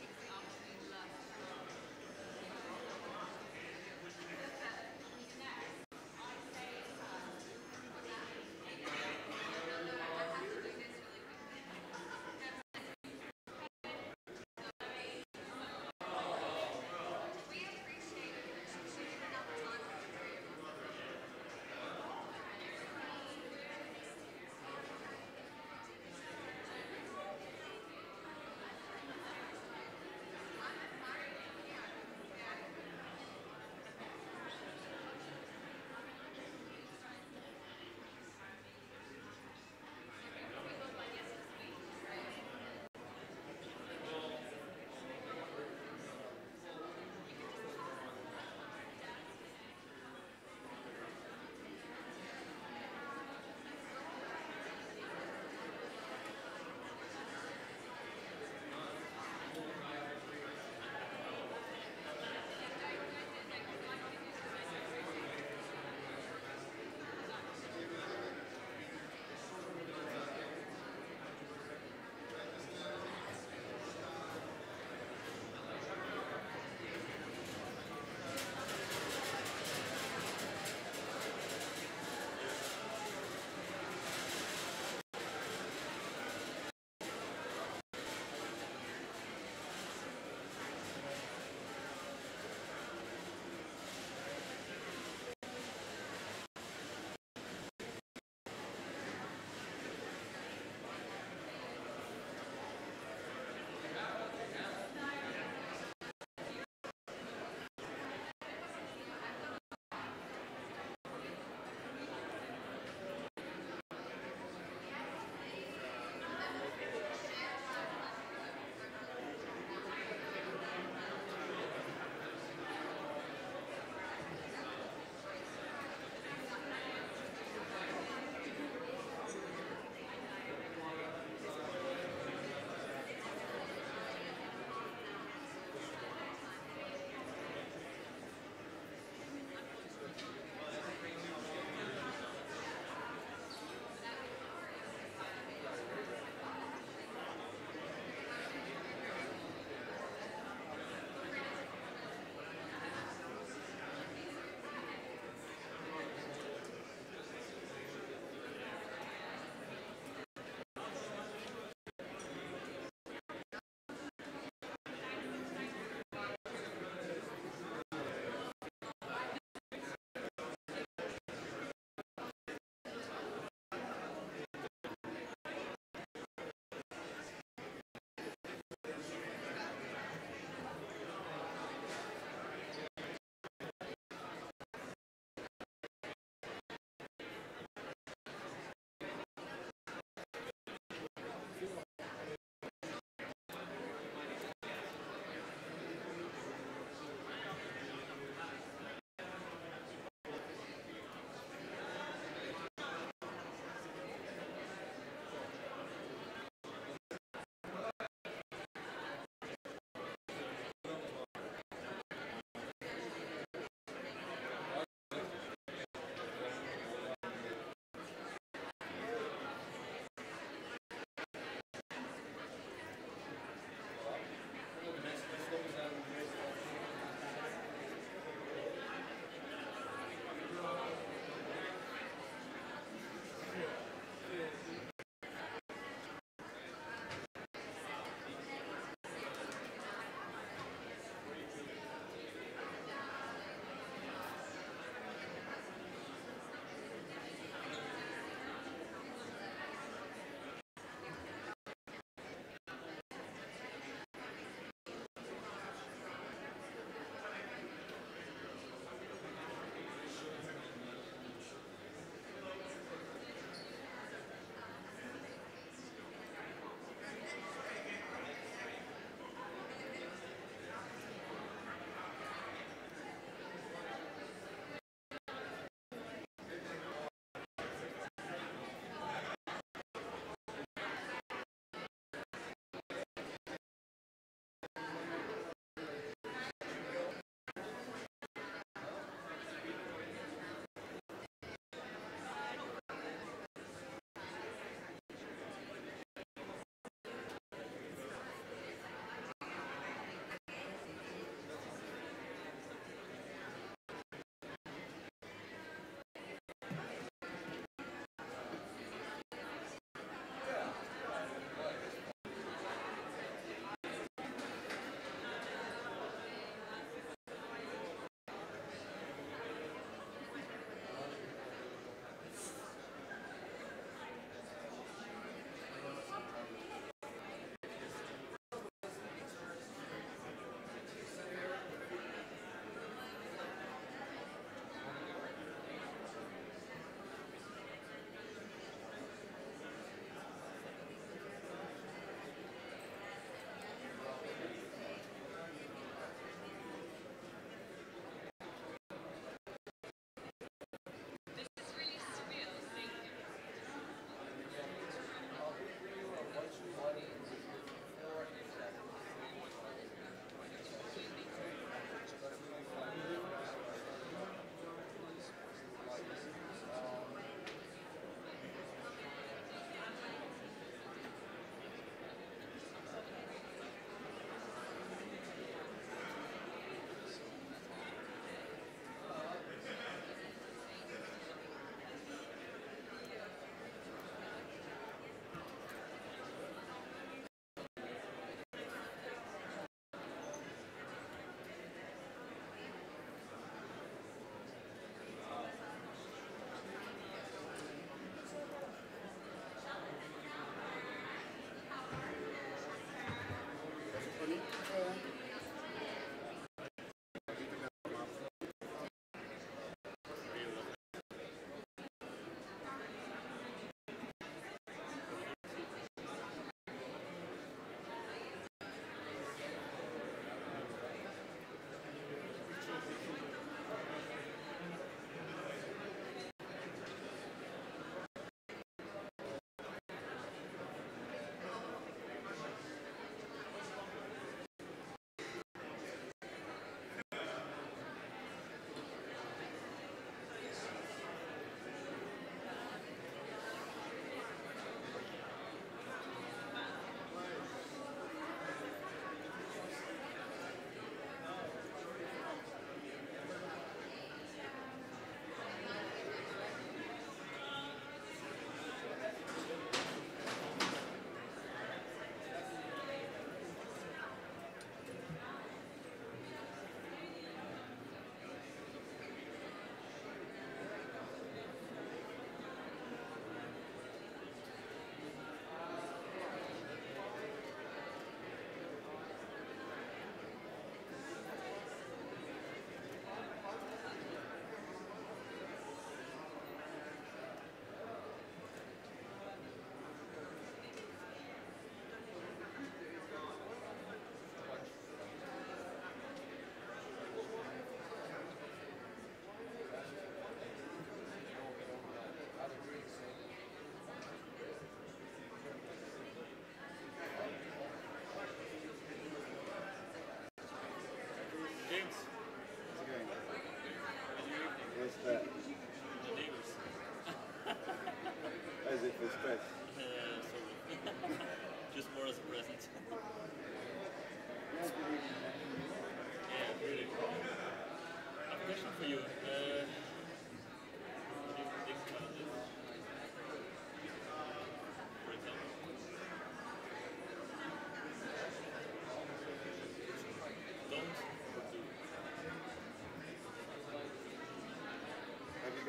it's afternoon left.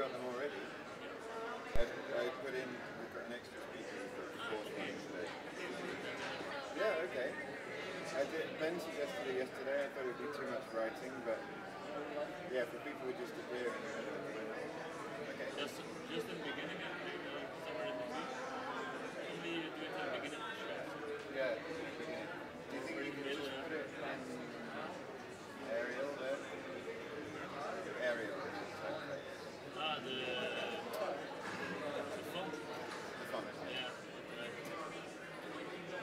got them already. I put in, we've got an extra speaker for the fourth one today. Yeah, okay. Ben suggested it yesterday. I thought it would be too much writing, but yeah, for people who just appear. Okay. Just in the beginning and somewhere in between. Only do it in the beginning of the show. Yeah, beginning. Do you think you could just put it in Arial there? Arial. The font. The font. Yeah.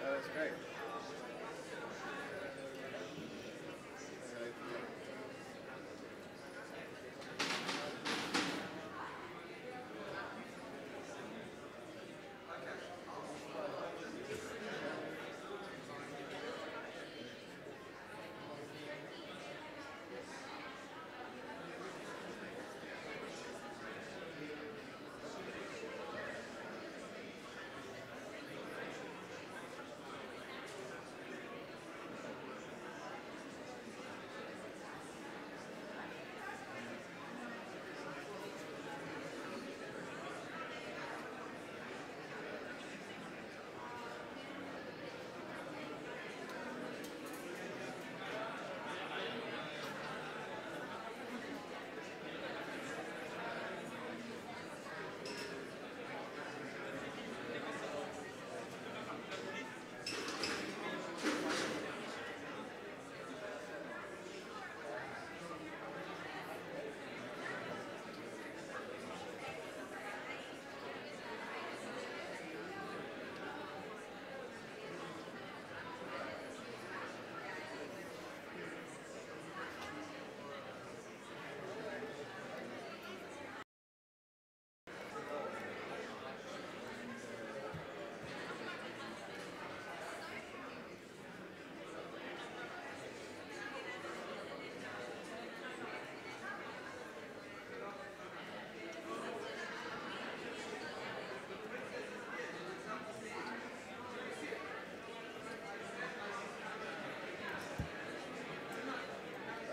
Oh, that's great.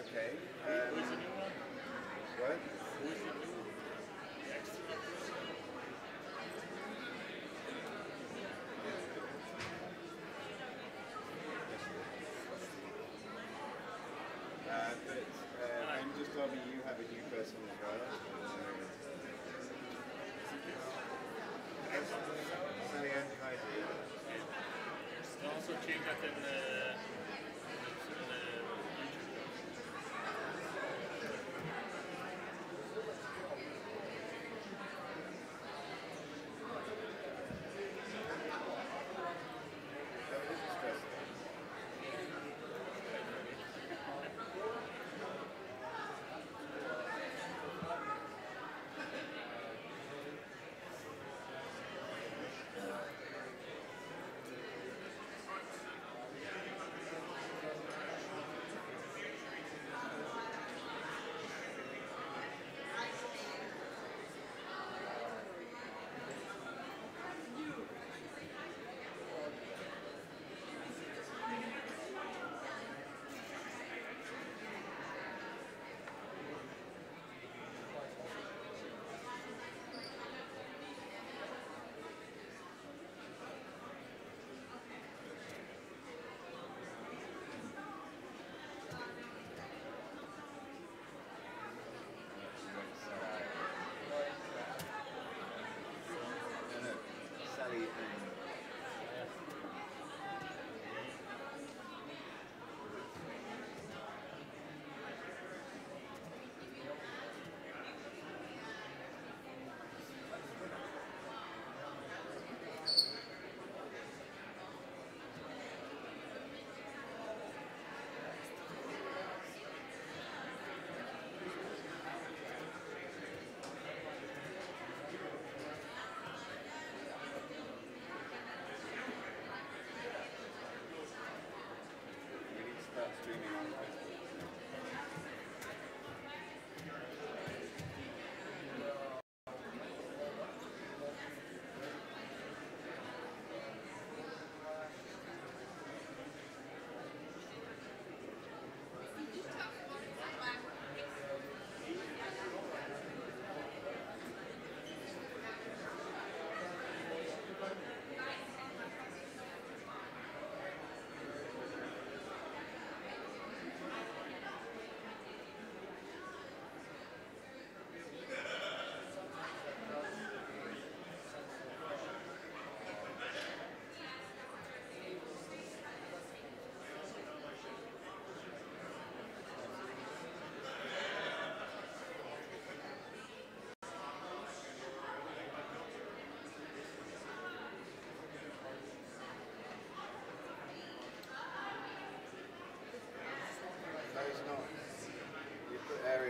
Okay. Who's the new one? What? Who's the new extra? But Ben just told me you have a new person as well. Sally Ann Kaiser. They also changed that in the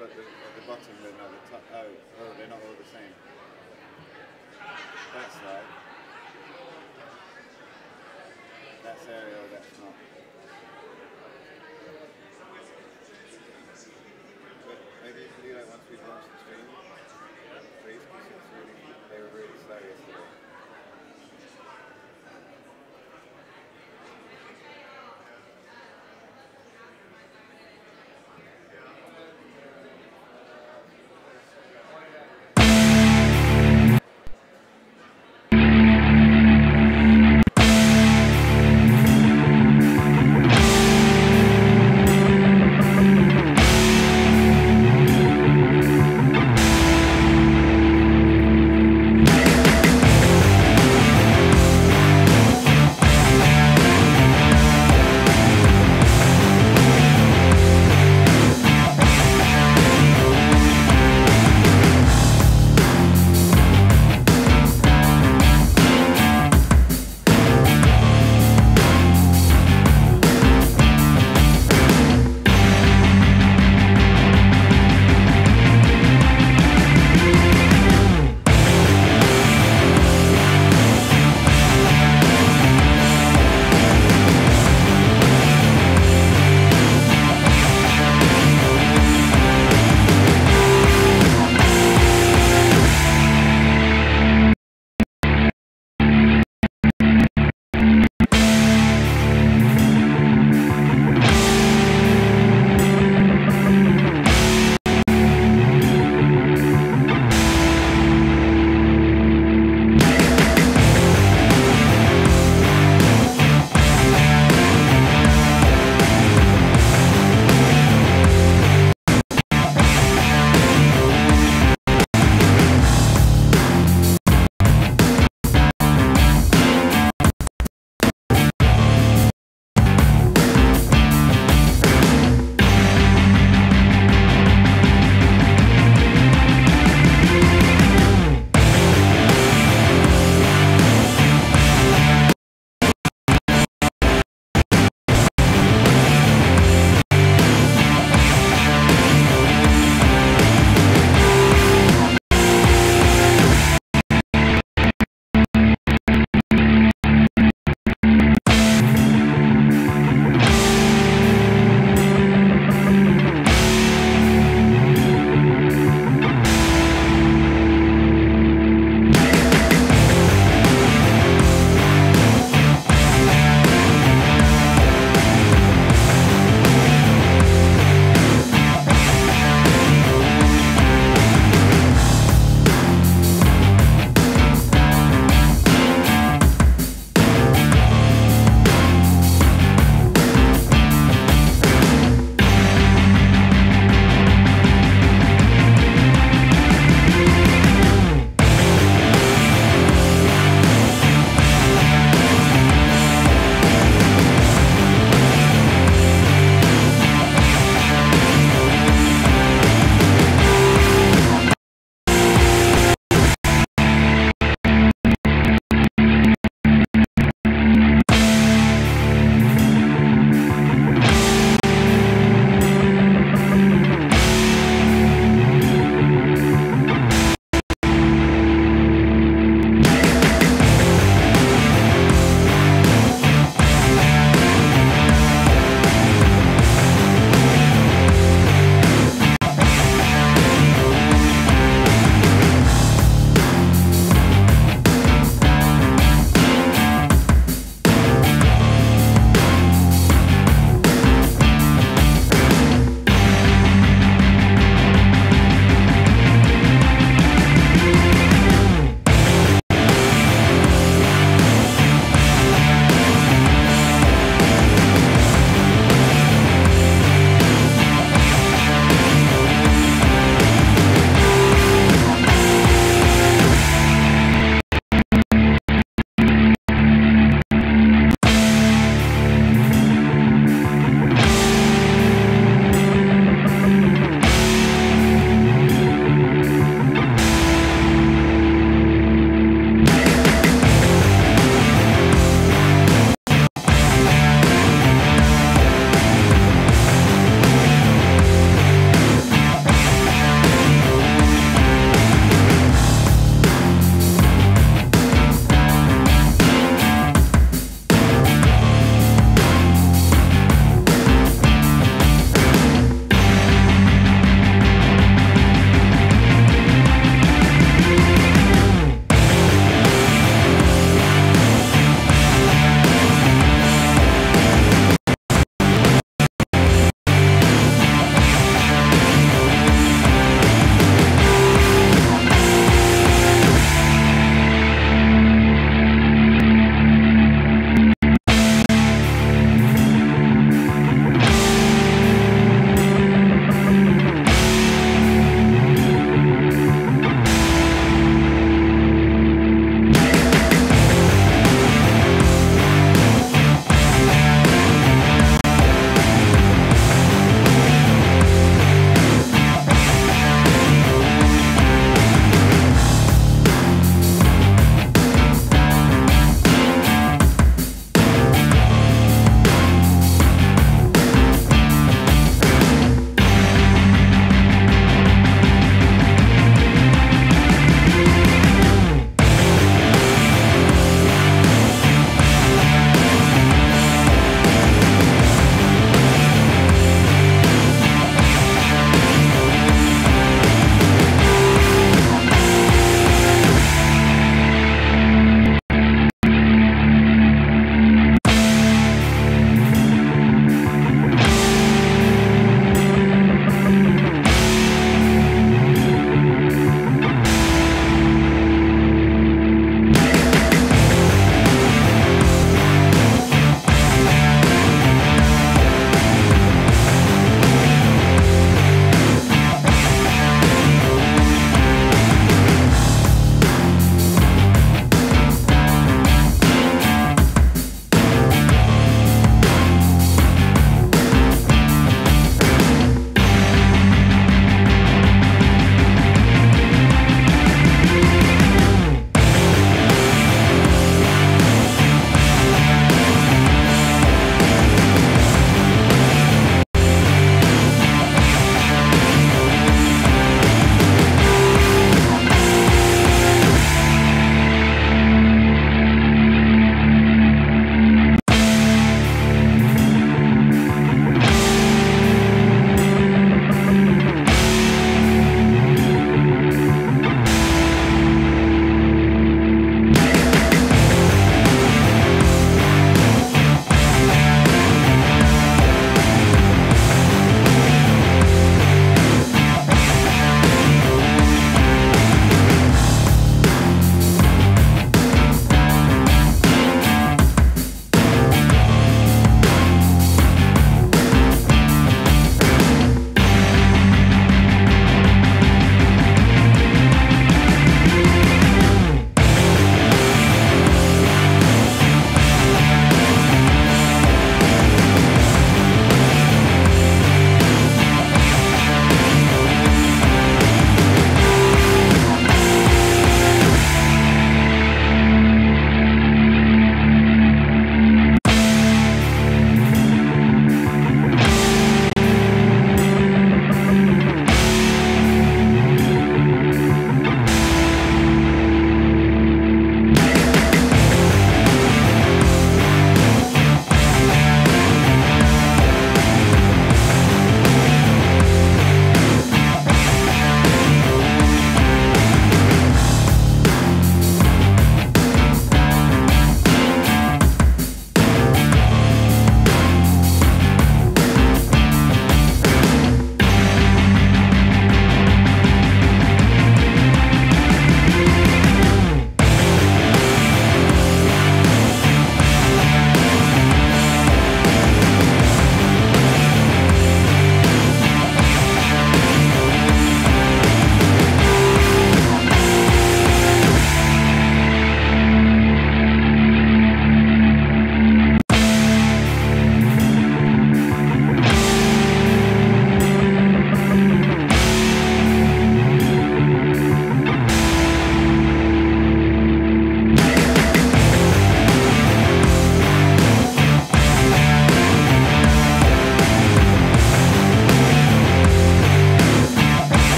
Ariel at the bottom, but not the top. Oh, they're not all the same. That's right. That's Ariel, that's not. But maybe you can do that once we've launched the stream. Please, because it's really, they were really slow yesterday.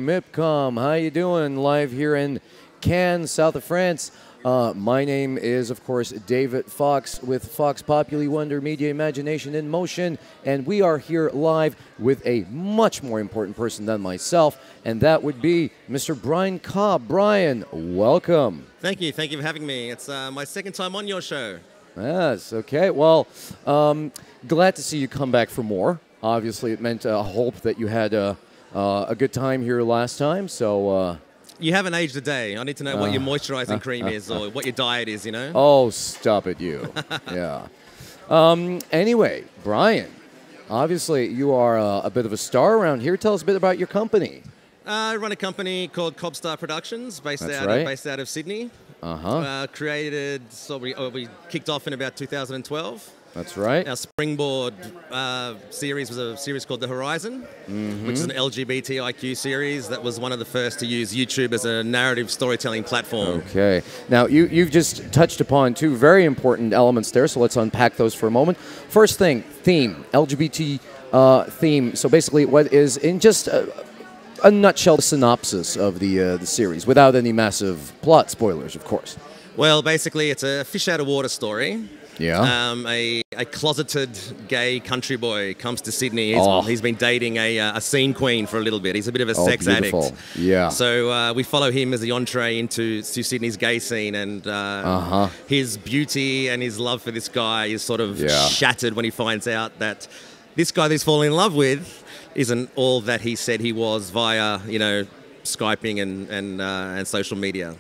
MIPCOM. How you doing? Live here in Cannes, south of France. My name is, of course, David Fox with Fox Populi Wonder Media Imagination in Motion, and we are here live with a much more important person than myself, and that would be Mr. Brian Cobb. Brian, welcome. Thank you for having me. It's my second time on your show. Yes, okay. Well, glad to see you come back for more. Obviously, it meant a hope that you had a good time here last time, so... You haven't aged a day. I need to know what your moisturizing cream is or what your diet is, you know? Oh, stop it, you. Yeah. Anyway, Brian, obviously you are a bit of a star around here. Tell us a bit about your company. I run a company called Cobstar Productions based out of Sydney. We kicked off in about 2012. That's right. Our springboard series was a series called The Horizon, which is an LGBTIQ series that was one of the first to use YouTube as a narrative storytelling platform. Okay. Now, you've just touched upon two very important elements there, so let's unpack those for a moment. First thing, theme, LGBT theme. So basically, what is, in just a nutshell, the synopsis of the series, without any massive plot spoilers, of course. Well, basically, it's a fish out of water story. Yeah. A closeted gay country boy comes to Sydney. He's been dating a scene queen for a little bit. He's a bit of a sex addict. Yeah. So we follow him as the entree into Sydney's gay scene, and his beauty and his love for this guy is sort of shattered when he finds out that this guy that he's falling in love with isn't all that he said he was via, you know, Skyping and social media.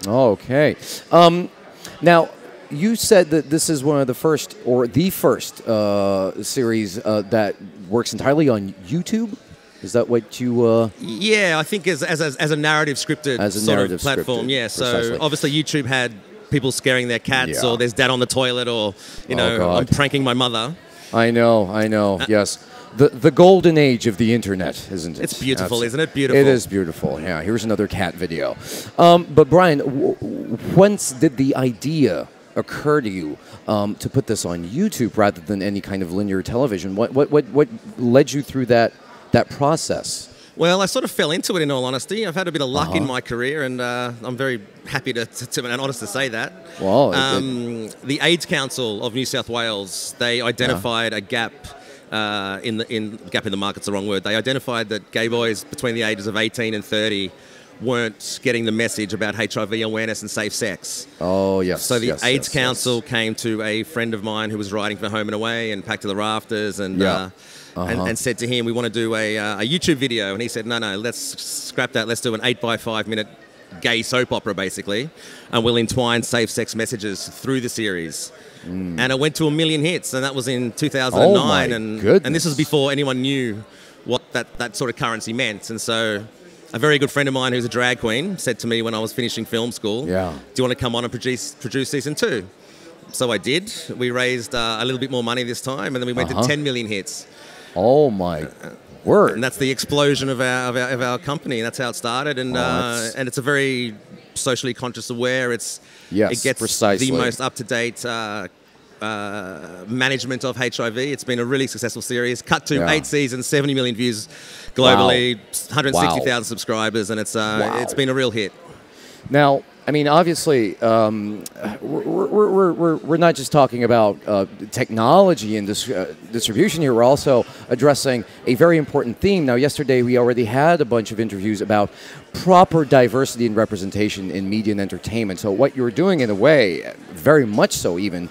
Okay. Now, you said that this is one of the first, or the first series that works entirely on YouTube. Is that what you? Yeah, I think as a narrative scripted sort of platform. Yeah, so obviously YouTube had people scaring their cats, or there's dad on the toilet, or you know, I'm pranking my mother. I know. Yes. The golden age of the internet, isn't it? It's beautiful, isn't it? Beautiful. It is beautiful. Yeah. Here's another cat video. But Brian, whence did the idea occur to you to put this on YouTube rather than any kind of linear television? What led you through that process? Well, I sort of fell into it, in all honesty. I've had a bit of luck in my career, and I'm very happy and honest to say that. Well, the AIDS Council of New South Wales, they identified a gap gap in the market's the wrong word. They identified that gay boys between the ages of 18 and 30 weren't getting the message about HIV awareness and safe sex. Oh, yes. So the AIDS Council came to a friend of mine who was writing for Home and Away and Packed to the Rafters and said to him, we want to do a YouTube video. And he said, no, let's scrap that. Let's do an 8x5 minute gay soap opera, basically. And we'll entwine safe sex messages through the series. And it went to 1 million hits, and that was in 2009. Oh my goodness. And this was before anyone knew what that sort of currency meant. And so a very good friend of mine who's a drag queen said to me when I was finishing film school, do you want to come on and produce season 2? So I did. We raised a little bit more money this time, and then we went to 10 million hits. Oh my word! And that's the explosion of our company. That's how it started, and it's a very socially conscious aware. It gets the most up to date management of HIV. It's been a really successful series. Cut to 8 seasons, 70 million views globally, 160,000 subscribers, and it's been a real hit. Now, I mean, obviously, we're not just talking about technology and distribution here. We're also addressing a very important theme. Now, yesterday we already had a bunch of interviews about proper diversity and representation in media and entertainment. So what you're doing, in a way, very much so even,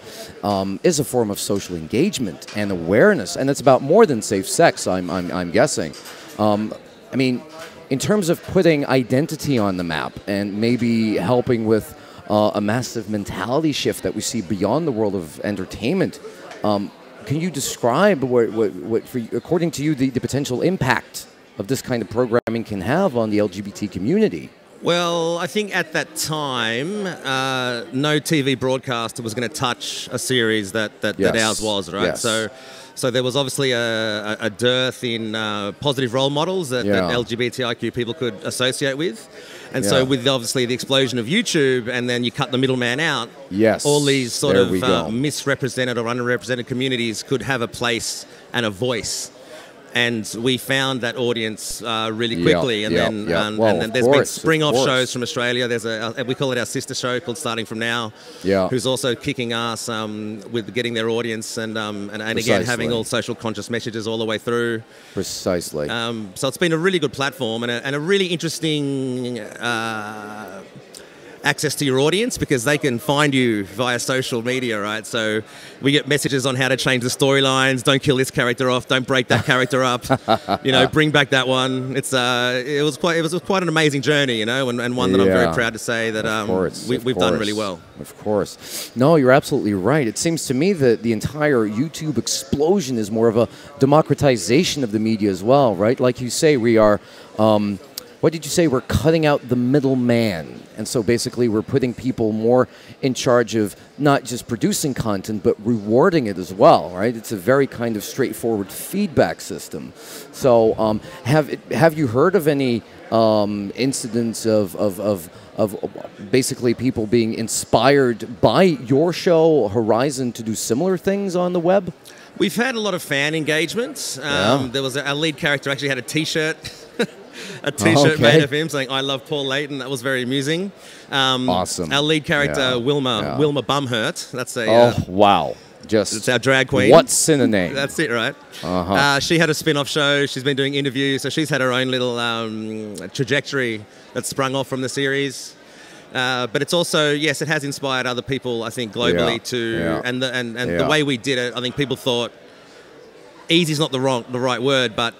is a form of social engagement and awareness, and it's about more than safe sex. I'm guessing. I mean, in terms of putting identity on the map and maybe helping with a massive mentality shift that we see beyond the world of entertainment, can you describe according to you, the potential impact of this kind of programming can have on the LGBT community? Well, I think at that time, no TV broadcaster was going to touch a series that ours was, right? Yes. So there was obviously a dearth in positive role models that LGBTIQ people could associate with. And so with obviously the explosion of YouTube, and then you cut the middleman out, all these sort of misrepresented or underrepresented communities could have a place and a voice. And we found that audience really quickly, and then there's been course, spring-off shows from Australia. There's we call it our sister show called Starting From Now, who's also kicking ass with getting their audience and again having all social conscious messages all the way through. Precisely. So it's been a really good platform and a really interesting access to your audience, because they can find you via social media, right? So we get messages on how to change the storylines. Don't kill this character off. Don't break that character up. Bring back that one. It was quite an amazing journey, and one that I'm very proud to say that we've done really well. Of course. No, you're absolutely right. It seems to me that the entire YouTube explosion is more of a democratization of the media as well, right? Like you say, we are. What did you say? We're cutting out the middleman. And so basically we're putting people more in charge of not just producing content, but rewarding it as well, right? It's a very kind of straightforward feedback system. So have you heard of any incidents of basically people being inspired by your show, Horizon, to do similar things on the web? We've had a lot of fan engagement. There was our lead character actually had a T-shirt. A T-shirt made of him saying "I love Paul Layton." That was very amusing. Awesome. Our lead character Wilma Bumhurt. That's wow! It's our drag queen. What's in a name? That's it, right? She had a spin-off show. She's been doing interviews, so she's had her own little trajectory that sprung off from the series. But it's also, yes, it has inspired other people, I think, globally too. And the way we did it, I think people thought easy is not the right word, but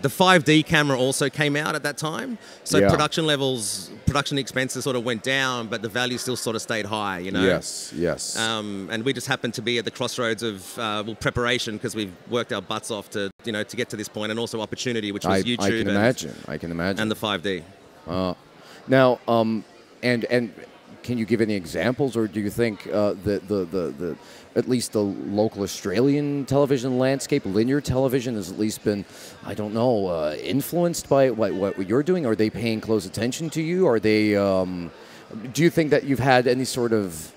the 5D camera also came out at that time, so production expenses sort of went down, but the value still sort of stayed high, Yes. And we just happened to be at the crossroads of preparation, because we've worked our butts off to get to this point, and also opportunity, which was YouTube. I can imagine. And the 5D. Now, and can you give any examples, or do you think that at least the local Australian television landscape, linear television, has at least been, I don't know, influenced by what you're doing? Are they paying close attention to you? Are they? Do you think that you've had any sort of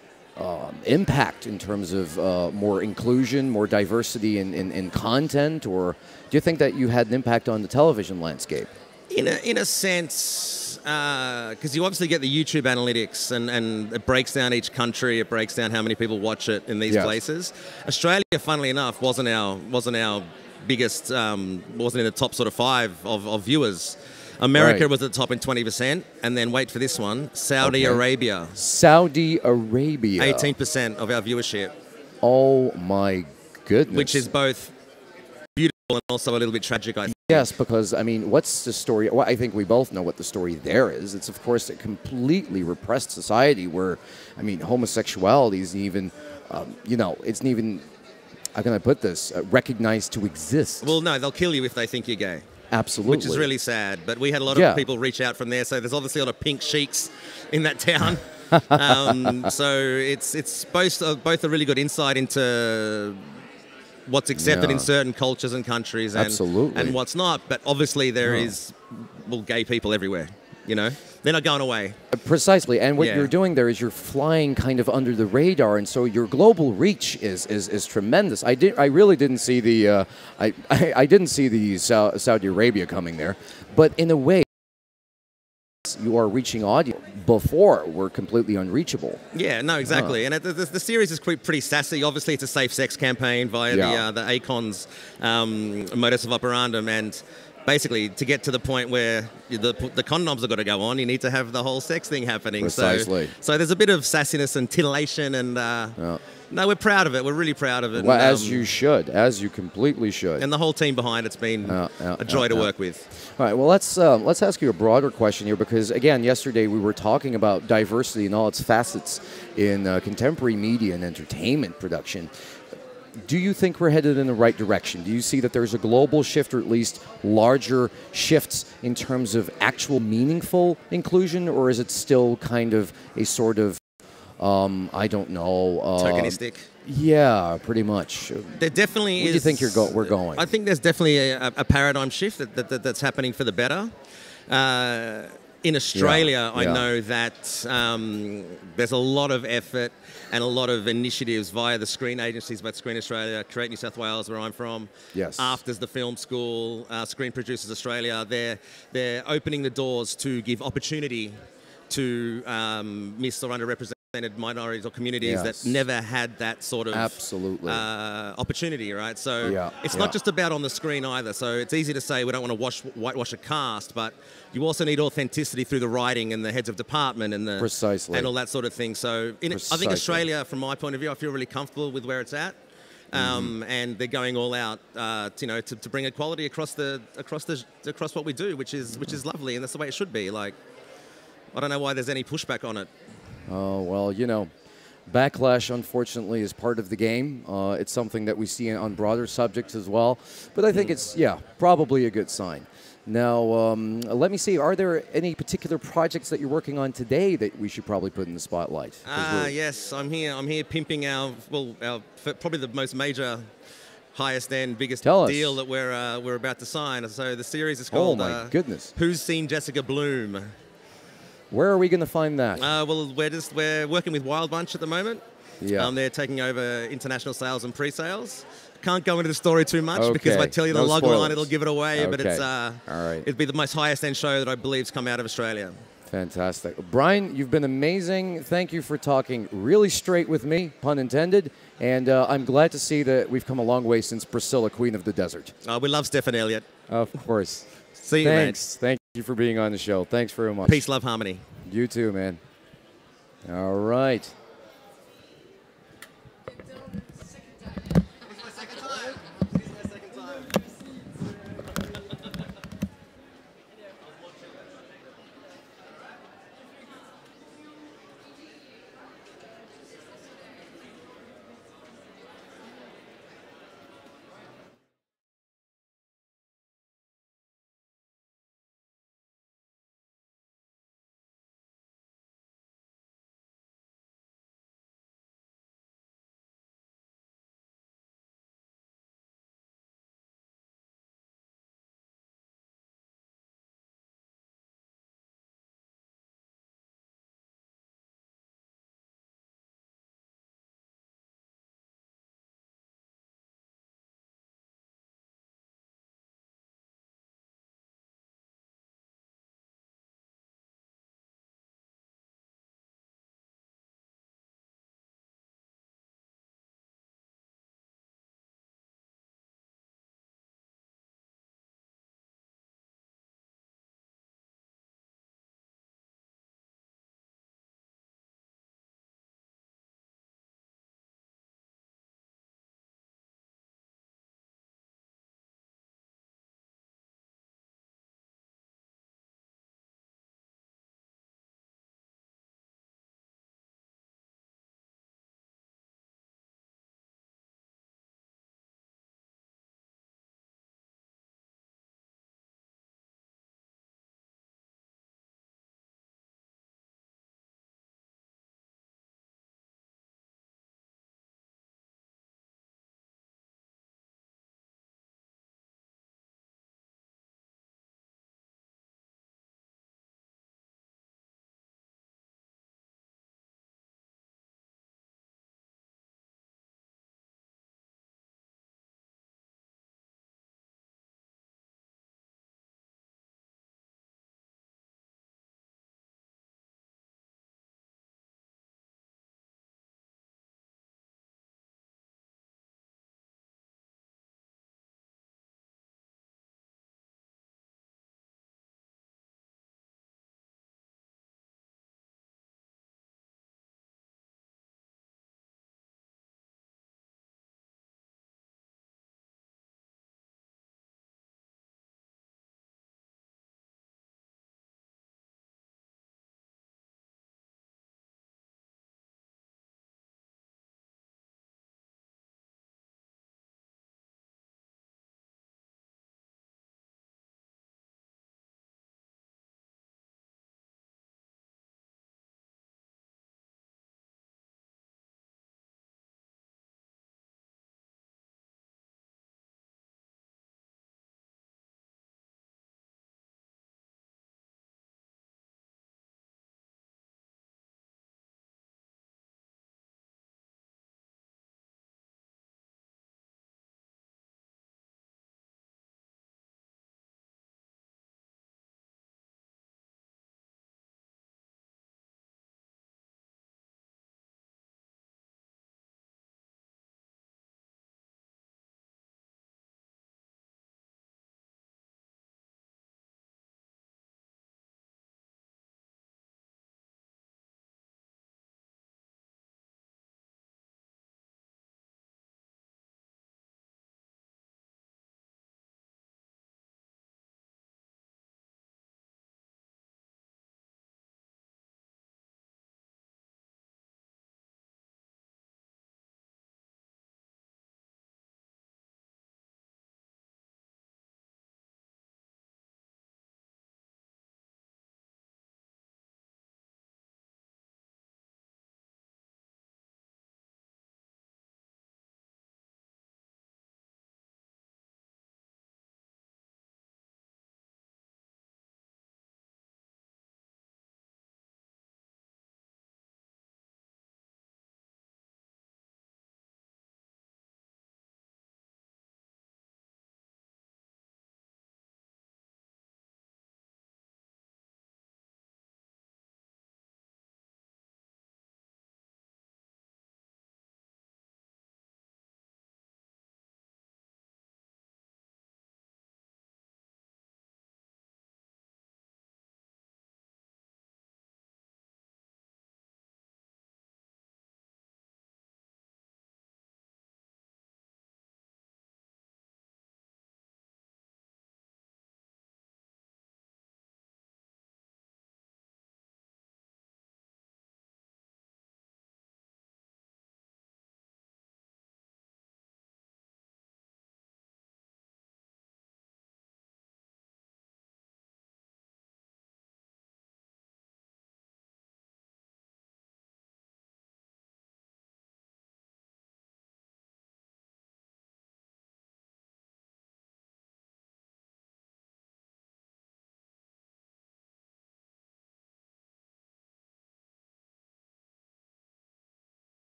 impact in terms of more inclusion, more diversity in content, or do you think that you had an impact on the television landscape? In a sense. Because you obviously get the YouTube analytics, and it breaks down each country. It breaks down how many people watch it in these places. Australia, funnily enough, wasn't our biggest. Wasn't in the top sort of 5 of viewers. America was at the top in 20%, and then wait for this one, Saudi Arabia. Saudi Arabia. 18% of our viewership. Oh my goodness! Which is both beautiful and also a little bit tragic, I think. Yes, because, I mean, what's the story? Well, I think we both know what the story there is. It's, of course, a completely repressed society where, I mean, homosexuality isn't even, it's not even, how can I put this, recognized to exist. Well, no, they'll kill you if they think you're gay. Absolutely. Which is really sad. But we had a lot of people reach out from there, so there's obviously a lot of pink sheiks in that town. So it's both a really good insight into what's accepted in certain cultures and countries, and what's not. But obviously there is gay people everywhere. They're not going away. Precisely, and what you're doing there is you're flying kind of under the radar, and so your global reach is tremendous. I really didn't see the I didn't see the Saudi Arabia coming there, but in a way, you are reaching audience before were completely unreachable. Yeah, no, exactly. And the series is pretty sassy. Obviously, it's a safe sex campaign via the ACON's modus of operandum, and basically to get to the point where the condoms have got to go on, you need to have the whole sex thing happening. Precisely. So there's a bit of sassiness and titillation, and no, we're proud of it. We're really proud of it. Well, as you should, as you completely should. And the whole team behind it's been a joy to work with. All right, well, let's ask you a broader question here, because, again, yesterday we were talking about diversity in all its facets in contemporary media and entertainment production. Do you think we're headed in the right direction? Do you see that there's a global shift, or at least larger shifts in terms of actual meaningful inclusion, or is it still kind of a sort of, I don't know... tokenistic? Yeah, pretty much. There definitely is... Where do you think we're going? I think there's definitely a paradigm shift that's happening for the better. in Australia, I Yeah. know that there's a lot of effort and a lot of initiatives via the screen agencies, both Screen Australia, Create New South Wales, where I'm from. Yes. AFTR's the film school, Screen Producers Australia. They're opening the doors to give opportunity to missed or underrepresented minorities or communities that never had that sort of opportunity, right? So it's not just about on the screen either. So it's easy to say we don't want to whitewash a cast, but you also need authenticity through the writing and the heads of department and the Precisely. and all that sort of thing. So I think Australia, from my point of view, I feel really comfortable with where it's at. And they're going all out, to bring equality across what we do, which is lovely, and that's the way it should be. Like, I don't know why there's any pushback on it. Oh, well, backlash, unfortunately, is part of the game. It's something that we see on broader subjects as well. But I think it's, probably a good sign. Now, let me see, are there any particular projects that you're working on today that we should probably put in the spotlight? Yes, I'm here pimping our probably the most major, highest end, biggest deal that we're about to sign. So the series is called goodness. Who's Seen Jessica Bloom? Where are we going to find that? Well, we're working with Wild Bunch at the moment. Yeah. They're taking over international sales and pre-sales. Can't go into the story too much because if I tell you the log line, it'll give it away. But it's all right. It'd be the most highest end show that I believe's come out of Australia. Fantastic. Brian, you've been amazing. Thank you for talking really straight with me, pun intended. And I'm glad to see that we've come a long way since Priscilla, Queen of the Desert. We love Stefan Elliott. Of course. See you, Thanks. Thank you for being on the show. Thanks very much. Peace, love, harmony. You too, man. All right.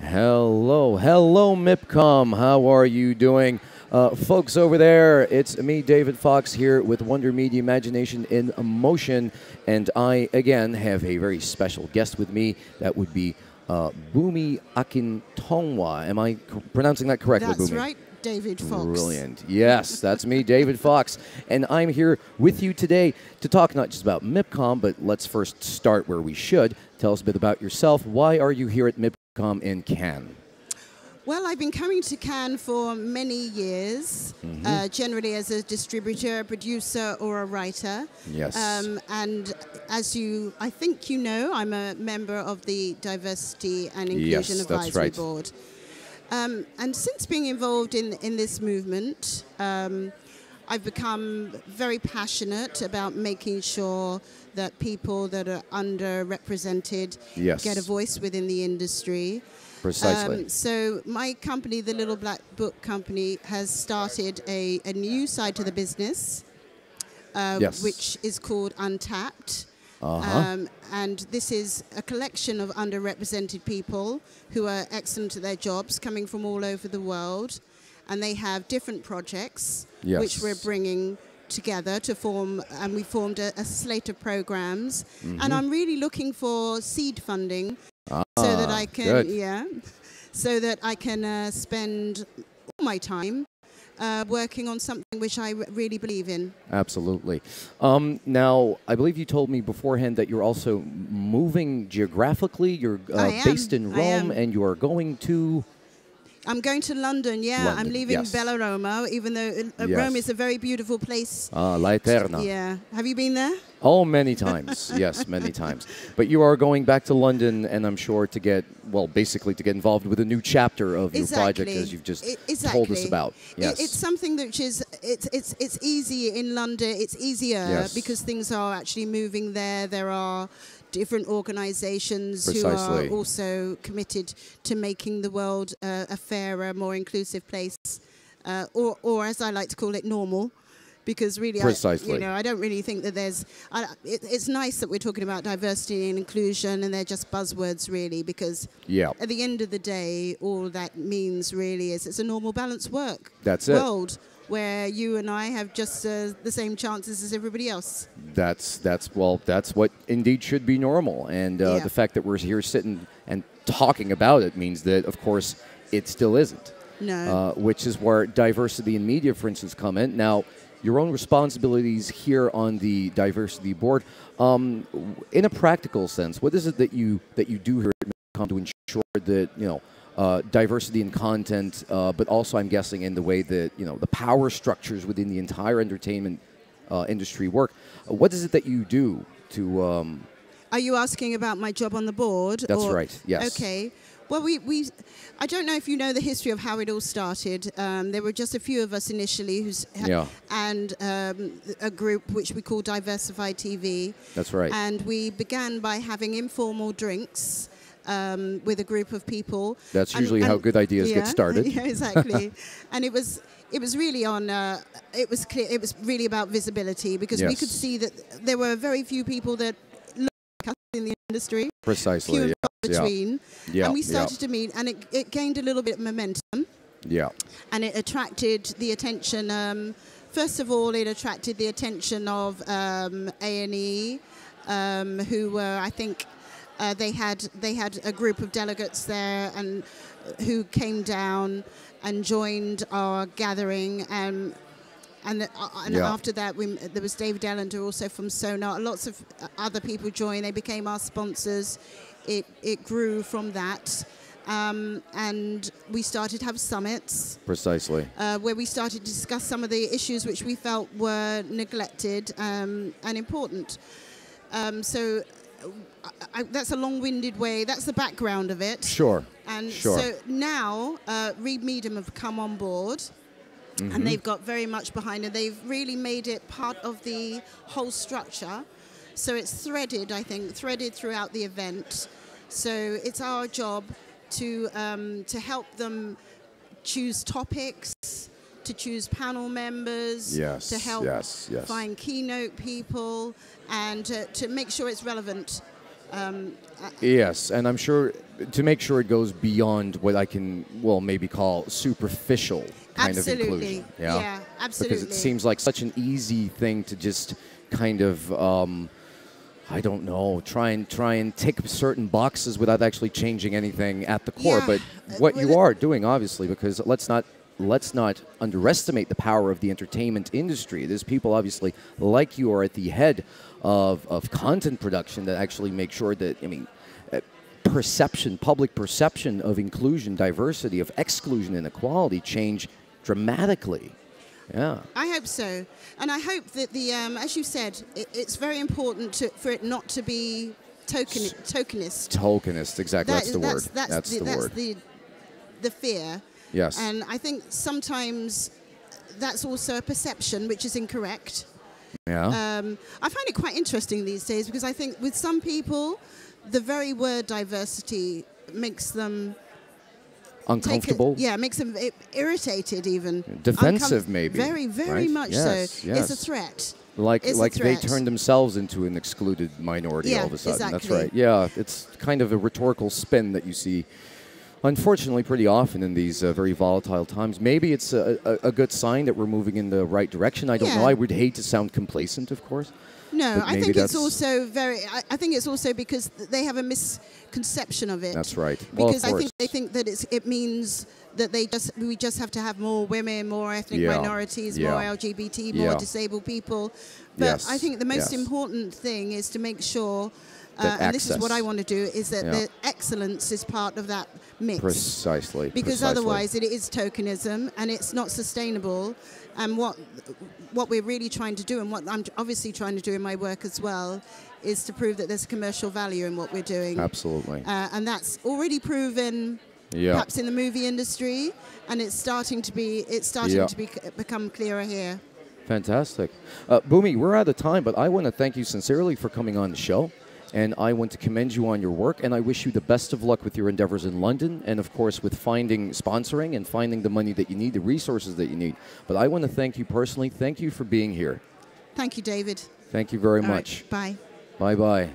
Hello, hello, MIPCOM. How are you doing? Folks over there, it's me, David Fox, here with Wonder Media Imagination in Motion. And I, again, have a very special guest with me. That would be Bumi Akintongwa. Am I pronouncing that correctly, Bumi? That's right, David Fox. Brilliant. Yes, that's me, David Fox. And I'm here with you today to talk not just about MIPCOM, but let's first start where we should. Tell us a bit about yourself. Why are you here at MIPCOM in Cannes? Well, I've been coming to Cannes for many years, generally as a distributor, a producer, or a writer. Yes. And as I think you know, I'm a member of the Diversity and Inclusion Advisory Board. And since being involved in this movement, I've become very passionate about making sure that people that are underrepresented get a voice within the industry. Precisely. So my company, the Little Black Book Company, has started a new side to the business, which is called Untapped. And this is a collection of underrepresented people who are excellent at their jobs, coming from all over the world. And they have different projects, which we're bringing together to form, and we formed a slate of programs. And I'm really looking for seed funding so that I can, so that I can spend all my time working on something which I really believe in. Absolutely. Now, I believe you told me beforehand that you're also moving geographically. You're based in Rome, and you are going to... I'm going to London, London, I'm leaving Bella Roma, even though Rome is a very beautiful place. La Eterna. Yeah. Have you been there? Oh, many times. Yes, many times. But you are going back to London, and I'm sure to get, well, basically to get involved with a new chapter of your project, as you've just told us about. Yes. It's something which is, it's easy in London. It's easier because things are actually moving there. There are different organizations who are also committed to making the world a fairer, more inclusive place, or as I like to call it, normal. Because really, I don't really think that there's... it's nice that we're talking about diversity and inclusion, and they're just buzzwords, really, because at the end of the day, all that means really is it's a normal, balanced world where you and I have just the same chances as everybody else. That's what indeed should be normal. And the fact that we're here sitting and talking about it means that, of course, it still isn't. No. Which is where diversity in media, for instance, come in. Now, your own responsibilities here on the diversity board. In a practical sense, what is it that you do here at MIPCOM to ensure that diversity in content, but also I'm guessing in the way that the power structures within the entire entertainment industry work? What is it that you do to? Are you asking about my job on the board? That's right. Yes. Okay. Well, I don't know if you know the history of how it all started. There were just a few of us initially, and a group which we call Diversify TV. That's right. And we began by having informal drinks with a group of people. That's usually how good ideas get started. Yeah, exactly. And it was really on. It was clear. It was really about visibility because we could see that there were very few people that looked like us in the industry. Precisely. Few and far between. And we started to meet, and it gained a little bit of momentum. Yeah. And it attracted the attention. First of all, it attracted the attention of A&E, who were, I think, they had a group of delegates there, and who came down and joined our gathering, and after that there was David Ellender also from Sonar. Lots of other people joined. They became our sponsors. It grew from that. And we started to have summits. Precisely. Where we started to discuss some of the issues which we felt were neglected and important. So that's a long-winded way. That's the background of it. Sure. And so now Reed Meadham have come on board. And they've got very much behind it. They've really made it part of the whole structure. So it's threaded, I think, throughout the event. So it's our job to help them choose topics, to choose panel members, to help find keynote people, and to make sure it's relevant Yes, and I'm sure to make sure it goes beyond what I can, well, maybe call superficial kind of inclusion. Yeah, absolutely. Because it seems like such an easy thing to just kind of, I don't know, try and tick certain boxes without actually changing anything at the core. Yeah. But what you are doing, obviously, because let's not underestimate the power of the entertainment industry. There's people, obviously, like you are at the head of content production that actually make sure that, I mean, public perception of inclusion, diversity, of exclusion, and equality change dramatically. Yeah. I hope so. And I hope that as you said, it's very important for it not to be tokenist. Tokenist, exactly. That's the word. That's the fear. Yes. And I think sometimes that's also a perception which is incorrect. Yeah. I find it quite interesting these days because I think with some people, the very word diversity makes them uncomfortable. Makes them irritated even. Defensive, maybe. Very, very right? much yes, so. Yes. It's a threat. Like they threat. turn themselves into an excluded minority all of a sudden. Exactly. That's right. Yeah, it's kind of a rhetorical spin that you see, unfortunately, pretty often in these very volatile times. Maybe it's a good sign that we're moving in the right direction. I don't know. I would hate to sound complacent, of course. No, I think it's also I think it's also because they have a misconception of it. That's right. Because I think they think that it means that we just have to have more women, more ethnic minorities, more LGBT, more disabled people. But I think the most important thing is to make sure, and this is what I want to do, is that the excellence is part of that mix. Precisely. Because otherwise it is tokenism and it's not sustainable. And what we're really trying to do, and what I'm obviously trying to do in my work as well, is to prove that there's commercial value in what we're doing. Absolutely. And that's already proven, perhaps in the movie industry, and it's starting to become clearer here. Fantastic. Bhumi, we're out of time, but I want to thank you sincerely for coming on the show. And I want to commend you on your work, and I wish you the best of luck with your endeavors in London, and of course with sponsoring and finding the money that you need, the resources that you need. But I want to thank you personally. Thank you for being here. Thank you, David. Thank you very much. Right, bye. Bye-bye.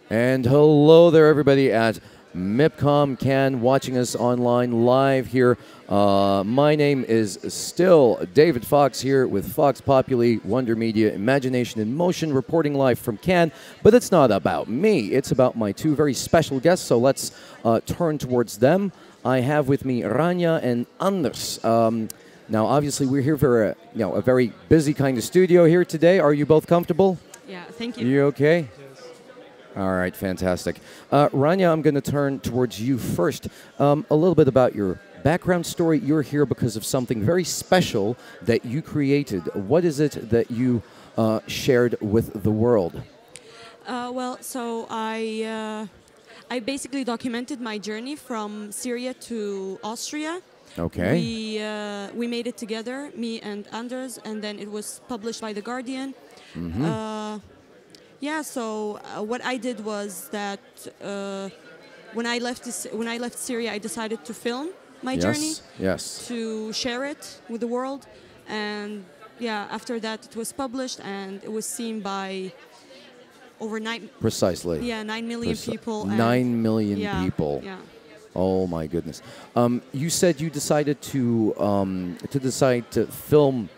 And hello there, everybody at MIPCOM Cannes, watching us online live here. My name is still David Fox here with Fox Populi, Wonder Media, Imagination in Motion, reporting live from Cannes. But it's not about me. It's about my two very special guests, so let's turn towards them. I have with me Rania and Anders. Now, obviously, we're here for a very busy kind of studio here today. Are you both comfortable? Yeah, thank you. You okay? All right, fantastic. Rania, I'm going to turn towards you first. A little bit about your background story. You're here because of something very special that you created. What is it that you shared with the world? Well, so I basically documented my journey from Syria to Austria. Okay. We made it together, me and Anders, and then it was published by The Guardian. Mm-hmm. Yeah, so what I did was that when I left Syria, I decided to film my journey, to share it with the world, and yeah, after that it was published and it was seen by over 9 million people. 9 million people. Yeah. Oh my goodness! You said you decided to film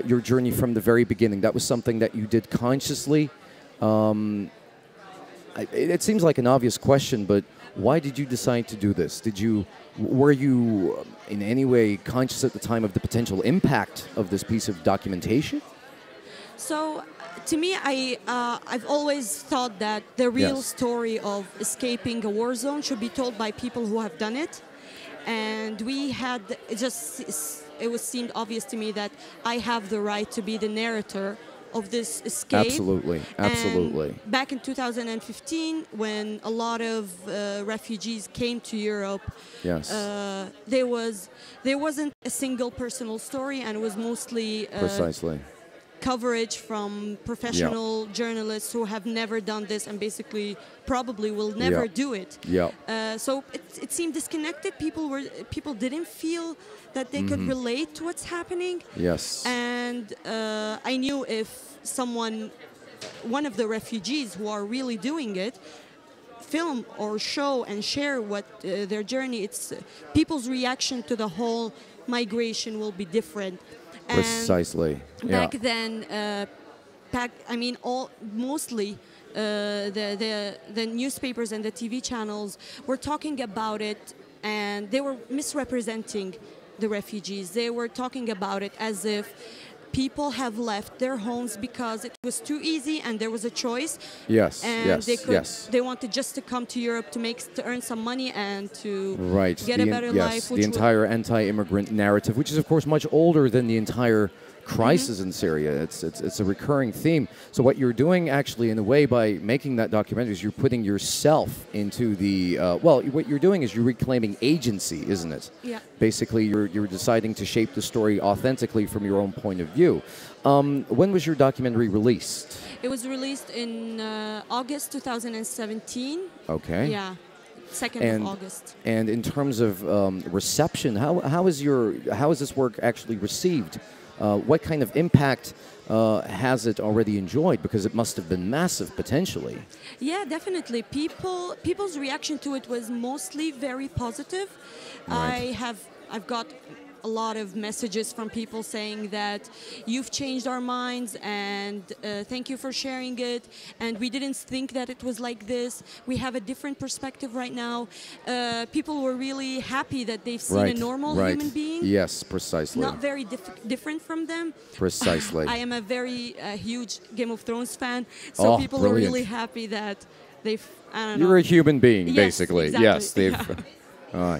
your journey from the very beginning. That was something that you did consciously. It seems like an obvious question, but why did you decide to do this? Were you in any way conscious at the time of the potential impact of this piece of documentation? So, to me, I've always thought that the real story of escaping a war zone should be told by people who have done it. And it seemed obvious to me that I have the right to be the narrator of this escape. Absolutely. And back in 2015, when a lot of refugees came to Europe, there wasn't a single personal story, and it was mostly coverage from professional journalists who have never done this and basically probably will never do it. So it seemed disconnected. People didn't feel that they could relate to what's happening. And I knew if one of the refugees who are really doing it, film or show and share what their journey, people's reaction to the whole migration will be different. Precisely. Back then, mostly the newspapers and the TV channels were talking about it, and they were misrepresenting the refugees. They were talking about it as if people have left their homes because it was too easy and there was a choice. They wanted just to come to Europe to earn some money and to get a better life. The entire anti-immigrant narrative, which is of course much older than the entire crisis in Syria. It's a recurring theme. So what you're doing actually in a way by making that documentary is you're putting yourself into the, what you're doing is you're reclaiming agency, isn't it? Yeah. Basically you're deciding to shape the story authentically from your own point of view. When was your documentary released? It was released in August 2017. Okay. Yeah. 2nd of August. And in terms of reception, how is this work actually received? What kind of impact has it already enjoyed? Because it must have been massive, potentially. Yeah, definitely. People's reaction to it was mostly very positive. I've got a lot of messages from people saying that you've changed our minds and thank you for sharing it, and we didn't think that it was like this. We have a different perspective right now. People were really happy that they've seen a normal human being. Yes, precisely. Not very different from them. Precisely. I am a very huge Game of Thrones fan, so people were really happy that they've, I don't know. You're a human being, basically. Exactly. Yes, they've...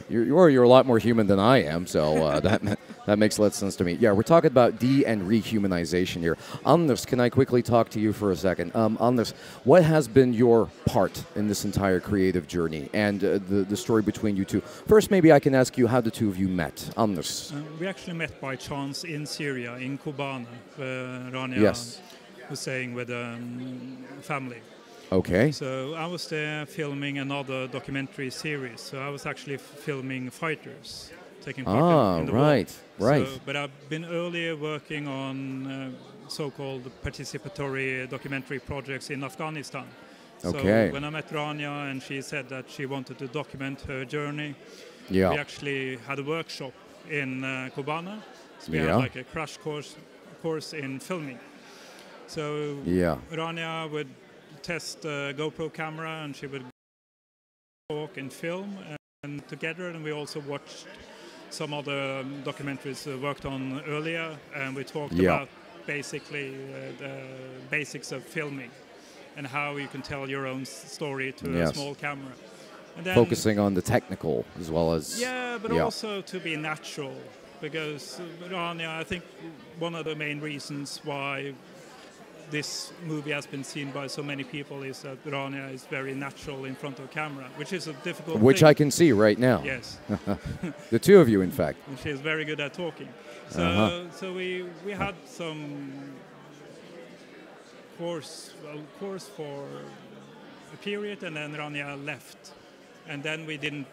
You're a lot more human than I am, so that makes a lot of sense to me. Yeah, we're talking about de- and rehumanization here. Anders, can I quickly talk to you for a second? Anders, what has been your part in this entire creative journey and the story between you two? First, maybe I can ask you how the two of you met. Anders. We actually met by chance in Syria, in Kobane, where Rania was staying with a family. Okay. So I was there filming another documentary series. So I was actually filming fighters taking part in the war. Right. So, but I've been earlier working on so-called participatory documentary projects in Afghanistan. Okay. So when I met Rania and she said that she wanted to document her journey, we actually had a workshop in Kobana. So we had like a crash course in filming. So Rania would test a GoPro camera and she would talk and film and together, and we also watched some other documentaries worked on earlier, and we talked about basically the basics of filming and how you can tell your own story to a small camera. And then, focusing on the technical as well as... but also to be natural, because Rania, I think one of the main reasons why this movie has been seen by so many people is that Rania is very natural in front of camera, which is a difficult Which thing. I can see right now. Yes. The two of you, in fact. And she is very good at talking. So, so we had some course for a period, and then Rania left. And then we didn't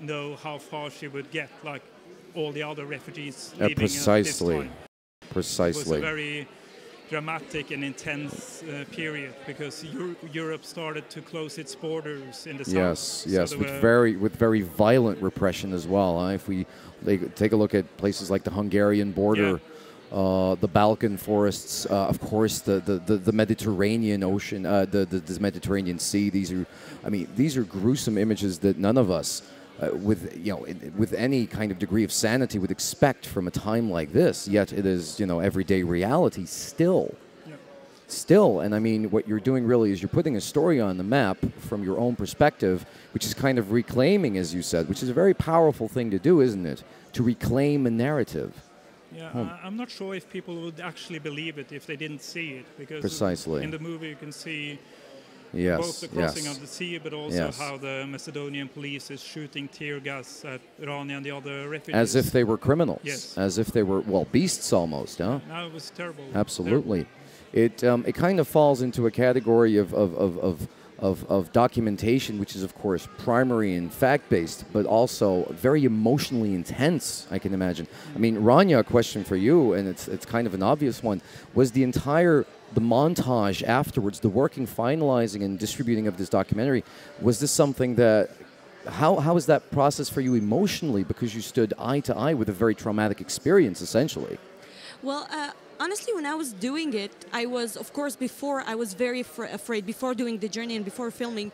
know how far she would get, like all the other refugees leaving Precisely. at this time. Precisely. It was a very dramatic and intense period, because Europe started to close its borders in the south. Yes, So with very violent repression as well. If we take a look at places like the Hungarian border, the Balkan forests, of course, the Mediterranean Ocean, the Mediterranean Sea. These are gruesome images that none of us, with any kind of degree of sanity, would expect from a time like this. Yet it is, everyday reality still. Still, and I mean, what you're doing really is you're putting a story on the map from your own perspective, which is kind of reclaiming, as you said, which is a very powerful thing to do, isn't it? To reclaim a narrative. Yeah, I'm not sure if people would actually believe it if they didn't see it, because Precisely. in the movie you can see both the crossing of the sea, but also how the Macedonian police is shooting tear gas at Rania and the other refugees. As if they were criminals. Yes. As if they were, beasts almost, huh? No, it was terrible. Absolutely. Terrible. It kind of falls into a category of documentation, which is, of course, primary and fact-based, but also very emotionally intense, I can imagine. I mean, Rania, a question for you, and it's kind of an obvious one, was the montage afterwards, the working, finalizing, and distributing of this documentary, was this something that, how is that process for you emotionally? Because you stood eye to eye with a very traumatic experience, essentially. Well, honestly, when I was doing it, I was, of course, before I was very afraid before doing the journey and before filming.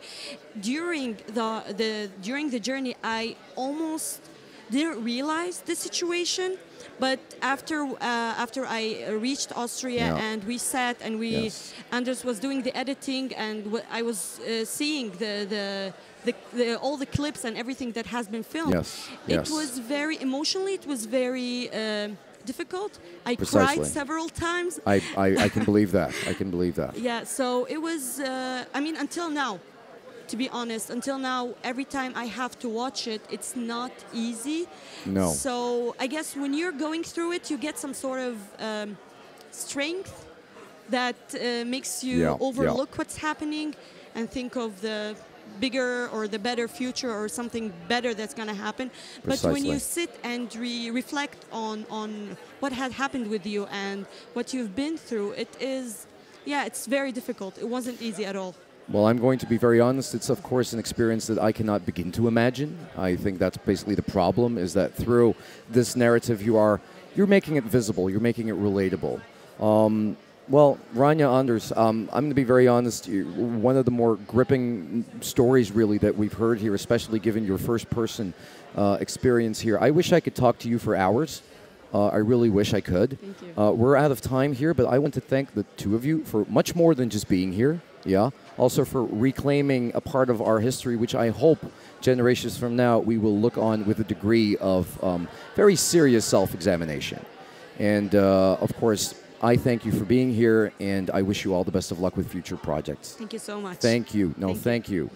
During the journey, I almost didn't realize the situation. But after I reached Austria and we sat and Anders was doing the editing, and I was seeing all the clips and everything that has been filmed. It was very emotionally. It was very difficult. I cried several times. I can believe that. I can believe that. Yeah. So it was. Until now, to be honest, until now, every time I have to watch it, it's not easy. No. So I guess when you're going through it, you get some sort of strength that makes you overlook what's happening and think of the bigger or the better future or something better that's going to happen. But when you sit and reflect on what had happened with you and what you've been through, it's very difficult. It wasn't easy at all. Well, I'm going to be very honest. It's, of course, an experience that I cannot begin to imagine. I think that's basically the problem, is that through this narrative, you're making it visible. You're making it relatable. Well, Rania, Anders, I'm going to be very honest. One of the more gripping stories, really, that we've heard here, especially given your first-person experience here. I wish I could talk to you for hours. I really wish I could. Thank you. We're out of time here, but I want to thank the two of you for much more than just being here. Yeah. Also for reclaiming a part of our history, which I hope generations from now we will look on with a degree of very serious self-examination. And, of course, I thank you for being here, and I wish you all the best of luck with future projects. Thank you so much. Thank you. No, thank you.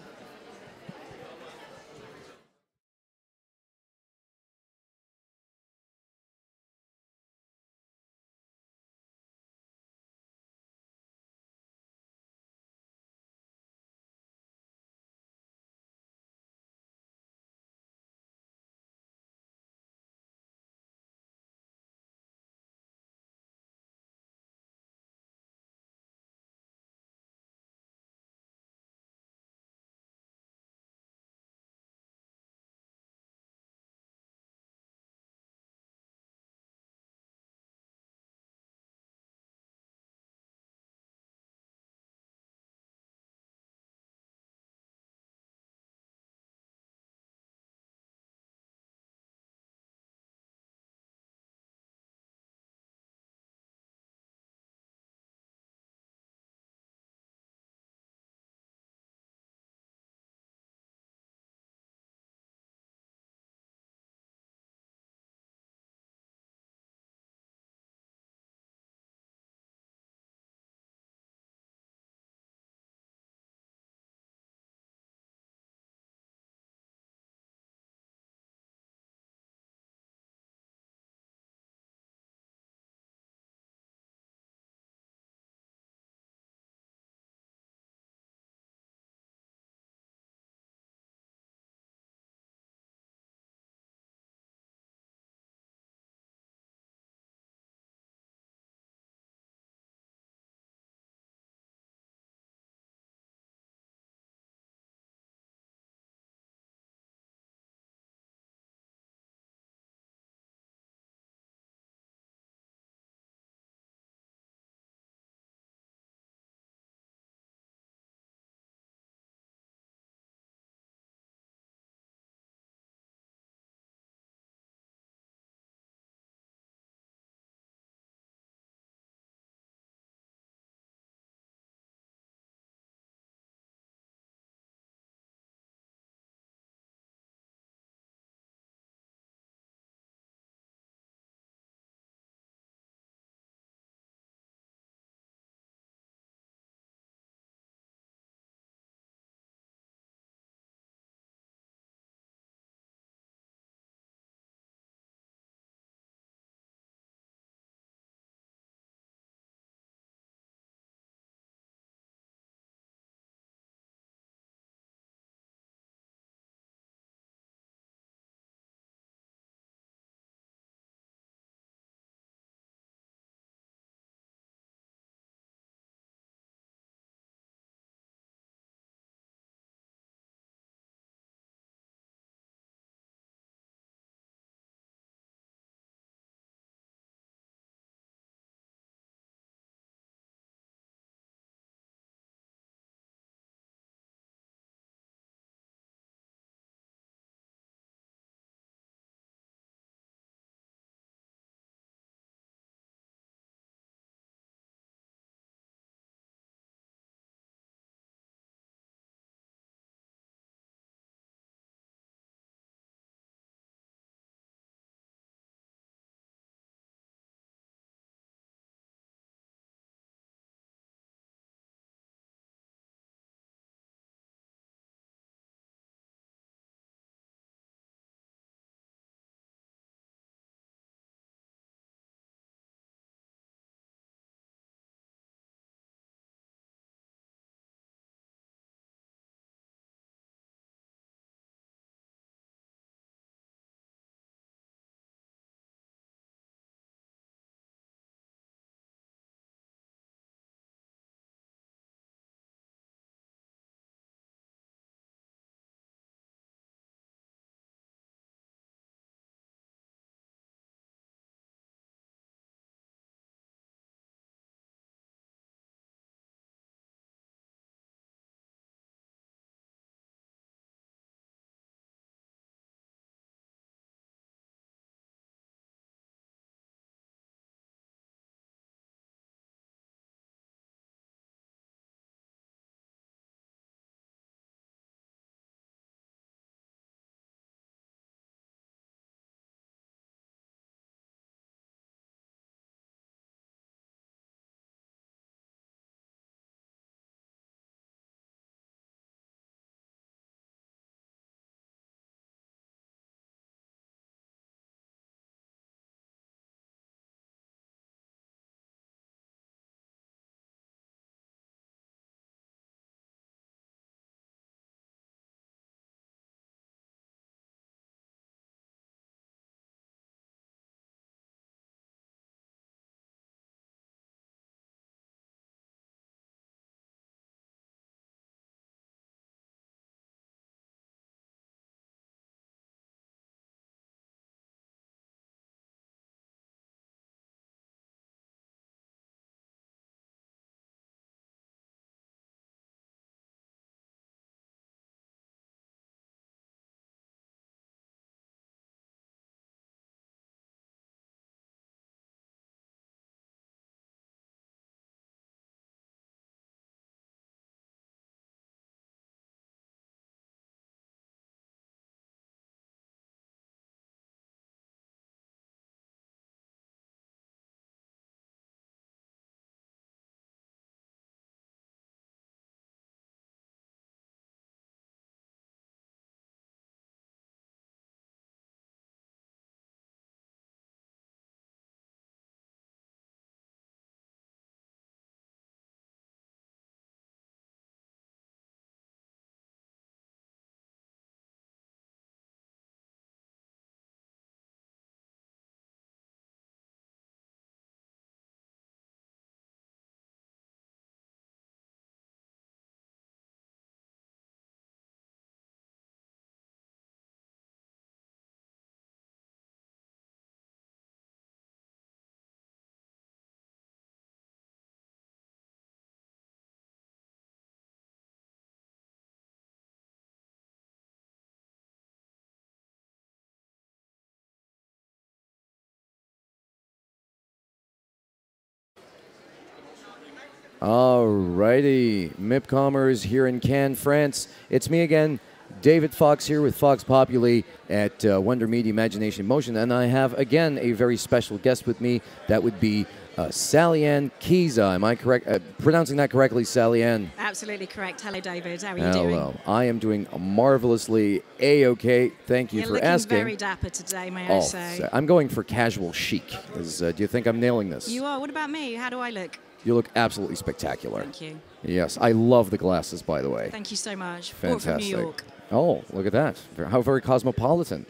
Alrighty, MIPCOMers here in Cannes, France. It's me again, David Fox here with Fox Populi at Wonder Media Imagination Motion, and I have again a very special guest with me. That would be Sally Ann Kiza. Am I correct? Pronouncing that correctly, Sally Ann? Absolutely correct. Hello, David. How are you doing? Hello. I am doing marvelously A-okay. Thank you You're for asking. looking very dapper today, may I say. I'm going for casual chic. Do you think I'm nailing this? You are. What about me? How do I look? You look absolutely spectacular. Thank you. Yes, I love the glasses, by the way. Thank you so much. Fantastic. Brought from New York. Oh, look at that. How very cosmopolitan.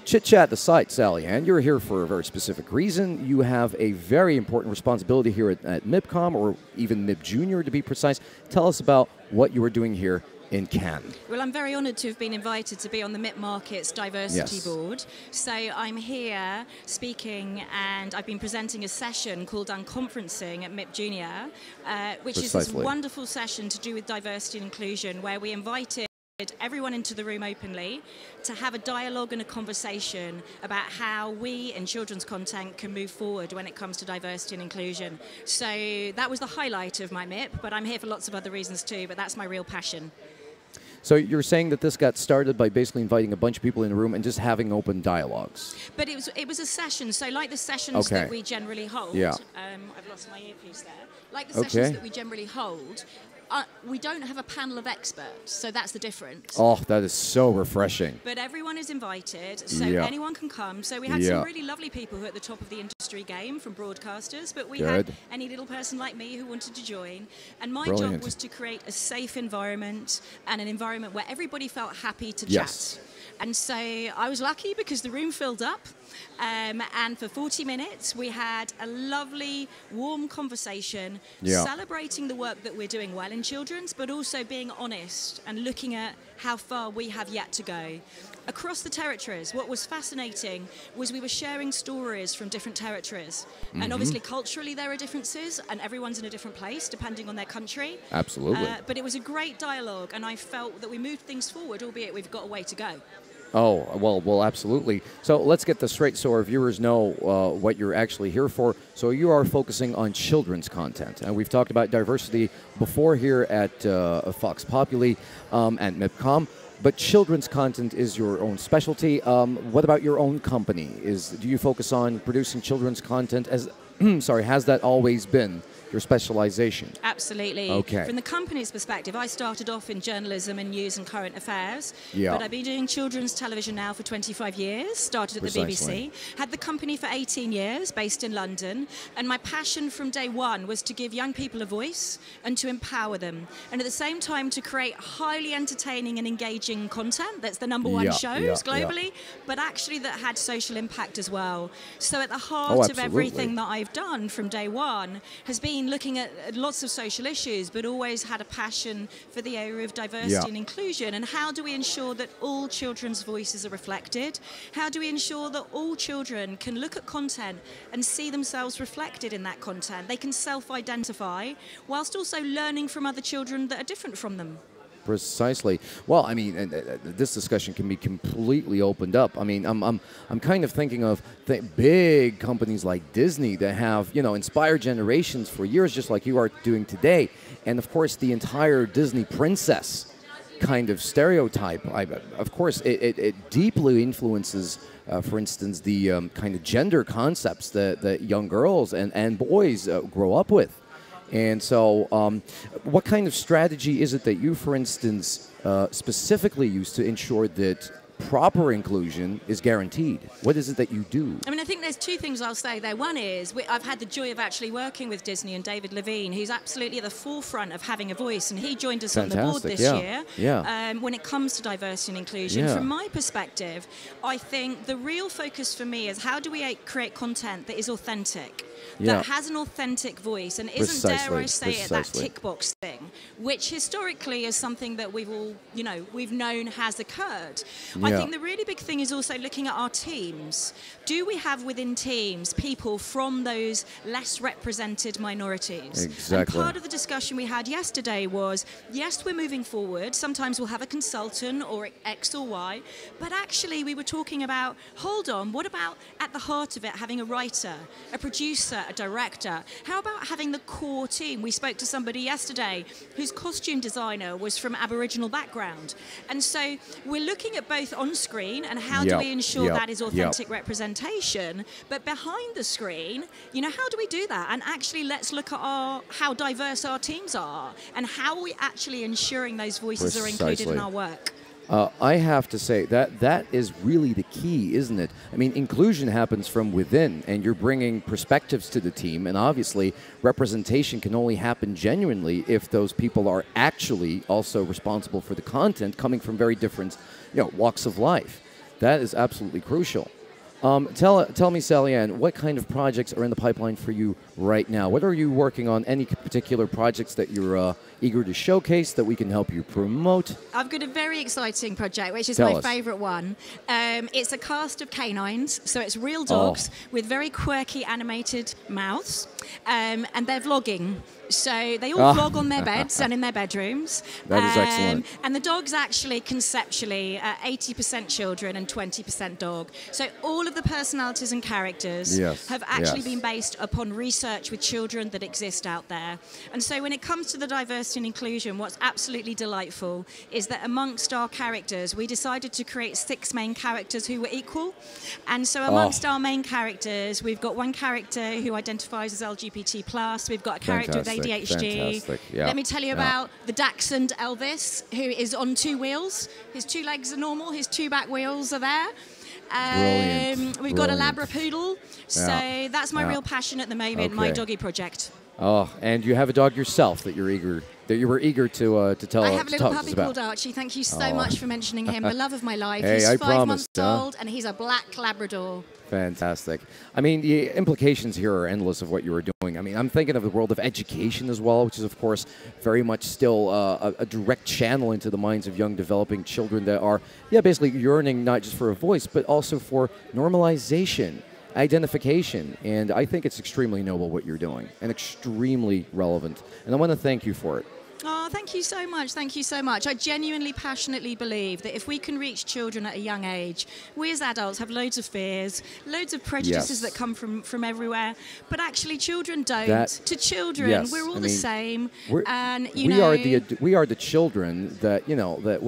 Chit-chat aside, Sally Ann, you're here for a very specific reason. You have a very important responsibility here at MIPCOM, or even MIP Junior to be precise. Tell us about what you are doing here in Cannes. Well, I'm very honoured to have been invited to be on the MIP Markets Diversity Board. So I'm here speaking, and I've been presenting a session called Unconferencing at MIP Junior, which is this wonderful session to do with diversity and inclusion, where we invited everyone into the room openly to have a dialogue and a conversation about how we in children's content can move forward when it comes to diversity and inclusion. So that was the highlight of my MIP, but I'm here for lots of other reasons too, but that's my real passion. So you're saying that this got started by basically inviting a bunch of people in the room and just having open dialogues. But it was a session, so like the sessions that we generally hold. Yeah. I've lost my earpiece there. Like the sessions that we generally hold, we don't have a panel of experts, so that's the difference. Oh, that is so refreshing. But everyone is invited, so anyone can come. So we had some really lovely people who are at the top of the industry game from broadcasters, but we had any little person like me who wanted to join. And my job was to create a safe environment and an environment where everybody felt happy to chat. And so I was lucky because the room filled up. And for 40 minutes, we had a lovely, warm conversation celebrating the work that we're doing well in children's, but also being honest and looking at how far we have yet to go. Across the territories, what was fascinating was we were sharing stories from different territories. And obviously, culturally, there are differences, and everyone's in a different place, depending on their country. Absolutely. But it was a great dialogue, and I felt that we moved things forward, albeit we've got a way to go. Oh, well, absolutely. So let's get this straight so our viewers know what you're actually here for. So you are focusing on children's content. And we've talked about diversity before here at Fox Populi and MIPCOM. But children's content is your own specialty. What about your own company? Do you focus on producing children's content? Has that always been your specialization? Absolutely. Okay. From the company's perspective, I started off in journalism and news and current affairs. Yeah. But I've been doing children's television now for 25 years, started at the BBC, had the company for 18 years, based in London, and my passion from day one was to give young people a voice and to empower them, and at the same time to create highly entertaining and engaging content that's the #1 shows globally, but actually that had social impact as well. So at the heart of everything that I've done from day one has been looking at lots of social issues, but always had a passion for the area of diversity and inclusion. And how do we ensure that all children's voices are reflected? How do we ensure that all children can look at content and see themselves reflected in that content? They can self-identify whilst also learning from other children that are different from them. Precisely. Well, I mean, this discussion can be completely opened up. I mean, I'm kind of thinking of big companies like Disney that have, inspired generations for years, just like you are doing today. And of course, the entire Disney princess kind of stereotype, of course, it deeply influences, for instance, the kind of gender concepts that young girls and boys grow up with. And so what kind of strategy is it that you, for instance, specifically use to ensure that proper inclusion is guaranteed? What is it that you do? I mean, I think there's two things I'll say there. One is I've had the joy of actually working with Disney and David Levine, who's absolutely at the forefront of having a voice, and he joined us on the board this year when it comes to diversity and inclusion. From my perspective, I think the real focus for me is how do we create content that is authentic, that has an authentic voice, and isn't, dare I say it, that tick box thing, which historically is something that we've all, we've known has occurred. I think the really big thing is also looking at our teams. Do we have have within teams people from those less represented minorities. Exactly. And part of the discussion we had yesterday was, yes, we're moving forward. Sometimes we'll have a consultant or X or Y, but actually we were talking about, hold on, what about at the heart of it having a writer, a producer, a director? How about having the core team? We spoke to somebody yesterday whose costume designer was from Aboriginal background. And so we're looking at both on screen and how do we ensure that is authentic representation, but behind the screen, you know, how do we do that? And actually let's look at how diverse our teams are and how are we actually ensuring those voices are included in our work. I have to say that is really the key, isn't it? I mean, inclusion happens from within, and you're bringing perspectives to the team, and obviously representation can only happen genuinely if those people are actually also responsible for the content coming from very different, walks of life. That is absolutely crucial. Tell me, Sally Ann, what kind of projects are in the pipeline for you right now? What are you working on? Any particular projects that you're eager to showcase that we can help you promote? I've got a very exciting project, which is Tell my us. favourite one. It's a cast of canines, so it's real dogs with very quirky animated mouths, and they're vlogging. So they all vlog on their beds and in their bedrooms. That is excellent. And the dogs actually, conceptually, 80% children and 20% dog. So all of the personalities and characters have actually been based upon research with children that exist out there. And so when it comes to the diversity and inclusion, what's absolutely delightful is that amongst our characters, we decided to create 6 main characters who were equal. And so amongst our main characters, we've got one character who identifies as LGBT+, we've got a character with ADHD. Let me tell you about the Dachshund Elvis, who is on 2 wheels. His 2 legs are normal, his 2 back wheels are there. We've got a Labrapoodle. So that's my real passion at the moment, my doggy project. Oh, and you have a dog yourself that you were eager to tell us about. I have a little puppy called Archie. Thank you so much for mentioning him. The love of my life. Hey, he's I 5 months promised, old, and he's a black Labrador. Fantastic. I mean, the implications here are endless of what you were doing. I mean, I'm thinking of the world of education as well, which is, of course, very much still a direct channel into the minds of young developing children that are, basically yearning not just for a voice, but also for normalization, identification. And I think it's extremely noble what you're doing and extremely relevant. And I want to thank you for it. Oh, thank you so much. Thank you so much. I genuinely, passionately believe that if we can reach children at a young age, we as adults have loads of fears, loads of prejudices that come from everywhere, but actually children don't. To children, we're all the same. And, we are the children that,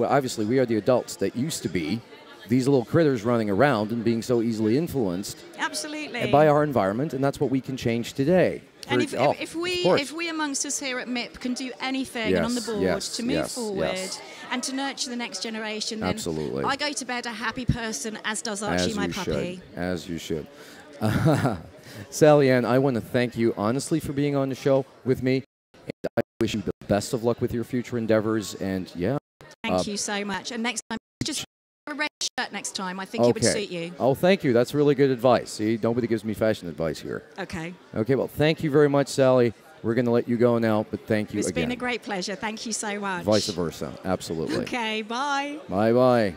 obviously we are the adults that used to be these little critters running around and being so easily influenced by our environment, and that's what we can change today. And if we amongst us here at MIP can do anything and on the board to move forward and to nurture the next generation, then I go to bed a happy person, as does Archie, my puppy. As you should. Sally Ann, I want to thank you honestly for being on the show with me. And I wish you the best of luck with your future endeavors. And thank you so much. And next time, just wear a red shirt next time. I think it would suit you. Oh, thank you. That's really good advice. See, nobody gives me fashion advice here. Okay. Okay, well, thank you very much, Sally. We're going to let you go now, but thank you again. It's been a great pleasure. Thank you so much. Vice versa. Absolutely. Okay, bye. Bye-bye.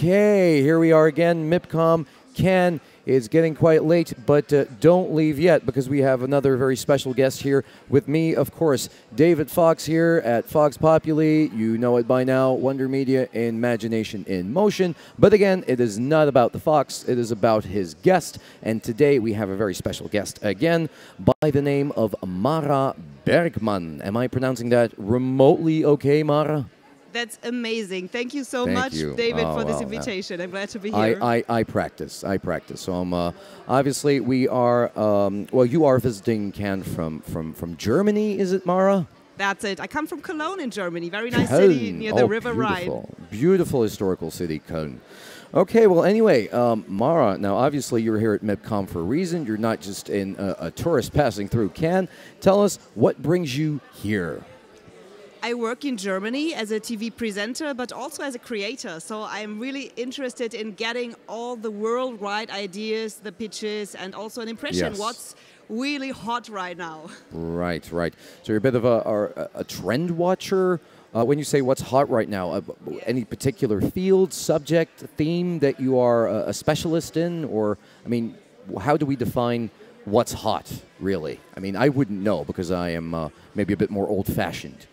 Okay, here we are again, MIPCOM. Ken, it's getting quite late, but don't leave yet because we have another very special guest here with me, of course, David Fox here at Fox Populi. You know it by now, Wonder Media, Imagination in Motion. But again, it is not about the Fox, it is about his guest. And today we have a very special guest again by the name of Mara Bergman. Am I pronouncing that remotely okay, Mara? That's amazing. Thank you so much, David, for this invitation. I'm glad to be here. I practice. So obviously we are, well, you are visiting Ken from Germany, is it, Mara? That's it. I come from Cologne in Germany. Very nice city near the River Rhine. Beautiful historical city, Cologne. Okay, well, anyway, Mara, now obviously you're here at MIPCOM for a reason. You're not just a tourist passing through. Ken, tell us what brings you here. I work in Germany as a TV presenter, but also as a creator. So I'm really interested in getting all the worldwide ideas, the pitches, and also an impression what's really hot right now. Right. So you're a bit of a trend watcher. When you say what's hot right now, any particular field, subject, theme that you are a specialist in? Or, I mean, how do we define what's hot, really? I mean, I wouldn't know because I am maybe a bit more old-fashioned.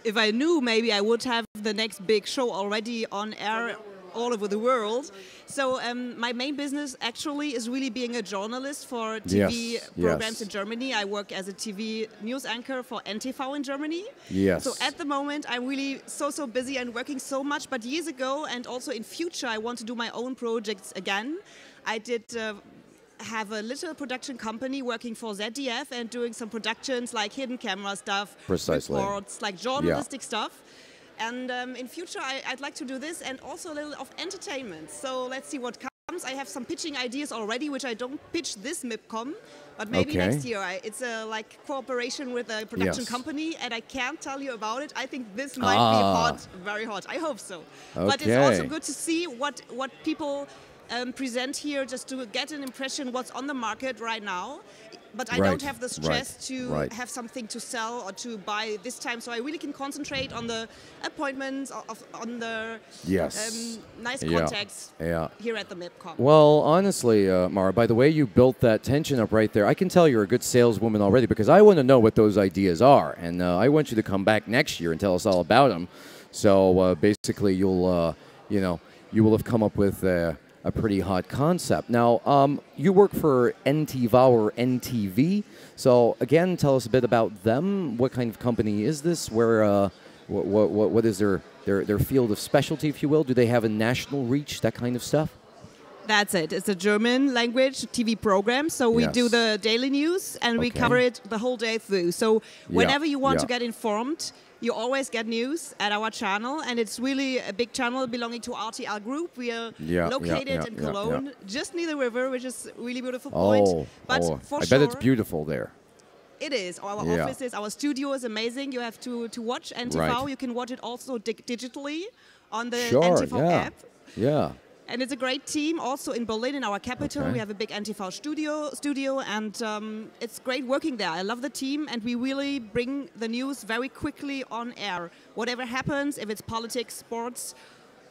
If I knew, maybe I would have the next big show already on air all over the world. So my main business actually is really being a journalist for TV programs in Germany. I work as a TV news anchor for NTV in Germany. Yes. So at the moment, I'm really so busy and working so much. But years ago, and also in future, I want to do my own projects again. I did have a little production company working for ZDF and doing some productions like hidden camera stuff, reports, like journalistic stuff. And in future, I'd like to do this and also a little of entertainment. So let's see what comes. I have some pitching ideas already, which I don't pitch this MIPCOM, but maybe next year. It's a like cooperation with a production company, and I can't tell you about it. I think this might be hot, very hot. I hope so. But it's also good to see what people present here, just to get an impression what's on the market right now. But I don't have the stress to have something to sell or to buy this time, so I really can concentrate on the appointments, on the nice contacts here at the MIPCOM. Well, honestly, Mara, by the way you built that tension up right there, I can tell you're a good saleswoman already because I want to know what those ideas are, and I want you to come back next year and tell us all about them. So basically, you'll, you will have come up with a pretty hot concept. Now, you work for NTV or NTV. So again, tell us a bit about them. What kind of company is this? Where, what is their field of specialty, if you will? Do they have a national reach, that kind of stuff? That's it. It's a German language TV program. So we do the daily news and we cover it the whole day through. So whenever you want to get informed, you always get news at our channel, and it's really a big channel belonging to RTL Group. We are located in Cologne, just near the river, which is a really beautiful point. But for I bet it's beautiful there. It is. Our offices, our studio is amazing. You have to watch NTV. You can watch it also digitally on the NTV app. Yeah. And it's a great team. Also in Berlin, in our capital, we have a big NTV studio, and it's great working there. I love the team, and we really bring the news very quickly on air. Whatever happens, if it's politics, sports,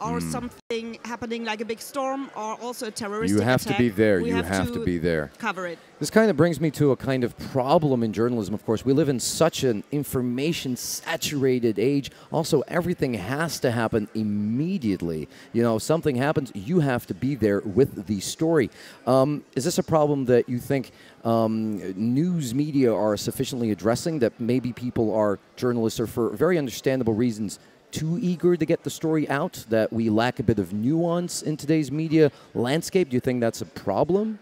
or something happening like a big storm, or also a terrorist attack. You have to be there. You have to be there. Cover it. This kind of brings me to a kind of problem in journalism, of course. We live in such an information-saturated age. Also, everything has to happen immediately. You know, something happens, you have to be there with the story. Is this a problem that you think news media are sufficiently addressing, that maybe journalists are, for very understandable reasons, too eager to get the story out, that we lack a bit of nuance in today's media landscape? Do you think that's a problem?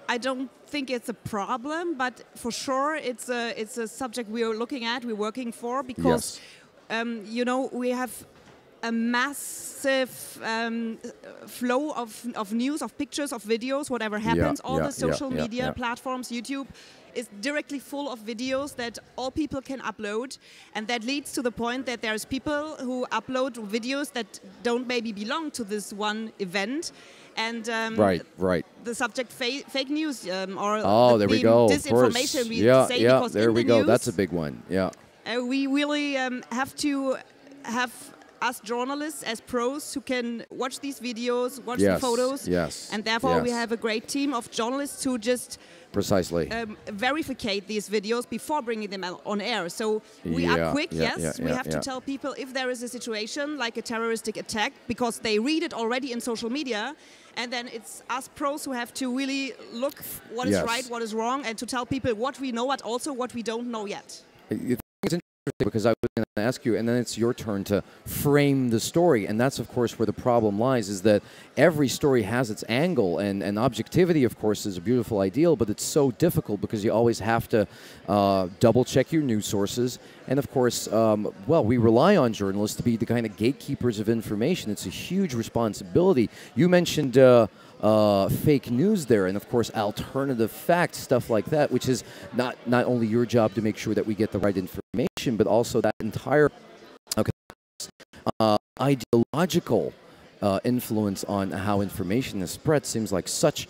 I don't think it's a problem, but for sure it's a subject we are looking at, we're working for, because we have a massive flow of news, of pictures, of videos, whatever happens. All the social media platforms, YouTube, is directly full of videos that all people can upload, and that leads to the point that there's people who upload videos that don't maybe belong to this one event, and the subject fake news or there we go. Disinformation. We say because there in we the go. news, that's a big one. Yeah, we really have to have us journalists as pros who can watch these videos, watch the photos. Yes. And therefore we have a great team of journalists who just precisely verificate these videos before bringing them on air. So we are quick, yes. We have to tell people if there is a situation like a terroristic attack, because they read it already in social media. And then it's us pros who have to really look what is right, what is wrong, and to tell people what we know, but also what we don't know yet. It's interesting because I was going to ask you, and then it's your turn to frame the story. And that's, of course, where the problem lies, is that every story has its angle. And objectivity, of course, is a beautiful ideal, but it's so difficult because you always have to double-check your news sources. And, of course, well, we rely on journalists to be the kind of gatekeepers of information. It's a huge responsibility. You mentioned fake news there, and of course alternative facts, stuff like that, which is not only your job to make sure that we get the right information, but also that entire ideological influence on how information is spread seems like such,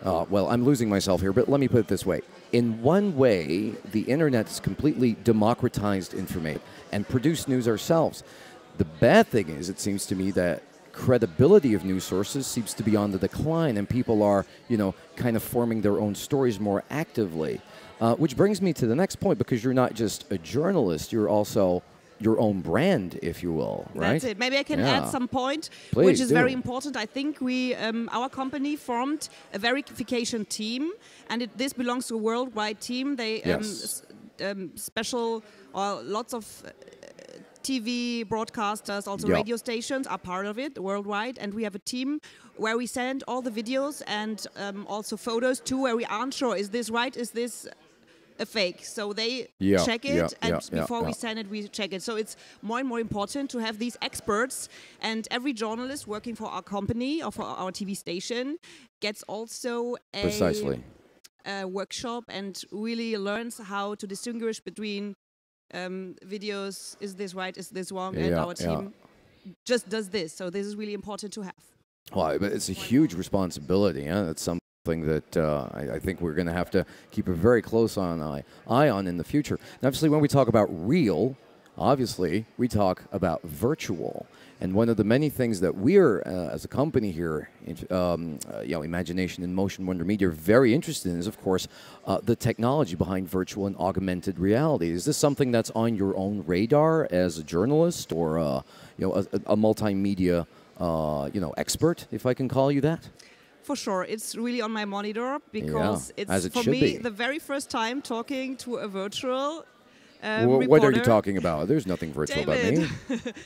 well, I'm losing myself here, but let me put it this way. In one way, the internet has completely democratized information and produced news ourselves. The bad thing is, it seems to me that credibility of news sources seems to be on the decline, and people are, kind of forming their own stories more actively. Which brings me to the next point, because you're not just a journalist, you're also your own brand, if you will, right? That's it. Maybe I can add some point, Please which is do. very important. I think our company formed a verification team, and this belongs to a worldwide team. They special or lots of TV broadcasters, also radio stations are part of it worldwide, and we have a team where we send all the videos and also photos to where we aren't sure, is this right, is this a fake? So they check it, and before we send it, we check it. So it's more and more important to have these experts, and every journalist working for our company or for our TV station gets also a workshop and really learns how to distinguish between videos, is this right, is this wrong, and our team just does this. So this is really important to have. Well, but it's a huge responsibility. It's something that I think we're going to have to keep a very close eye on in the future. And obviously, when we talk about real, obviously, we talk about virtual. And one of the many things that we're, as a company here, Imagination in Motion Wonder Media, are very interested in is, of course, the technology behind virtual and augmented reality. Is this something that's on your own radar as a journalist, or a multimedia, expert, if I can call you that? For sure, it's really on my monitor, because it's for me the very first time talking to a virtual. What are you talking about? There's nothing virtual about me.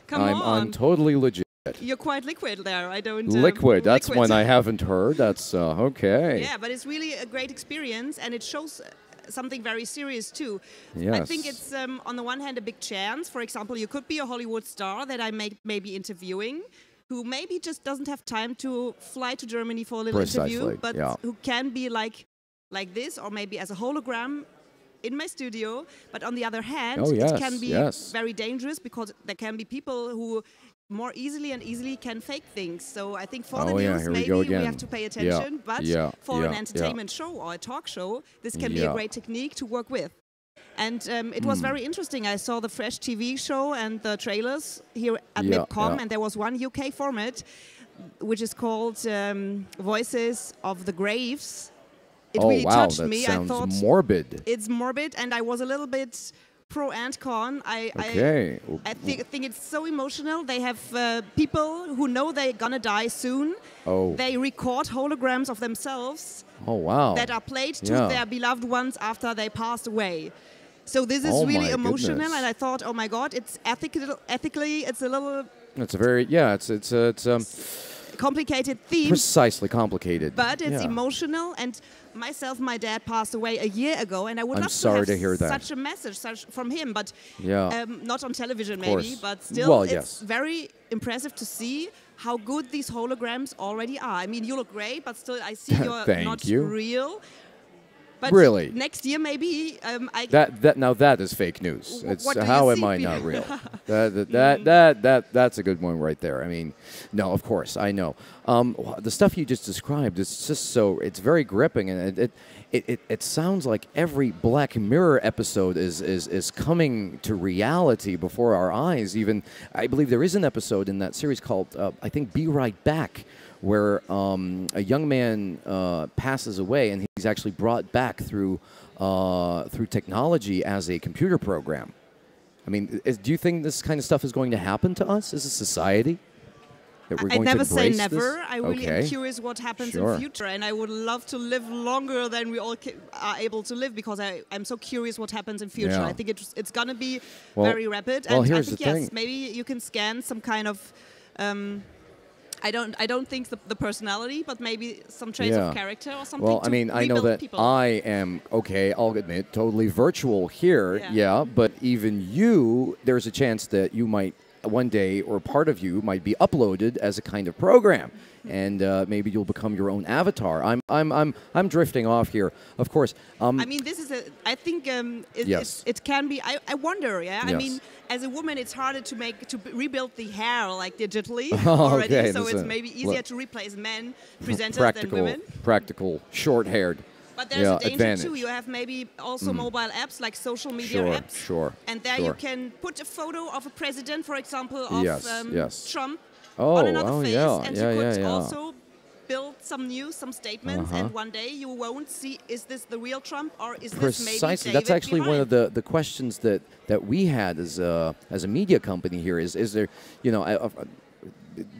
Come on. I'm totally legit. You're quite liquid there. I don't. Liquid. That's one I haven't heard. That's okay. Yeah, but it's really a great experience, and it shows something very serious too. Yes. I think it's on the one hand a big chance. For example, you could be a Hollywood star that I may be interviewing, who maybe just doesn't have time to fly to Germany for a little interview, but who can be like this, or maybe as a hologram in my studio. But on the other hand, it can be very dangerous, because there can be people who more easily can fake things. So I think for the news, maybe we have to pay attention. But for an entertainment show or a talk show, this can be a great technique to work with. And it was very interesting. I saw the Fresh TV show and the trailers here at MIPCOM, and there was one UK format, which is called Voices of the Graves. It really touched me. That sounds I thought morbid. It's morbid, and I was a little bit pro and con. I think it's so emotional. They have people who know they're gonna die soon. They record holograms of themselves. That are played to their beloved ones after they passed away. So this is really emotional, and I thought, oh my God, it's ethically, it's a little. It's a very it's complicated theme. Precisely complicated. But it's emotional, and my dad passed away a year ago, and I would love to hear that. Such a message from him, but not on television maybe, but still it's very impressive to see how good these holograms already are. I mean, you look great, but still I see you're not real. But really? Next year, maybe Now that is fake news. It's what do how you am see, I Peter? not real? That's a good one right there. I mean, no, of course I know. The stuff you just described, it's just so it's very gripping, and it sounds like every Black Mirror episode is coming to reality before our eyes. Even I believe there is an episode in that series called I think Be Right Back, where a young man passes away, and he's actually brought back through technology as a computer program. I mean, do you think this kind of stuff is going to happen to us as a society? That we're I going never to say embrace never. this? I really am Okay. curious what happens Sure. in future, and I would love to live longer than we all are able to live, because I'm so curious what happens in future. Yeah. I think it's gonna be Well- very rapid. well, and I here's think the yes, thing. maybe you can scan some kind of. I don't think the personality, but maybe some traits of character or something. Well, I to mean, I know rebuild that people. I am, okay, I'll admit, totally virtual here, yeah, but even you, there's a chance that you might, one day, or part of you might be uploaded as a kind of program, and maybe you'll become your own avatar. I'm drifting off here, of course. I mean, this is I think Yes. it can be. I wonder. Yeah. I Yes. mean, as a woman, it's harder to rebuild the hair like digitally Oh, already. okay, So that's it's a- maybe easier to replace men presenters than women. practical, short-haired. But there's a danger advantage. too. You have maybe also Mm. mobile apps like social media Sure, apps. sure, And there sure. you can put a photo of a president, for example, of Yes. Trump Oh, on another oh, face, yeah, and yeah, you could yeah, yeah. also build some news, some statements, Uh-huh. and one day you won't see, is this the real Trump or is this Precisely. maybe David That's actually one behind? of the questions that we had as a media company here. Is there, you know,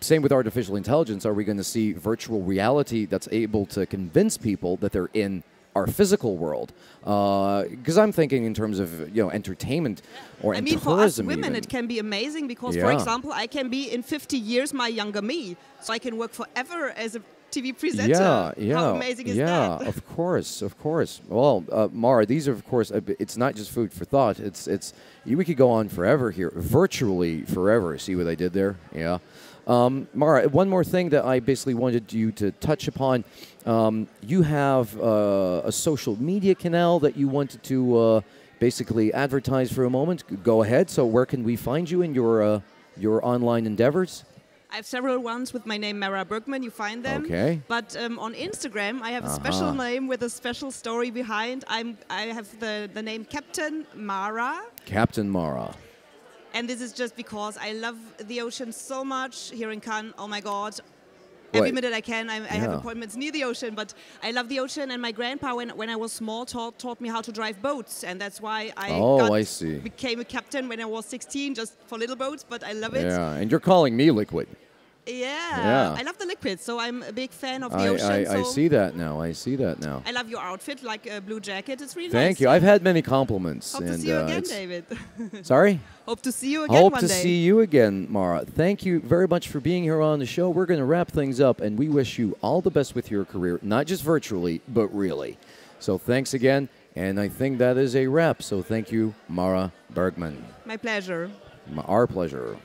same with artificial intelligence? Are we going to see virtual reality that's able to convince people that they're in our physical world? Because I'm thinking in terms of entertainment or I mean, for us tourism. women, even. it can be amazing because, for Yeah. example, I can be in 50 years my younger me, so I can work forever as a TV presenter. Yeah. How amazing is yeah, that? of course. Well, Mara, these are, of course, it's not just food for thought. We could go on forever here, virtually forever. See what I did there? Yeah. Mara, one more thing that I basically wanted you to touch upon. You have a social media canal that you wanted to basically advertise for a moment. Go ahead. So where can we find you in your online endeavors? I have several ones with my name, Mara Bergman. You find them. Okay. But on Instagram, I have a special name with a special story behind. I have the name Captain Mara. Captain Mara. And this is just because I love the ocean so much here in Cannes. Oh my God. What? Every minute I can, I have Yeah. appointments near the ocean. But I love the ocean. And my grandpa, when I was small, taught me how to drive boats. And that's why I see. became a captain when I was 16, just for little boats. But I love it. Yeah, and you're calling me liquid. Yeah. I love the liquid. So I'm a big fan of the ocean. I so see that now. I see that now. I love your outfit, like a blue jacket. It's really Thank nice. you. I've had many compliments. Hope and, to see you again, it's- David. Sorry? Hope to see you again Hope one to day. see you again, Mara. Thank you very much for being here on the show. We're going to wrap things up, and we wish you all the best with your career, not just virtually, but really. So thanks again, and I think that is a wrap. So thank you, Mara Bergman. My pleasure. Our pleasure.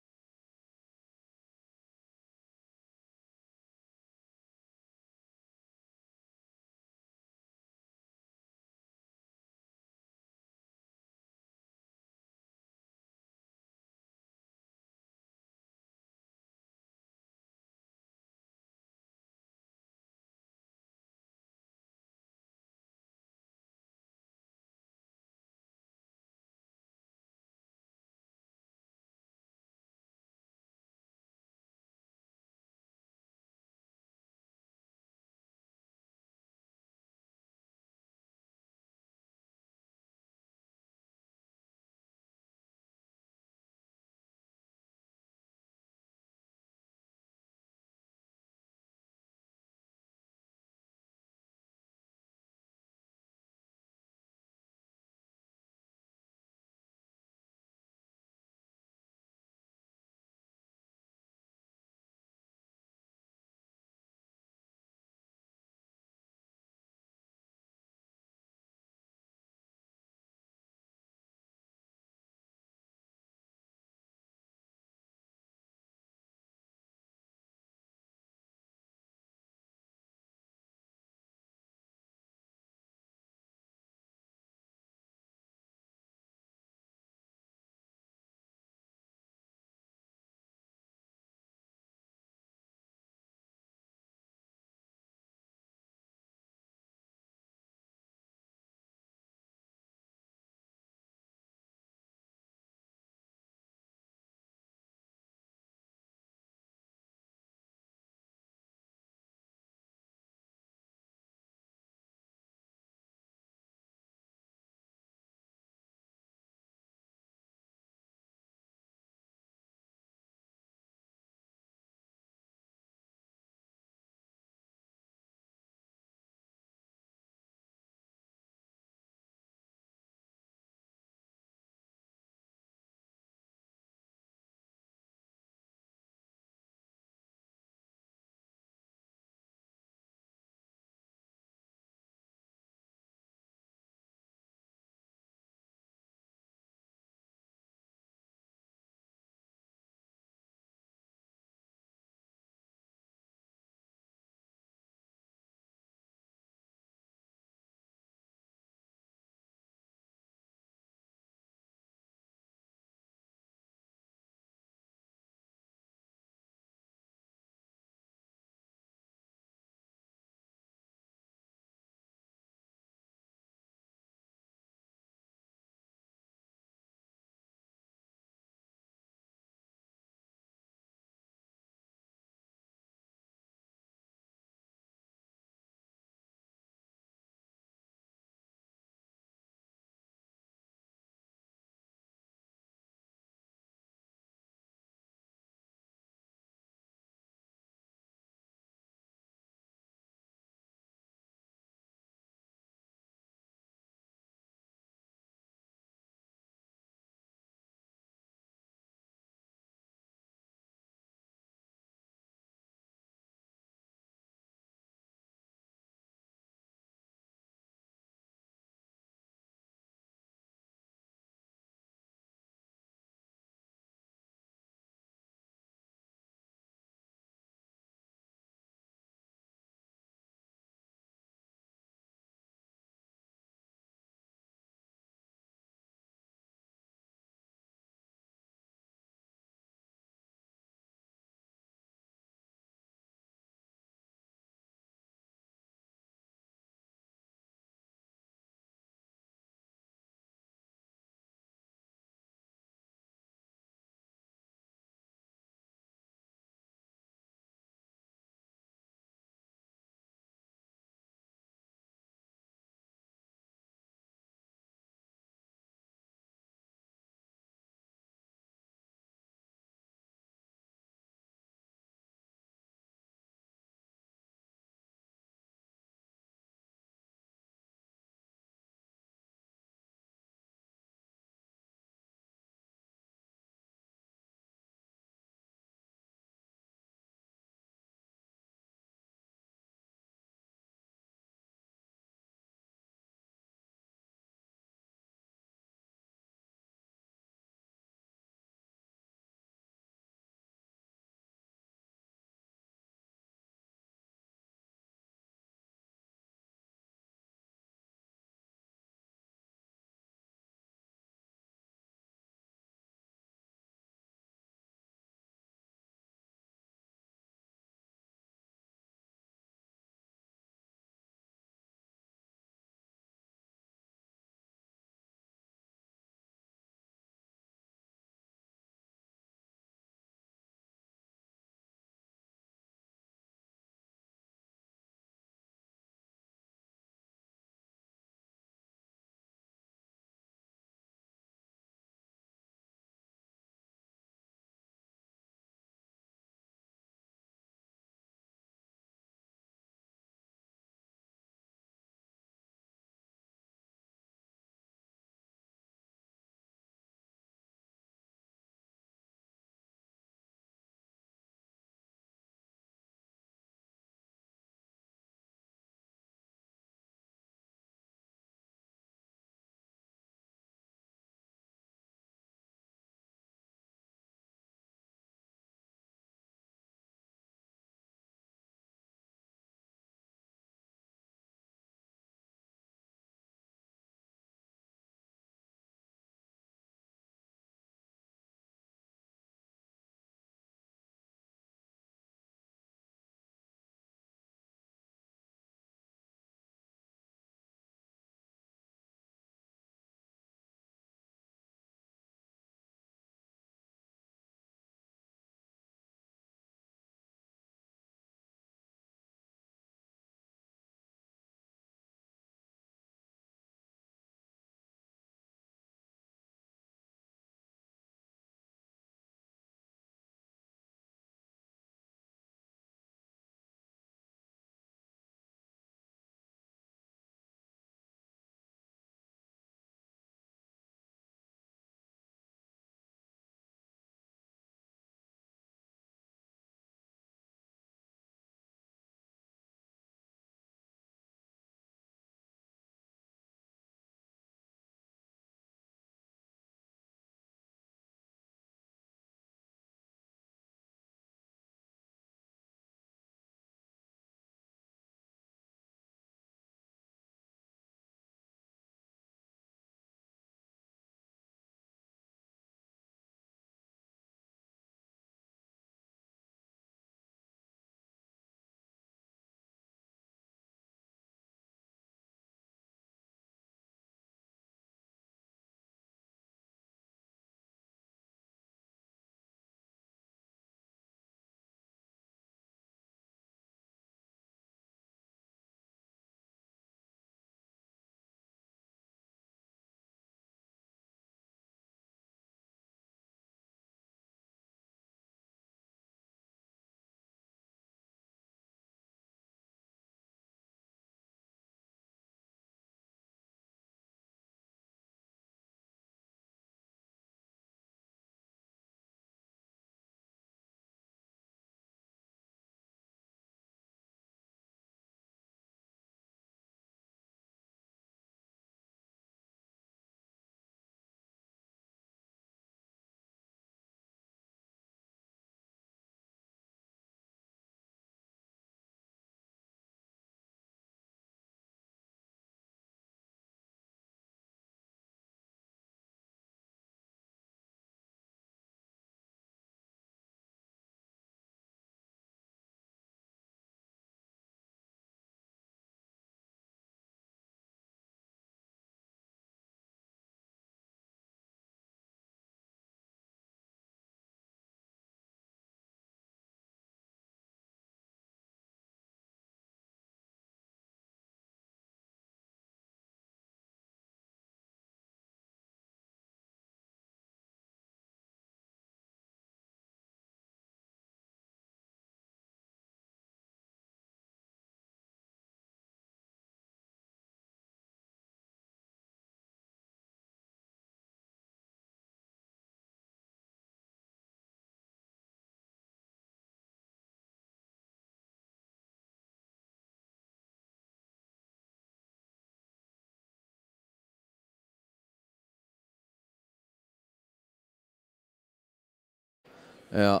Yeah.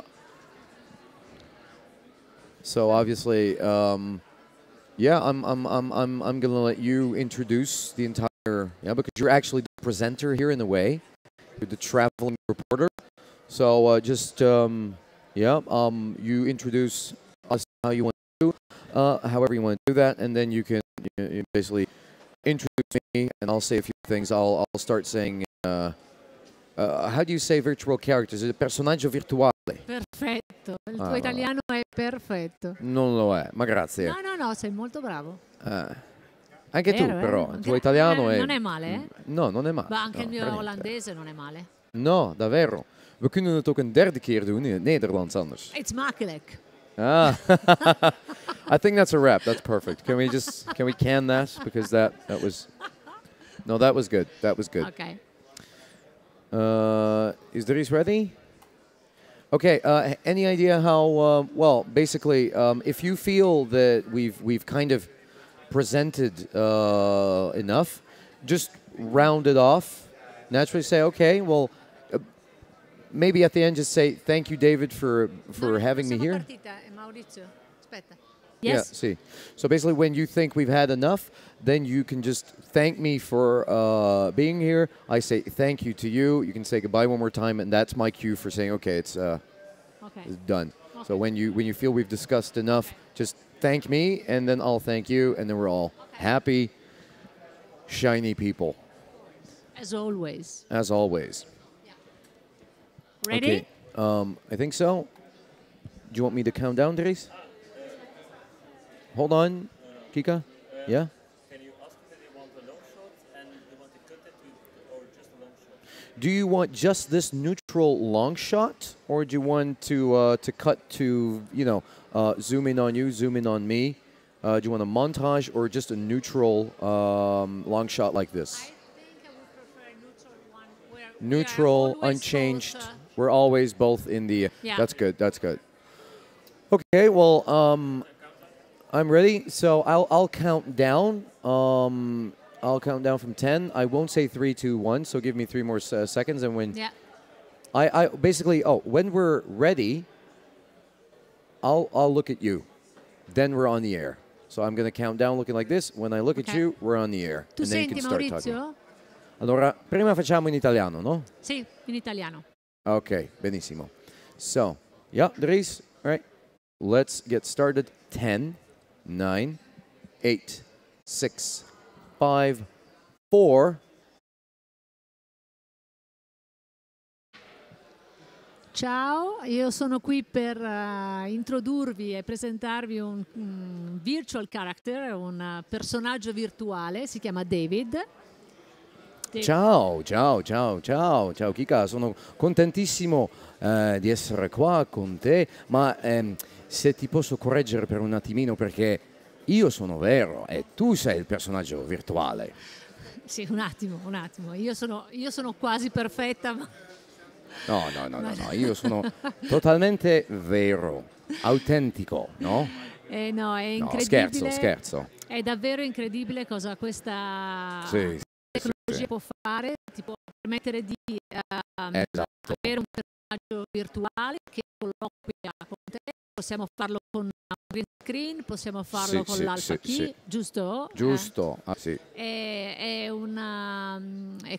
So obviously, yeah, I'm gonna let you introduce the entire, because you're actually the presenter here in a way. You're the traveling reporter. So just you introduce us how you want to do, however you want to do that, and then you can you basically introduce me, and I'll say a few things. I'll start saying. How do you say virtual characters? Is it personaggio virtuale? Perfetto, il tuo italiano è perfetto. Non lo è, ma grazie. No, sei molto bravo. Anche tu, però, il tuo italiano è... Non è male, eh? No, non è male. Ma anche no, il mio olandese non è male. No, davvero. We kunnen het ook een derde keer doen in het Nederlands anders. It's makkelijk. Ah, I think that's a wrap. That's perfect. Can we can that? Because that was... No, that was good. That was good. Okay. Is Dries ready? Okay. Any idea how? Well, basically, if you feel that we've kind of presented enough, just round it off. Naturally, say, okay, well, maybe at the end, just say thank you, David, for having me here. Maurizio, aspetta. Yes. Yeah. See. So basically, when you think we've had enough, then you can just thank me for being here. I say thank you to you. You can say goodbye one more time, and that's my cue for saying, okay, it's done. Okay. So when you feel we've discussed enough, just thank me, and then I'll thank you, and then we're all happy, shiny people. As always. As always. Yeah. Ready? Okay. I think so. Do you want me to count down, Dries? Hold on, Kika. Yeah? Can you ask if they want a long shot and you want to cut it or just a long shot? Do you want just this neutral long shot, or do you want to cut to, zoom in on you, zoom in on me? Do you want a montage or just a neutral long shot like this? I think I would prefer a neutral one where neutral, unchanged. We're always both in the... Yeah. That's good, that's good. Okay, well, I'm ready, so I'll count down. I'll count down from 10. I won't say 3, 2, 1. So give me 3 more seconds, and when I basically when we're ready, I'll look at you. Then we're on the air. So I'm going to count down, looking like this. When I look at you, we're on the air, Tu and then you senti, can start Maurizio? talking. Allora, prima facciamo in italiano, no? Sì, in italiano. Okay, benissimo. So, Dries, all right. Let's get started. 10. 9, 8, 6, 5, 4. Ciao, io sono qui per introdurvi e presentarvi un virtual character, un personaggio virtuale, si chiama David. Ciao Kika, sono contentissimo di essere qua con te, ma se ti posso correggere per un attimino, perché io sono vero e tu sei il personaggio virtuale. Sì, un attimo, io sono quasi perfetta, ma... No, io sono totalmente vero, autentico, no? No, è incredibile. No, scherzo. È davvero incredibile cosa questa... tecnologia può fare, ti può permettere di avere un personaggio virtuale che colloquia con te. Possiamo farlo con un green screen, possiamo farlo con l'alpha key, giusto? Giusto, sì. E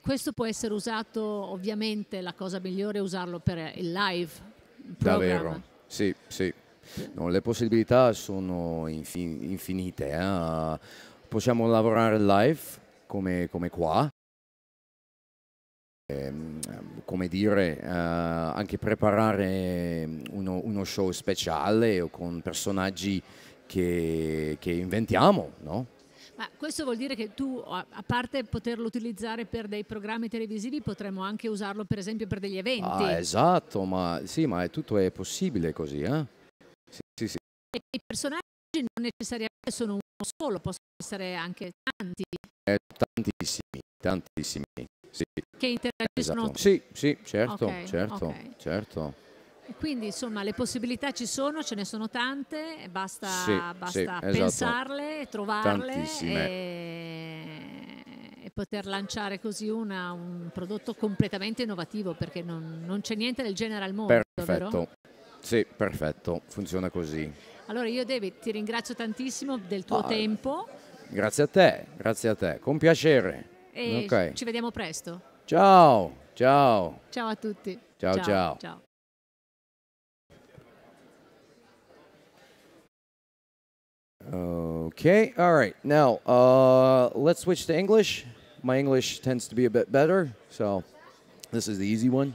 questo può essere usato, ovviamente la cosa migliore è usarlo per il live program. Davvero, sì. No, le possibilità sono infinite. Possiamo lavorare live come qua. Come dire, anche preparare uno show speciale o con personaggi che inventiamo, no? Ma questo vuol dire che tu, a parte poterlo utilizzare per dei programmi televisivi, potremmo anche usarlo per esempio per degli eventi. Esatto, ma tutto è possibile così, eh? Sì. E i personaggi non necessariamente sono uno solo, possono essere anche tanti. Tantissimi. Sì. Che interagiscono. Sì, certo, Okay. certo. E quindi insomma le possibilità ci sono, ce ne sono tante, basta esatto. pensarle, trovarle Tantissime. e poter lanciare così un prodotto completamente innovativo, perché non c'è niente del genere al mondo, vero? Sì, perfetto, funziona così. Allora io David ti ringrazio tantissimo del tuo tempo. Grazie a te, con piacere. E Okay. ci vediamo presto. Ciao, ciao. Ciao a tutti. Ciao, ciao. Ciao. Okay, all right. Now, let's switch to English. My English tends to be a bit better, so this is the easy one.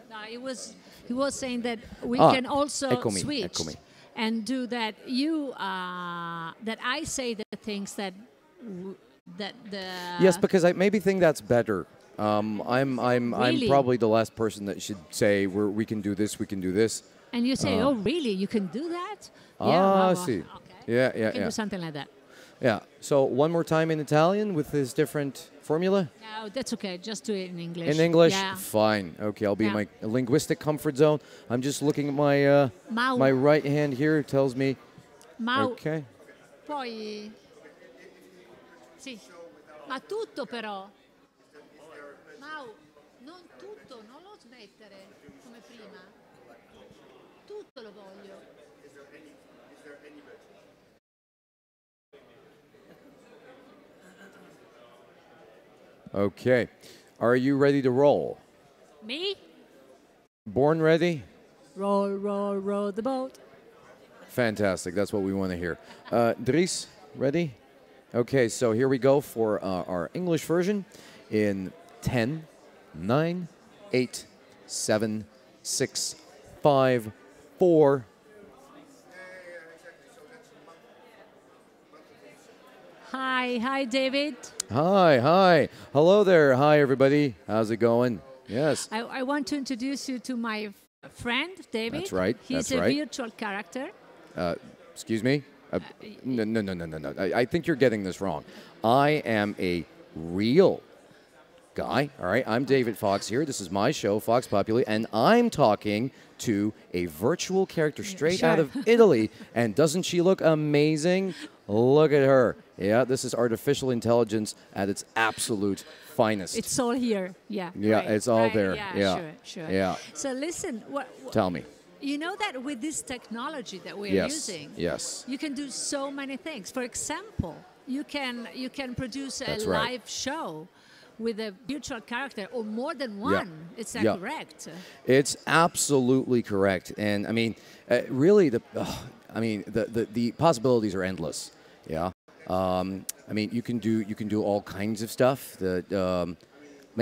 No, he was saying that we can also switch eccomi. and do that. That I say the things that the Yes, because I maybe think that's better. I'm Really? probably the last person that should say we can do this, we can do this. And you say, oh, really? You can do that? See. Okay. Yeah, You can do something like that. Yeah. So one more time in Italian with this different formula. No, that's okay. Just do it in English. In English, Yeah. fine. Okay, I'll be in Yeah. my linguistic comfort zone. I'm just looking at my my right hand here. It tells me. Okay. Poi... Sì. Ma tutto però. Mau, non tutto, non lo smettere come prima. Tutto lo voglio. Okay. Are you ready to roll? Me? Born ready? Roll, roll, roll the boat. Fantastic. That's what we want to hear. Dries, ready? Okay, so here we go for our English version in 10, 9, 8, 7, 6, 5, 4. Hi, David. Hi. Hello there. Hi, everybody. How's it going? Yes. I want to introduce you to my friend, David. That's right. He's That's a right. virtual character. Excuse me? No. I think you're getting this wrong. I am a real guy. All right. I'm David Fox here. This is my show, Fox Populi, and I'm talking to a virtual character straight out of Italy. And doesn't she look amazing? Look at her. Yeah, this is artificial intelligence at its absolute finest. It's all here. Yeah. Yeah, right, it's all right, there. Yeah, Yeah. Sure. Yeah. So listen, Tell me. you know that with this technology that we're Yes. using, Yes. you can do so many things. For example, you can produce a That's right. live show with a virtual character or more than one. Is that Yeah. correct? It's absolutely correct, and I mean, really, the possibilities are endless. Yeah, I mean, you can do all kinds of stuff. That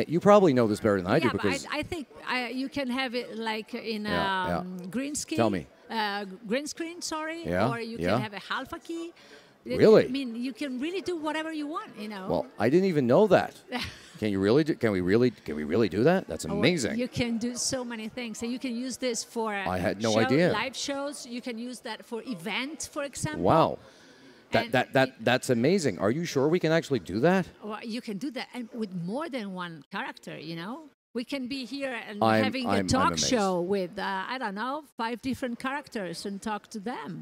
you probably know this better than I do because but I think you can have it like in green screen. Tell me. Green screen, sorry, Yeah, or you yeah. can have a alpha key. Really? I mean, you can really do whatever you want. You know. well, I didn't even know that. Can you really? Can we really do that? That's Oh, amazing. You can do so many things, and you can use this for I had no idea. live shows. You can use that for events, for example. Wow. And That's amazing. Are you sure we can actually do that? Well, you can do that and with more than one character, you know? We can be here and I'm having a talk amazed. show with, I don't know, 5 different characters and talk to them.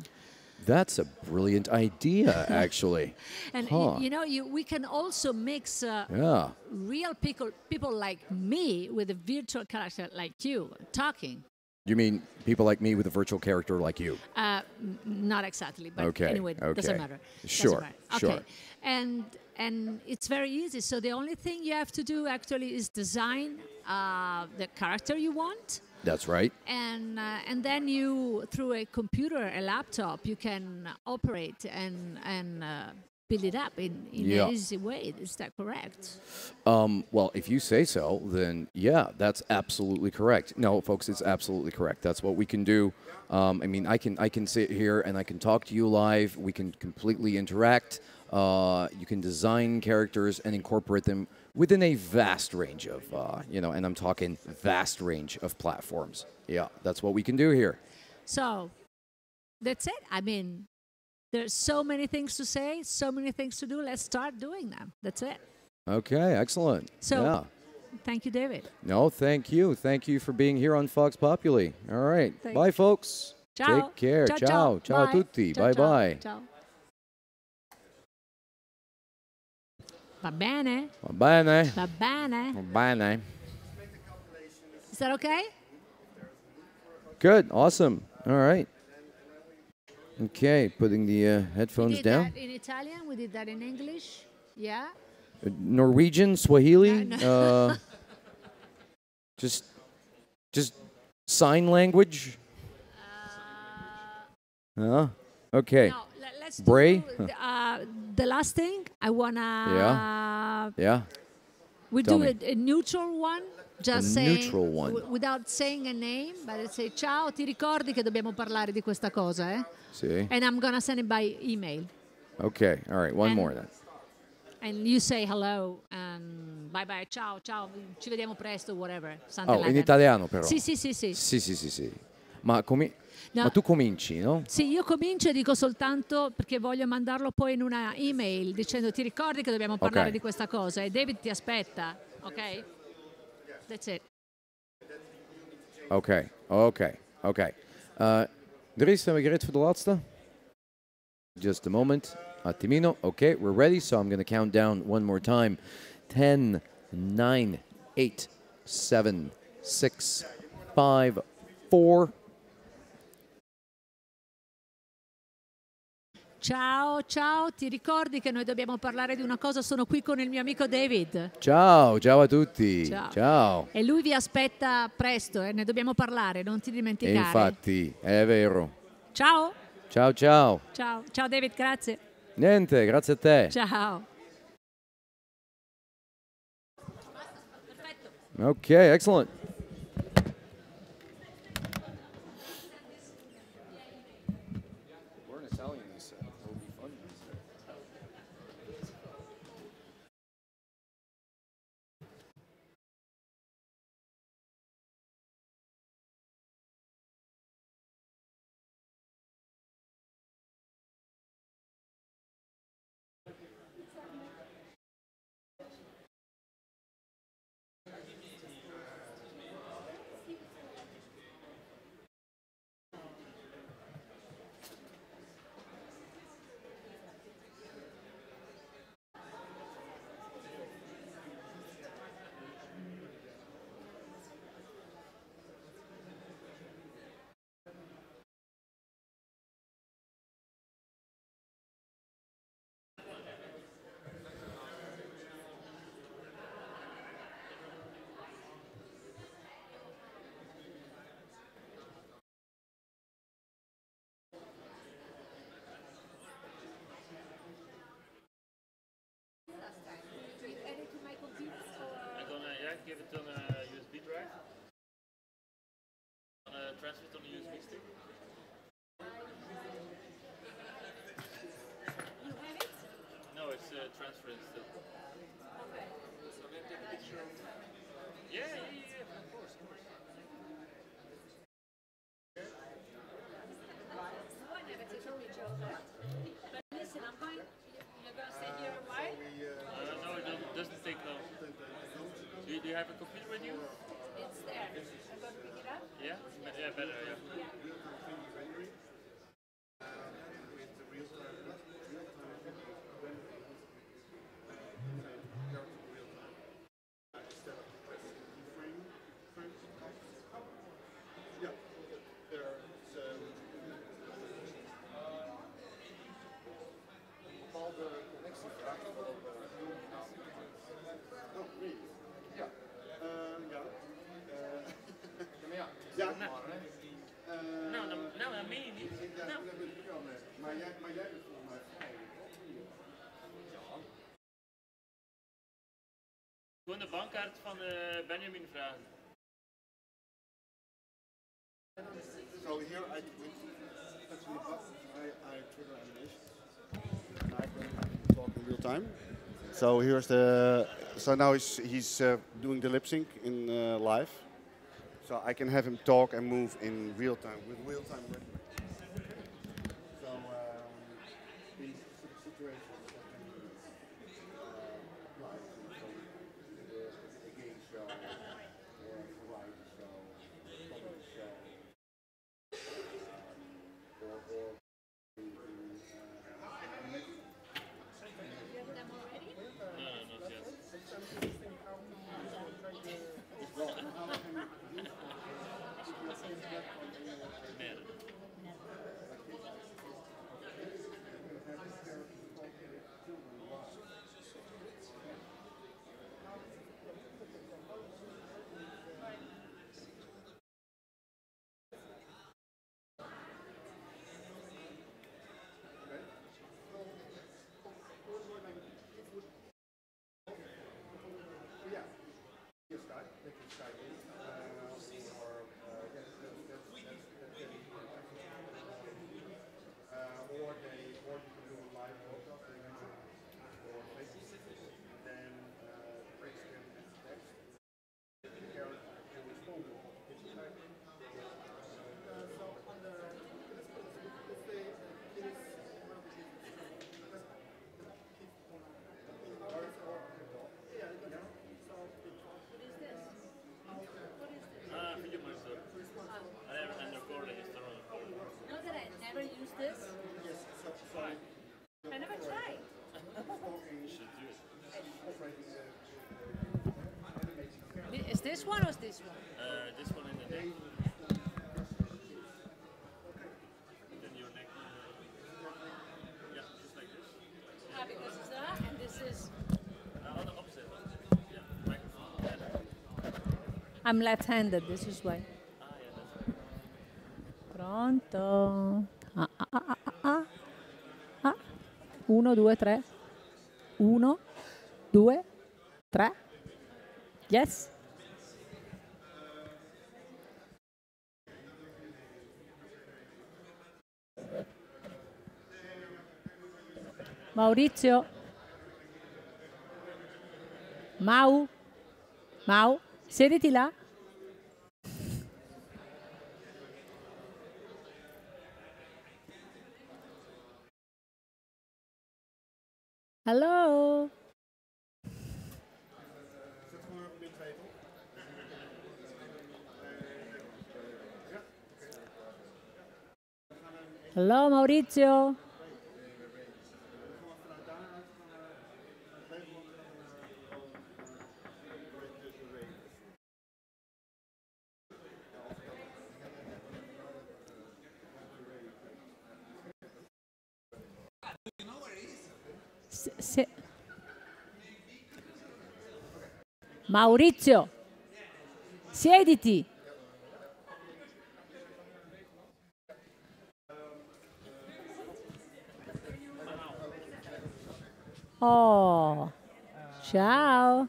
That's a brilliant idea, actually. And, Huh. you know, we can also mix Yeah. real people like me with a virtual character like you talking. You mean people like me with a virtual character like you? Not exactly, but Okay, anyway, doesn't okay. matter. Sure, Doesn't matter. sure. Okay. And it's very easy. So the only thing you have to do actually is design the character you want. That's right. And then you, through a computer, a laptop, you can operate and build it up in an easy way. Is that correct? Well, if you say so, then yeah, that's absolutely correct. No, folks, it's absolutely correct. That's what we can do. I mean, I can sit here and I can talk to you live. We can completely interact. You can design characters and incorporate them within a vast range of, and I'm talking vast range of platforms. Yeah, that's what we can do here. So that's it. I mean, there's so many things to say, so many things to do. Let's start doing them. That's it. Okay, excellent. So, yeah. Thank you, David. No, thank you. Thank you for being here on Fox Populi. All right. Thank Bye, you. folks. Ciao. Take care. Ciao, Ciao. ciao. Ciao a Bye. tutti. Ciao, Bye ciao. bye. Ciao. Va bene? Va bene. Va bene? Va bene. Is that okay? Good. Awesome. All right. Okay, putting the headphones We did down. that in Italian. We did that in English. Yeah. Norwegian, Swahili, No. just sign language. Okay. No, let's Bray. do the last thing. I wanna. Yeah. We Tell do me. a neutral one. Just A saying, neutral one. without saying a name, but let's say ciao, ti ricordi che dobbiamo parlare di questa cosa, eh? See. And I'm gonna send it by email. Okay. All right. One more then. And you say hello and bye bye, ciao, ciao, ci vediamo presto, whatever. Something Oh, like in that. italiano però. Sì, sì, sì, sì. Sì. Ma No. ma tu cominci, no? Sì, io comincio e dico soltanto perché voglio mandarlo poi in una email dicendo ti ricordi che dobbiamo parlare Ok. di questa cosa e David ti aspetta, ok? That's it. Okay. Dries, zijn we gereed voor de laatste? Just a moment. Attimino. Okay, we're ready, so I'm going to count down one more time. 10, 9, 8, 7, 6, 5, 4. Ciao, ciao, ti ricordi che noi dobbiamo parlare di una cosa? Sono qui con il mio amico David. Ciao a tutti. Ciao. E lui vi aspetta presto, ne dobbiamo parlare, non ti E dimenticare. infatti, è vero. Ciao. Ciao. Ciao. Ciao David, grazie. Niente, grazie a te. Ciao. Okay, excellent. Learn Italian, he said. That would be fun. I'm gonna give it on a USB drive. I'm gonna transfer it on a USB stick. You have it? No, it's transferring still. Okay. So I'm gonna take a picture of. Yeah, of course. I never take a picture of that. But listen, you're gonna stay here a while? No, it doesn't take long. Do you have a computer with you? It's there. I'm gonna pick it up. Yeah? Yeah, better, yeah. Nou, meen je niet? Nou. Maar jij bent volgens mij vrij. Gewoon de bankkaart van Benjamin vragen. So here I touching the button, I trigger animation. And I can talk in real time. So here's so now he's doing the lip sync in live. So I can have him talk and move in real time with real time rendering. So in situations that can be live, so a game show or a variety show, comedy show, or You have them already? No. this one or this one? This one in the neck. And then your neck. Yeah, just like this. Ah, because it's that, and this is... On the opposite. Yeah, microphone. I'm left-handed, this is why. Pronto? Ah, ah, ah, ah, ah. Ah. 1, 2, 3. 1, 2, 3. Yes? Maurizio? Mau? Mau? Siediti là. Hallo? Hallo Maurizio? Maurizio, siediti. Oh, ciao.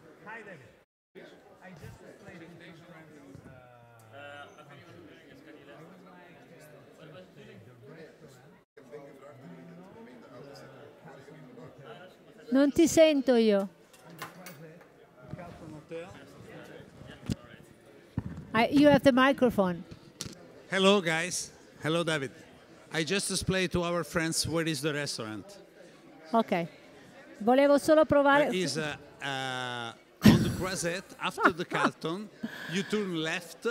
Non ti sento io. You have the microphone. Hello, guys. Hello, David. I just explained to our friends where is the restaurant. Ok. Volevo solo provare. There is on the Croisette, after the Carlton, you turn left.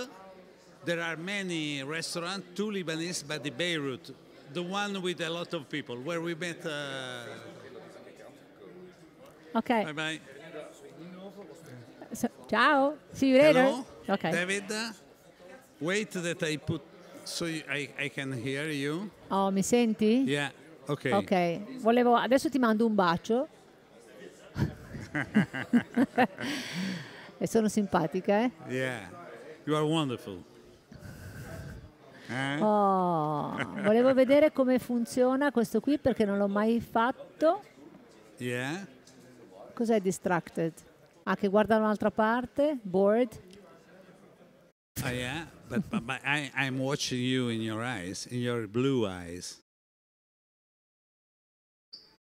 There are many restaurants, 2 Lebanese, but the Beirut, the one with a lot of people, where we met. Ok. Bye bye. Ciao. See you later. Hello, Okay. David. Wait that I put so I can hear you. Oh, mi senti? Yeah. Ok. Ok. Adesso ti mando un bacio. E sono simpatica, eh? Yeah. You are wonderful. Oh, volevo vedere come funziona questo qui perché non l'ho mai fatto. Yeah. Cos'è distracted? Ah, che guarda da un'altra parte? Bored? Yeah, but I'm watching you in your eyes, in your blue eyes.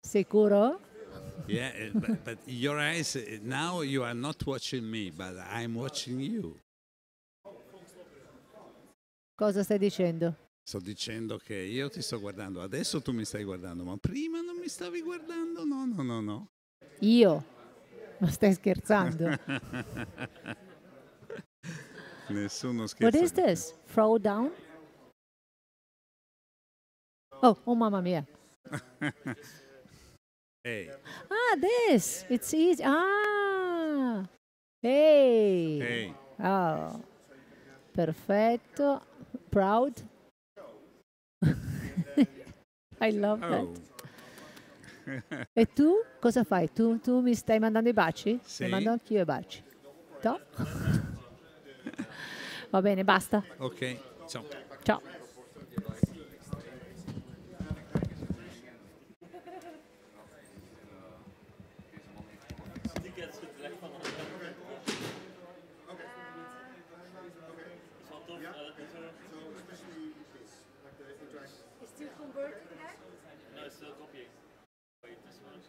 Sicuro? Yeah, but your eyes, now you are not watching me, but I'm watching you. Cosa stai dicendo? Sto dicendo che io ti sto guardando, adesso tu mi stai guardando, ma prima non mi stavi guardando? No. Io? Ma stai scherzando? Nessuno scherza. What is this? Throw down? Oh, mamma mia. Hey. Ah, this. It's easy. Ah. Hey. Hey. Oh. Perfetto. Proud. I love that. E tu cosa fai? Tu mi stai mandando i baci? Sì. Ti mando anch'io i baci. No? Va bene, basta. Ok, ciao. Ciao. It's still converted, no, it's still copying. Wait, this one.